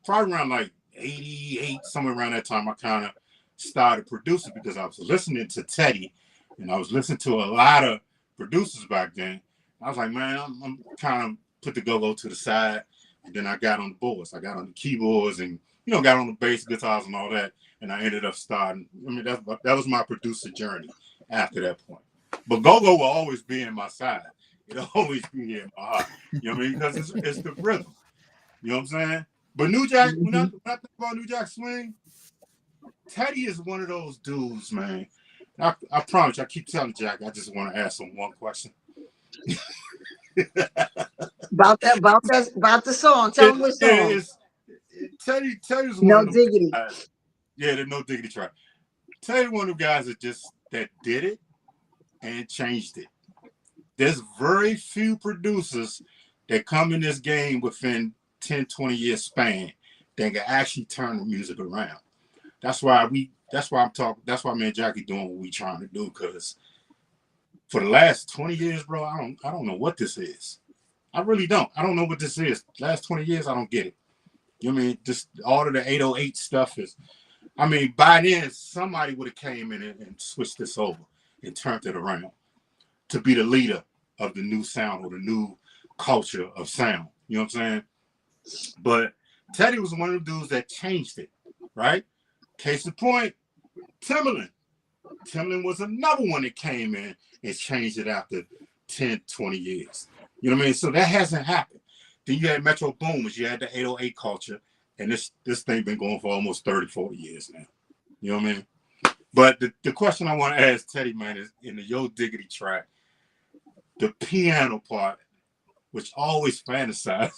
probably around like 88, somewhere around that time, I kind of started producing because I was listening to Teddy, and I was listening to a lot of producers back then. I was like, man, I'm kind of put the go-go to the side. And then I got on the boards. I got on the keyboards and, got on the bass guitars and all that. And I ended up starting. I mean, that was my producer journey after that point. But go-go will always be in my side. It'll always be in my heart. You know what I mean? Because it's the rhythm. You know what I'm saying? But New Jack, when I think about New Jack Swing, Teddy is one of those dudes, man. I promise you, I keep telling Jack, I just want to ask him one question. about the song. Tell him what song. Teddy's No one of them Diggity. guys. Yeah, the No Diggity track. Teddy one of the guys that did it and changed it. There's very few producers that come in this game within 10, 20 years span that can actually turn the music around. That's why me and Jackie doing what we trying to do, because for the last 20 years, bro, I don't know what this is. I really don't. I don't know what this is. Last 20 years, I don't get it. You know what I mean? Just all of the 808 stuff is, I mean, by then somebody would have came in and switched this over and turned it around to be the leader of the new sound or the new culture of sound. You know what I'm saying? But Teddy was one of the dudes that changed it, right? Case in point, Timbaland. Timbaland was another one that came in and changed it after 10, 20 years. You know what I mean? So that hasn't happened. Then you had Metro Boomers, you had the 808 culture, and this thing been going for almost 30, 40 years now. You know what I mean? But the question I want to ask Teddy, man, is in the Yo Diggity track, the piano part, which I always fantasize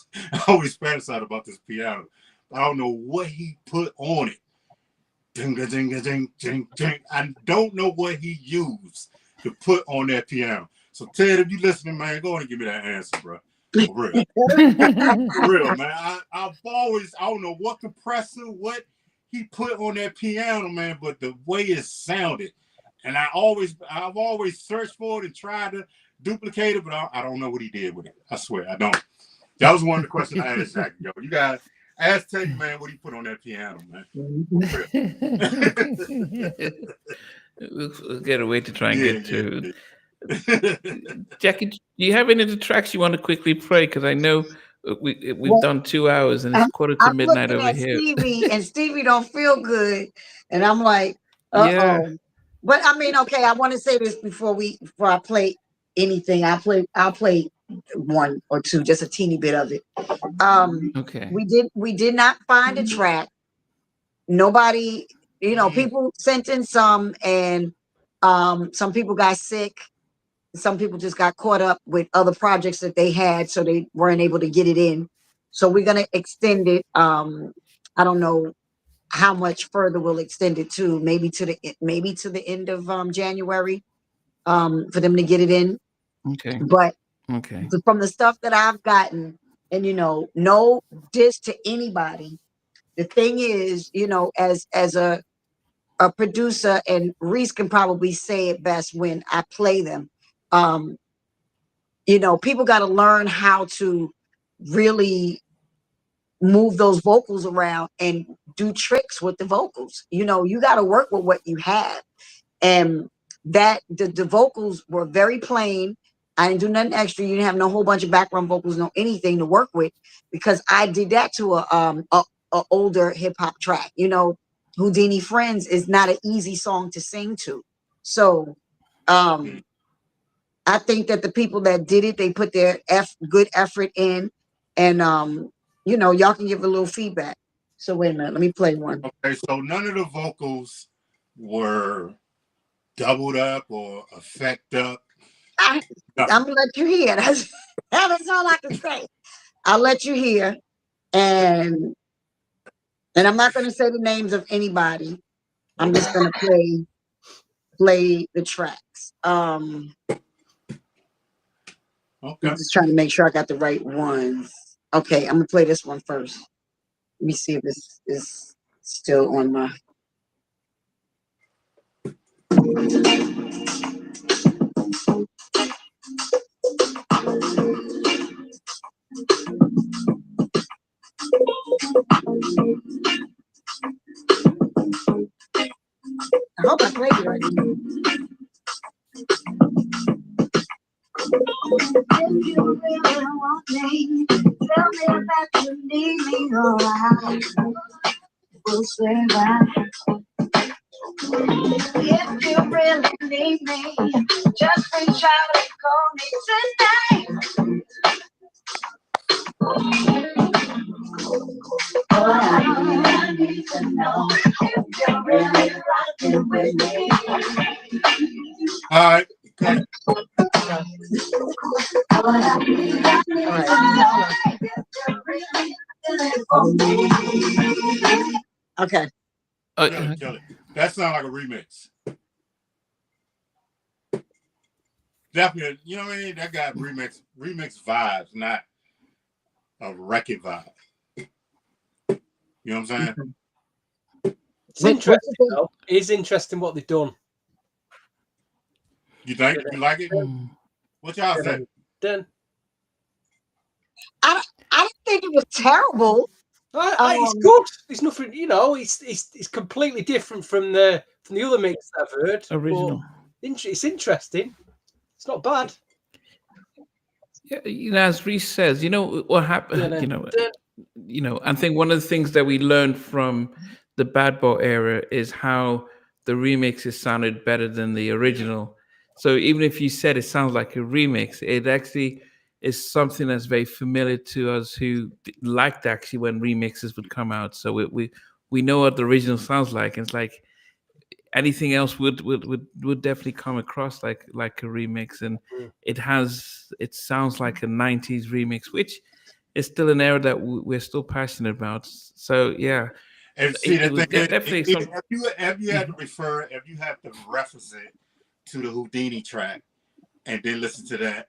about this piano. I don't know what he put on it. Ding, ding, ding, ding, ding. I don't know what he used to put on that piano. So Ted, if you listening, man, go ahead and give me that answer, bro. For real. For real, man. I don't know what compressor, what he put on that piano, man, but the way it sounded. And I've always searched for it and tried to duplicate it, but I don't know what he did with it. I swear, I don't. That was one of the questions I asked Jackie. Yo, you guys ask Teddy, man, what he put on that piano, man. We'll get a way to try and get to. Jackie, do you have any of the tracks you want to quickly play? Because I know we've done 2 hours and it's quarter to midnight over here. Stevie, and Stevie don't feel good, and I'm like, uh-oh. Yeah. But I mean, okay, I want to say this before I play anything. I'll play one or two, just a teeny bit of it. Okay. We did not find a track. Nobody, people sent in some, and some people got sick. Some people just got caught up with other projects that they had, so they weren't able to get it in. So we're gonna extend it. I don't know how much further we'll extend it to. Maybe to the end of January, for them to get it in. Okay. But okay, from the stuff that I've gotten, and no diss to anybody. The thing is, as a producer, and Reese can probably say it best when I play them. People got to learn how to really move those vocals around and do tricks with the vocals. You got to work with what you have. And that the vocals were very plain. I didn't do nothing extra. You didn't have no whole bunch of background vocals, no anything to work with, because I did that to a older hip hop track. Houdini Friends is not an easy song to sing to. So I think that the people that did it, they put their good effort in, and y'all can give a little feedback. So wait a minute, let me play one. Okay, so none of the vocals were doubled up or effect up. I'm gonna let you hear. That's all I can say. I'll let you hear, and I'm not gonna say the names of anybody. I'm just gonna play the tracks. Okay. I'm just trying to make sure I got the right ones. Okay, I'm gonna play this one first. Let me see if this is still on my. I hope I played it right. If you really want me, tell me that you need me, alright. We'll say that. If you really need me, just reach out and call me tonight. I need to know if you're really rocking with me. All right, cut it. Okay. Kill it. That sounds like a remix. Definitely, you know what I mean? That got remix vibes, not a record vibe. You know what I'm saying? It's interesting, though. It is interesting what they've done. You think? You like it? What y'all say? Done. I don't think it was terrible. It's good. It's nothing, you know. It's completely different from the other mix I've heard. Original. It's interesting. It's not bad. Yeah, you know, as Reese says, you know what happened. You know, I think one of the things that we learned from the Bad Boy era is how the remixes sounded better than the original. So even if you said it sounds like a remix, it actually is something that's very familiar to us who liked actually when remixes would come out. So we know what the original sounds like. And it's like anything else would definitely come across like a remix, and it sounds like a 90s remix, which is still an era that we're still passionate about. So yeah. And see, it was definitely if you have to reference it to the Houdini track and then listen to that,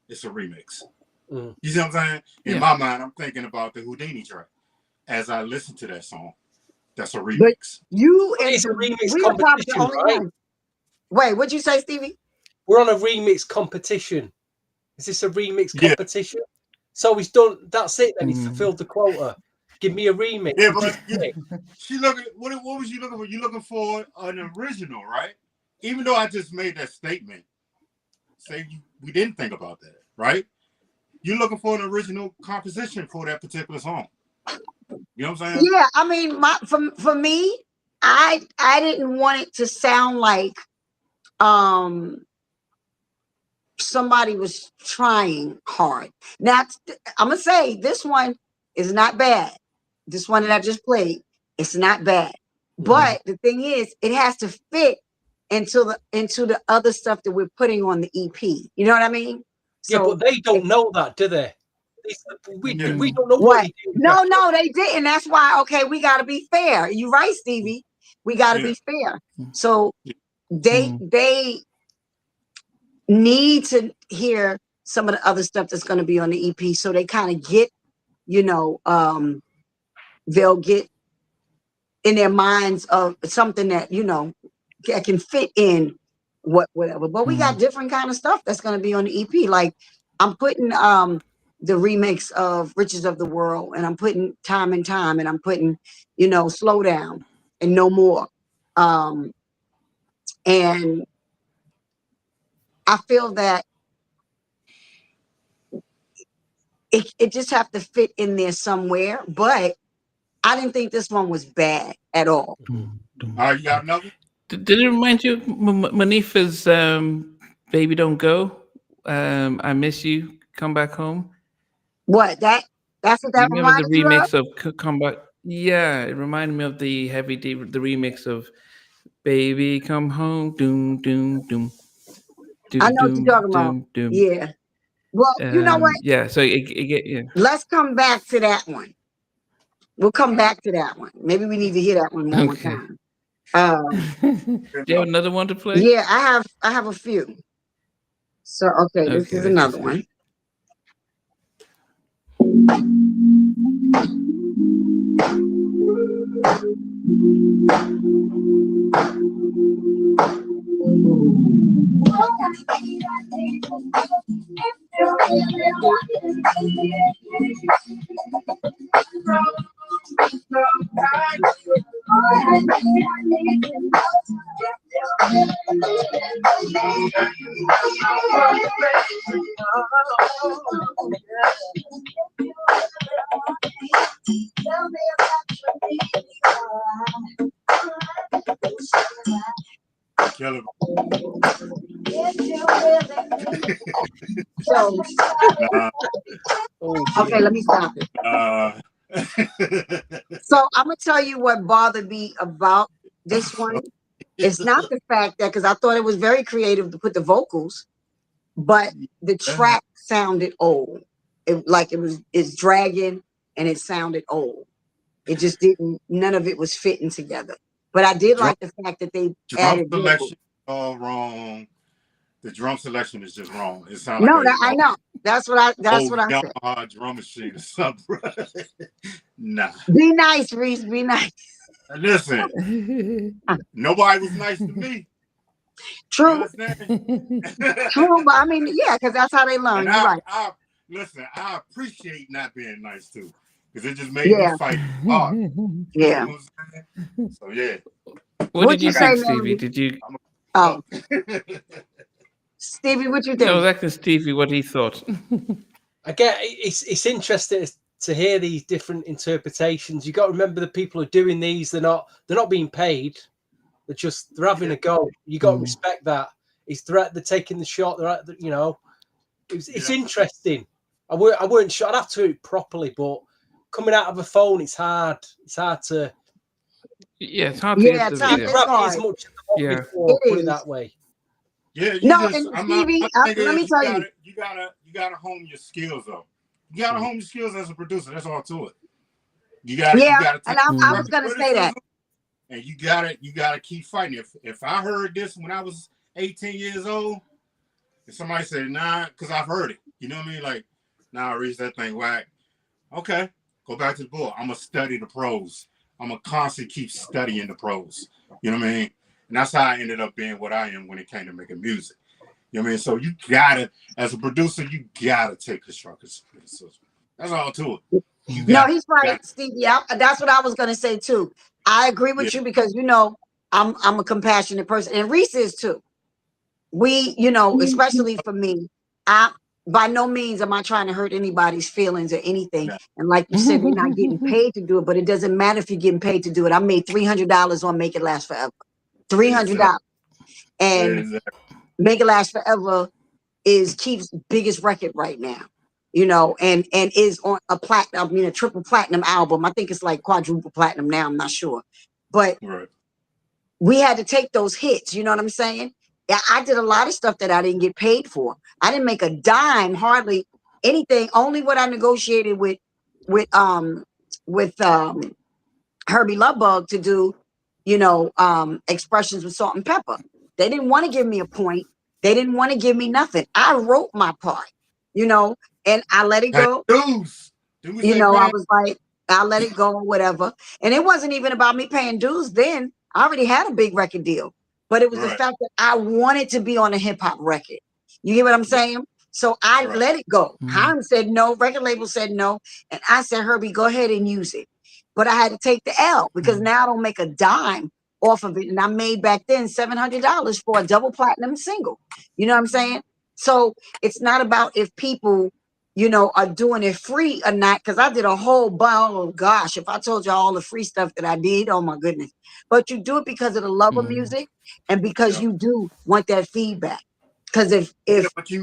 it's a remix. You see what I'm saying? In my mind, I'm thinking about the Houdini track as I listen to that song. That's a remix. But you it's a remix competition, right? Wait, what'd you say, Stevie? We're on a remix competition. Is this a remix competition? So he's done. That's it. Then he's fulfilled the quota. Give me a remix. Yeah, but she looking. What was you looking for? You looking for an original, right? Even though I just made that statement, say we didn't think about that, right? You're looking for an original composition for that particular song. You know what I'm saying? Yeah, I mean, for me, I didn't want it to sound like somebody was trying hard. Now, I'm gonna say this one is not bad. This one that I just played, it's not bad. But the thing is, it has to fit into the other stuff that we're putting on the EP. You know what I mean? Yeah, but they don't know that, do they? We don't know what he did. No, they didn't. That's why. Okay, we got to be fair. You're right, Stevie. We got to be fair. So they need to hear some of the other stuff that's going to be on the EP, so they kind of get, they'll get in their minds of something that that can fit in whatever. But we got different kind of stuff that's going to be on the EP. Like I'm putting the remix of Riches of the World, and I'm putting Time and Time, and I'm putting Slow Down and No More, and I feel that it just have to fit in there somewhere. But I didn't think this one was bad at all. You got another? Did it remind you of Manifa's Baby Don't Go? I Miss You, Come Back Home? What? That's what that remember the remix of Come Back? Yeah, it reminded me of the the remix of Baby Come Home, doom, doom, doom. I know what you're talking about. Yeah. Well, you know what? Yeah, so let's come back to that one. We'll come back to that one. Maybe we need to hear that one one more time. Do you have another one to play? Yeah, I have a few. So okay, this is another one. Kill him. So, Nah, okay, let me stop it. So I'm gonna tell you what bothered me about this one. It's not the fact that, because I thought it was very creative to put the vocals, but the track sounded old. It's dragging and it sounded old. It just didn't. None of it was fitting together. But I did like the fact that they drum added vocals. selection all wrong. The drum selection is just wrong. It sounds No, like I know. That's what I said. Yamaha drum machine or something. Bro. Nah. Be nice, Reese. Be nice. Listen, nobody was nice to me. True. You understand? True, but I mean, yeah, because that's how they learn. You're right. Listen, I appreciate not being nice too, because it just made me fight hard. Yeah. You know what I'm saying? So yeah. What did you think, Stevie? Did you? Oh, Stevie, what you think? No, I was asking Stevie what he thought. Again, it's interesting to hear these different interpretations. You got to remember the people who are doing these. They're not being paid. They're having a go. You got to respect that. They're taking the shot. It's interesting. I weren't sure. I'd have to do it properly, but coming out of a phone, it's hard. It's hard to. Yeah, it's hard to get it's hard. As much as before, put it that way. Yeah, Stevie, let me tell you. You gotta hone your skills though. You gotta hone your skills as a producer. That's all to it. You gotta and I was gonna say that. And you gotta keep fighting. If I heard this when I was 18 years old, and somebody said, nah, because I've heard it. You know what I mean? Like, nah, Reese, that thing whack. Okay, go back to the book. I'm gonna study the pros. I'm gonna constantly keep studying the pros. You know what I mean? And that's how I ended up being what I am when it came to making music. You know what I mean? So you gotta, as a producer, you gotta take constructive criticism. That's all to it. No, he's right, Stevie. Yeah, that's what I was gonna say too. I agree with you because I'm a compassionate person, and Reese is too. We, especially for me, I by no means am I trying to hurt anybody's feelings or anything. And like you said, we're not getting paid to do it, but it doesn't matter if you're getting paid to do it. I made $300 on Make It Last Forever. $300. And Make It Last Forever is Keith's biggest record right now. And is on a triple platinum album. I think it's like quadruple platinum now. I'm not sure. But we had to take those hits. You know what I'm saying? Yeah, I did a lot of stuff that I didn't get paid for. I didn't make a dime, hardly anything. Only what I negotiated with Herbie Lovebug to do, expressions with Salt and Pepper. They didn't want to give me a point. They didn't want to give me nothing. I wrote my part, and I let it go. I was like, I'll let it go or whatever. And it wasn't even about me paying dues then. I already had a big record deal. But it was the fact that I wanted to be on a hip hop record. You get what I'm saying? So I let it go. Hiram said no. Record label said no. And I said, Herbie, go ahead and use it. But I had to take the L because now I don't make a dime off of it. And I made back then $700 for a double platinum single. You know what I'm saying? So it's not about if people, are doing it free or not. Because I did a whole oh gosh, if I told you all the free stuff that I did, oh my goodness. But you do it because of the love of music and because you do want that feedback. Because if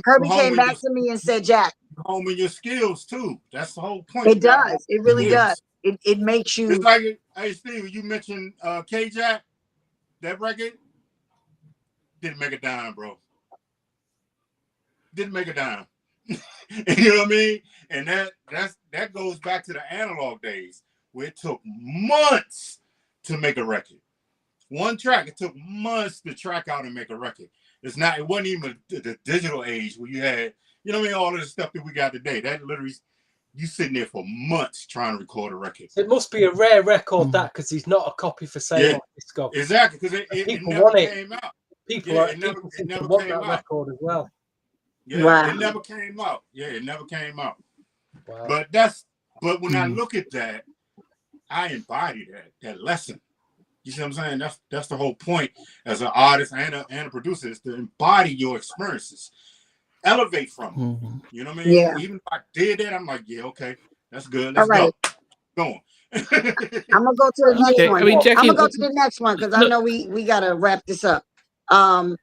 Herbie came back to me and said, Jack, homing your skills too. That's the whole point. It does. It really does. It makes you. It's like, hey Steve, you mentioned K-Jack, that record didn't make a dime, bro. Didn't make a dime. You know what I mean? And that goes back to the analog days where it took months to make a record. One track, it took months to track out and make a record. It wasn't even the digital age where you had, all of the stuff that we got today. That literally, you sitting there for months trying to record a record. It must be a rare record because he's not a copy for sale on Disco. Exactly, because it never came out. It never want that record as well. Yeah, it never came out. Yeah, it never came out. Wow. But when I look at that, I embody that lesson. You see what I'm saying? That's the whole point as an artist and a producer is to embody your experiences, elevate from them. Mhm. You know what I mean? Yeah. Even if I did that, I'm like, yeah, okay, that's good. All Let's right. go. Go on. I'm gonna go to the next Okay, I one. mean, I'm Jackie, gonna go to the next one because I no, know we gotta wrap this up. Um,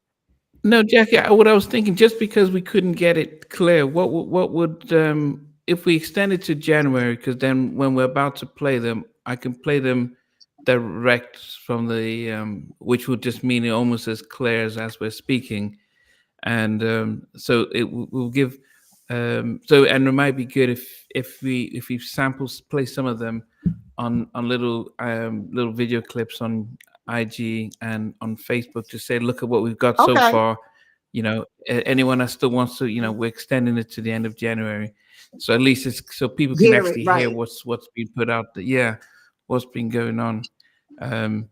no, Jackie. What I was thinking, just because we couldn't get it clear, what would if we extend it to January? Because then when we're about to play them, I can play them direct from the which would just mean it almost as clear as we're speaking, and so it will give. So and it might be good if we samples play some of them on little video clips on IG and on Facebook to say, look at what we've got so okay. far. Anyone that still wants to, we're extending it to the end of January, so at least it's so people can Hear it actually hear right. what's been put out. Yeah, what's been going on. Um,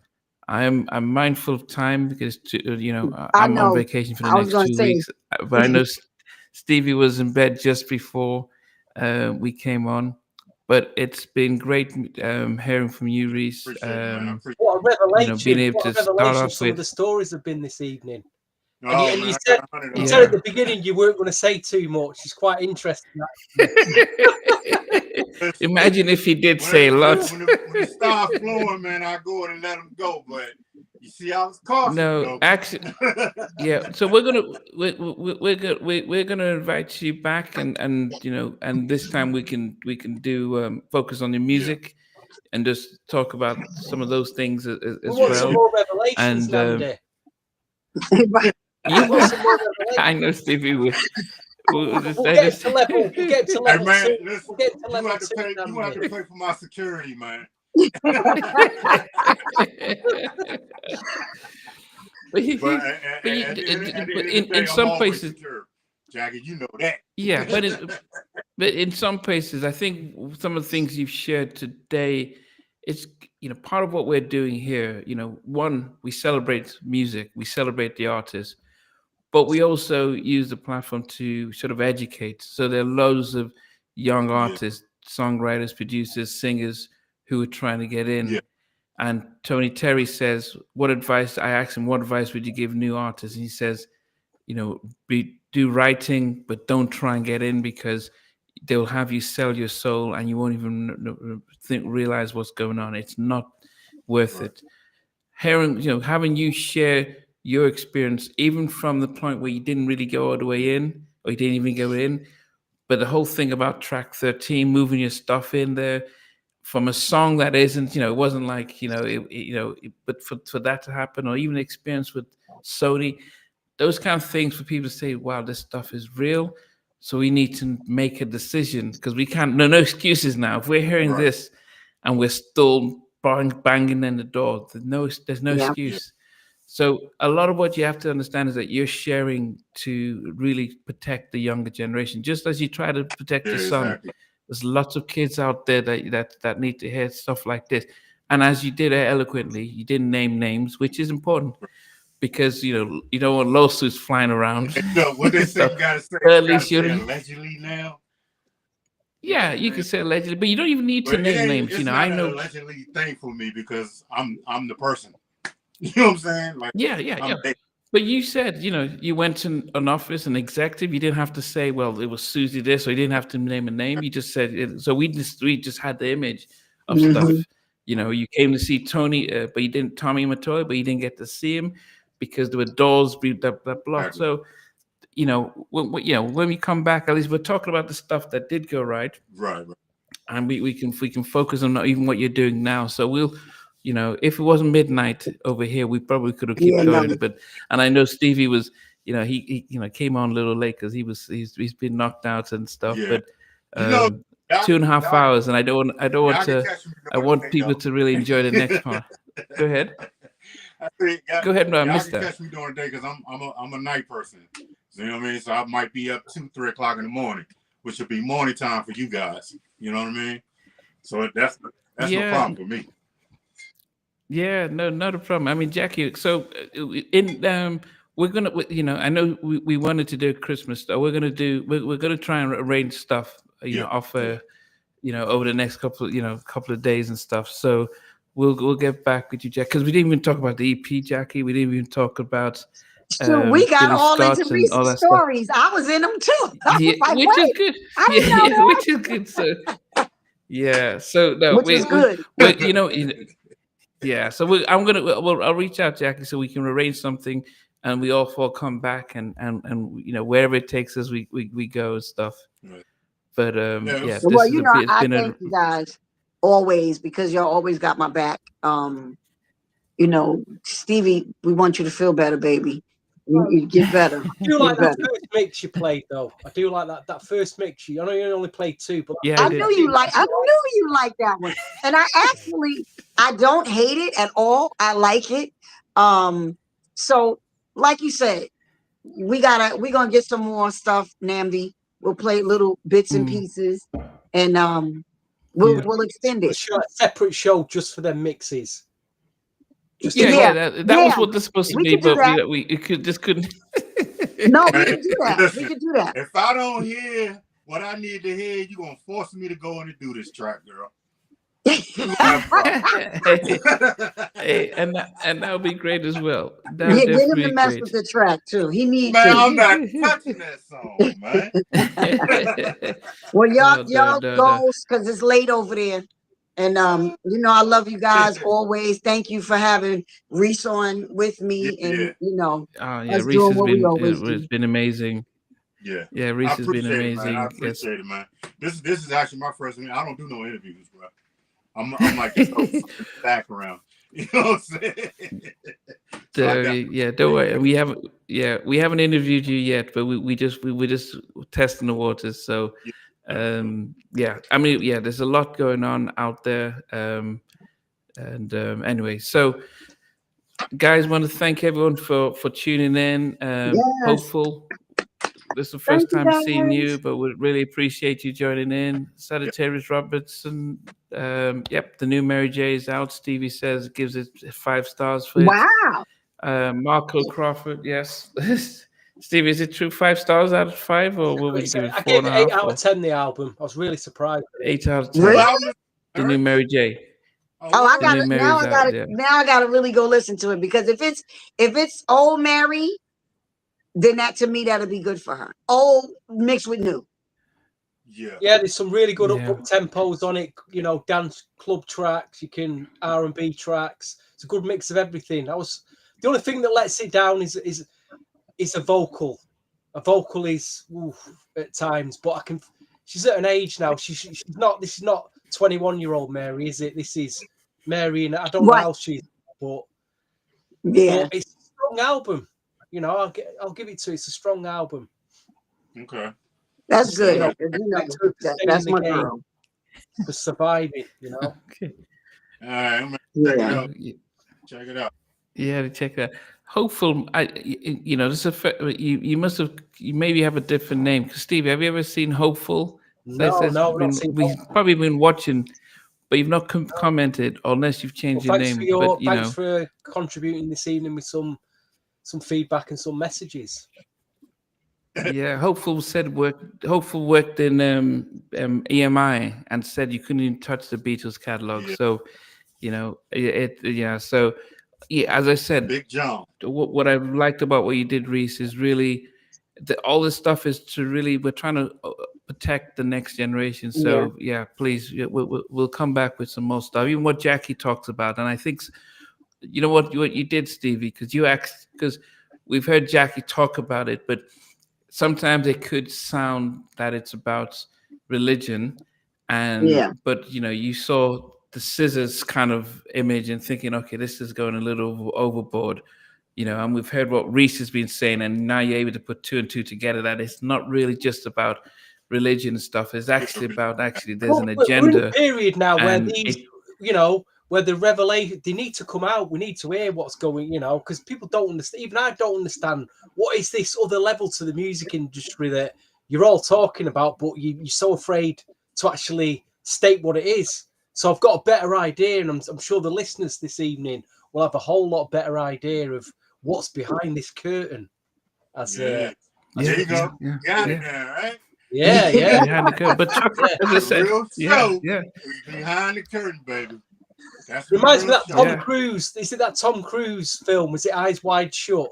I'm mindful of time because I I'm on know. vacation for the I was next gonna 2 weeks, say. but I know Stevie was in bed just before we came on. But it's been great hearing from you, Reese. Appreciate it, man. I appreciate What a Being revelation! able What to a start revelation! off Some of with, the stories have been this evening. it. And Oh you man, I said got 100 you of said them. at yeah. the beginning you weren't going to say too much. It's quite interesting. Listen, Imagine if he did when say a lot. when it starts flowing, man, I go in and let them go. But you see, I was cautious No, though. actually, yeah. So we're gonna invite you back, and this time we can do focus on the Yeah, music and just talk about some of those things We as want yeah, some yeah. well. more revelations, And Nandi. you We want want, some more I revelations. know Stevie. We'll just, We'll I get just. to level. We'll get to Hey level man, two. listen, We'll get to you level have to two, pay. You have Nandi. to pay for my security, man. but But but at the but end of the in day, I'm some always places, secure, Jackie. You know that. yeah. But in some places, I think some of the things you've shared today, it's part of what we're doing here. One, we celebrate music, we celebrate the artists, but we also use the platform to sort of educate. So there are loads of young Yeah, artists, songwriters, producers, singers who are trying to get yeah, in. And Tony Terry says, "What advice?" I asked him, "What advice would you give new artists?" And he says, do writing, but don't try and get in because they'll have you sell your soul and you won't even realize what's going on. It's not worth right. it. Having you share your experience, even from the point where you didn't really go all the way in, or you didn't even go in, but the whole thing about track 13, moving your stuff in there from a song that isn't, it wasn't like, but for that to happen, or even experience with Sony, those kind of things for people to say, wow, this stuff is real. So we need to make a decision because we can't, no excuses now. If we're hearing Right. this and we're still banging in the door, there's no Yeah. Yeah, excuse. So a lot of what you have to understand is that you're sharing to really protect the younger generation, just as you try to protect yeah, your son. exactly. There's lots of kids out there that need to hear stuff like this. And as you did it eloquently, you didn't name names, which is important because you don't want lawsuits flying around. And you know what they say, So, you gotta say, but at you gotta least say you, allegedly now. You know what yeah, I'm you can saying? say allegedly, but you don't even need to But it name ain't. names. It's I not an know. allegedly thing for me because I'm the person. You know what I'm saying? Like Yeah, yeah, I'm yeah. there. But you said, you went to an office, an executive. You didn't have to say, well, it was Susie this, or you didn't have to name a name. You just said it. So we just had the image of Hmm. stuff. You came to see Tony, but you didn't Tommy Matoy, but you didn't get to see him because there were doors that blocked. Exactly. So when we come back, at least we're talking about the stuff that did go right, Right, right. and we can focus on even what you're doing now. So we'll, if it wasn't midnight over here, we probably could have keep Yeah. No. going. But and I know Stevie was, he came on a little late because he's been knocked out and stuff. Yeah. But You know, um, y'all, 2.5 hours, and I don't want y'all can to. catch me I during the want day people though. to really enjoy the next part. Go ahead. I think Go ahead. No, I y'all missed can that. catch me during the day because I'm a night person. So, you know what I mean? So I might be up 2-3 o'clock in the morning, which would be morning time for you guys. You know what I mean? So that's no Yeah. problem for me. Yeah, no, not a problem. I mean, Jackie. So, in we're gonna, I know we wanted to do Christmas stuff. We're gonna try and arrange stuff, Yeah, off, yeah, over the next couple of days and stuff. So, we'll get back with you, Jack, because we didn't even talk about the EP, Jackie. We didn't even talk about So we got Billy all into Scott and all Reese's that stuff. stories. I was in them too. I Yeah, was like, which is wait, good. I Yeah, didn't know yeah, that. which is good. So yeah, so no, Which was good. well, yeah. So I'll reach out, Jackie, so we can arrange something, and we all four come back, and wherever it takes us, we go and stuff. Right. But Yeah. this Well, is it's I been thank you guys always because y'all always got my back. Stevie, we want you to feel better, baby. You get better. I do like that first mix you played, though. I do like that first mix. I know you only played 2, but Yeah, I knew you like that one, and I don't hate it at all. I like it. So like you said, we're gonna get some more stuff, Namdi. We'll play little bits and pieces, and we'll extend it. a separate show just for them mixes. That was what this supposed to We be, could do but that. we just couldn't. No, we Man, can do that. listen, We can do that. if I don't hear what I need to hear, you're gonna force me to go in and do this track, girl. Hey, and that would be great as well. That Yeah, would get him to definitely mess be with the track too. He needs Man, to. I'm not touching that song, man. great. Well, Oh, y'all no. go because it's late over there. And I love you guys always. Thank you for having Reese on with me, and Oh yeah, us Reese doing has what we been always it's do. been amazing. Yeah, Reese I has been appreciate it, man. I amazing. Yes. appreciate it, man. This is actually my first. I don't do no interviews, bro. I'm like just in the background. You know what I'm saying? So don't worry. We haven't interviewed you yet, but we're just testing the waters. So I mean, there's a lot going on out there. Anyway, so guys, want to thank everyone for tuning in. Yes. Hopeful. This is the Thank first you, time seeing guys. you, but we really appreciate you joining in. Sagittarius Robertson. The new Mary J is out. Stevie says gives it 5 stars for it. Wow. Marco Crawford, yes. Stevie, is it true 5 stars out of 5, or what would you give it? I gave it 8 out or of 10. The album, I was really surprised. 8 out of 10. Really? The new Mary J. Oh, I got The it. new Now Mary's I got out, it. yeah. Now I got to really go listen to it because if it's old Mary, then that to me that'll be good for her. Old mixed with new. Yeah, there's some really good Yeah. up tempos on it. Dance club tracks. You can R&B tracks. It's a good mix of everything. The only thing that lets it down is a vocal. A vocal is at times, but she's at an age now. She's not. This is not 21-year-old Mary, is it? This is Mary, and I don't know how she's, but it's a strong album. I'll give it to. It's a strong album. Okay, that's good. That's my girl. For surviving, Okay. All right, check it out. Yeah, check that. Hopeful. This is you maybe have a different name. Steve, have you ever seen Hopeful? No, we've probably been watching, but you've not commented unless you've changed your name. Thanks for contributing this evening with some feedback and some messages. Yeah, Hopeful worked in EMI and said you couldn't even touch the Beatles catalog. Yeah. So, So, as I said, Big John. What I liked about what you did, Reese, is really all this stuff is to really we're trying to protect the next generation. So please, we'll come back with some more stuff. Even what Jackie talks about, and I think what you did, Stevie, because we've heard Jackie talk about it, but sometimes it could sound that it's about religion, but you saw the scissors kind of image and thinking, okay, this is going a little overboard, and we've heard what Reese has been saying, and now you're able to put 2 and 2 together, that it's not really just about religion and stuff. It's actually about there's an agenda. We're in a period now where these, where the revelation, they need to come out. We need to hear what's going, because people don't understand. Even I don't understand what is this other level to the music industry that you're all talking about, but you're so afraid to actually state what it is. So I've got a better idea, and I'm sure the listeners this evening will have a whole lot better idea of what's behind this curtain. There you go. Yeah. Got it now, right? Yeah. Behind the curtain. But Chuck, as I said, behind the curtain, baby. That's the Reminds me real of that show. Tom Cruise. Is it that Tom Cruise film? Was it Eyes Wide Shut?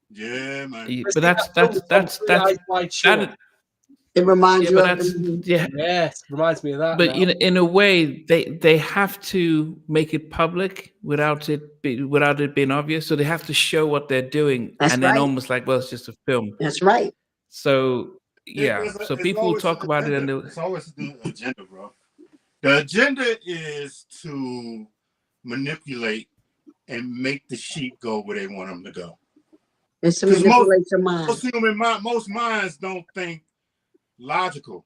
Yeah, man. But that's Eyes Wide Shut. that. It reminds Yeah, you but of. that's Mhm. Yes, reminds me of that. But Now. in a way, they have to make it public without it being obvious. So they have to show what they're doing, That's and then right. almost like, well, it's just a film. That's right. So yeah, so It's people will always talk the about it, and agenda. It's always the agenda, bro. The agenda is to manipulate and make the sheep go where they want them to go. It's to Because manipulate your mind. most minds don't think logical.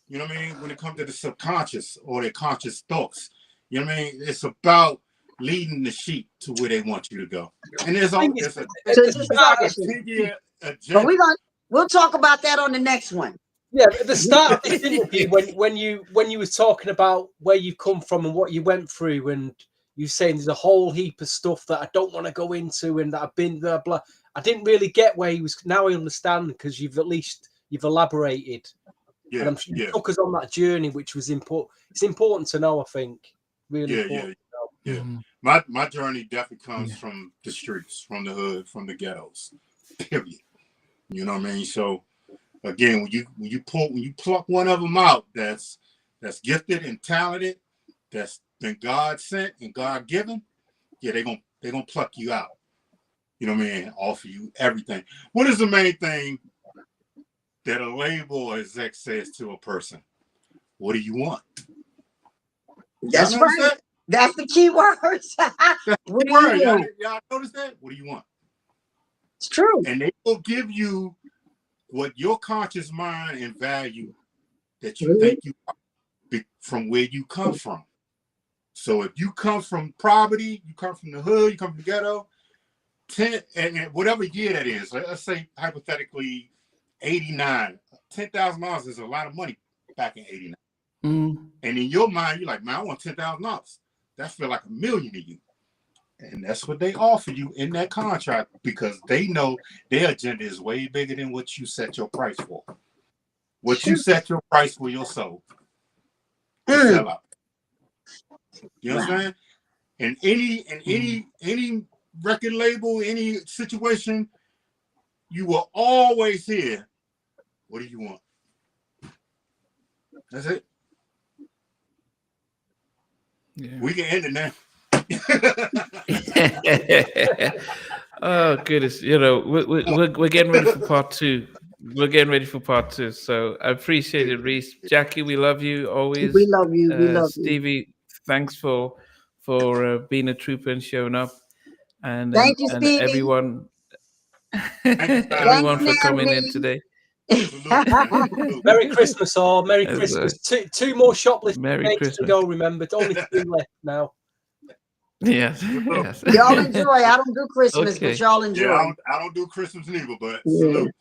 You know what I mean? When it comes to the subconscious or their conscious thoughts, you know what I mean? It's about leading the sheep to where they want you to go. And there's a So it's just selfish. 10-year But agenda. we'll talk about that on the next one. Yeah, at the start of this interview, when you were talking about where you come from and what you went through, and you saying there's a whole heap of stuff that I don't want to go into and that I've been there, blah. I didn't really get where he was. Now I understand because you've elaborated. Yeah, And I'm sure you took us on that journey, which was important. It's important to know, I think. Really important. Yeah. My journey definitely comes from the streets, from the hood, from the ghettos. Period. You know what I mean? So again, when you pluck one of them out that's gifted and talented, that's been God sent and God given, yeah, they're gonna pluck you out. You know what I mean? Offer you everything. What is the main thing that a label or exec says to a person? What do you want? That's right. That? That's the key words. What do you want? Y'all notice that? What do you want? It's true. And they will give you what your conscious mind and value that you think you are from where you come from. So if you come from poverty, you come from the hood, you come from the ghetto, 10 and whatever year that is, let's say hypothetically 89, $10,000 is a lot of money back in 89. Mm. And in your mind, you're like, man, I want $10,000. That feel like $1 million to you. And that's what they offer you in that contract because they know their agenda is way bigger than what you set your price for. What you set your price for your soul to sell out. You know what I'm saying? And any record label, any situation, you will always hear, what do you want? That's it. Yeah. We can end it now. Oh goodness, we're getting ready for part 2. We're getting ready for part 2. So I appreciate it, Reese. Jackie, we love you always. We love you. We love Stevie, you. thanks for being a trooper and showing up, and thank you, Stevie. everyone, everyone for coming in today. Merry Christmas, all. Merry Christmas. Two more shoplifting days to go, remember. Only 2 left now. Yes. Y'all enjoy. I don't do Christmas, but y'all enjoy. Yeah, I don't do Christmas neither, but salute.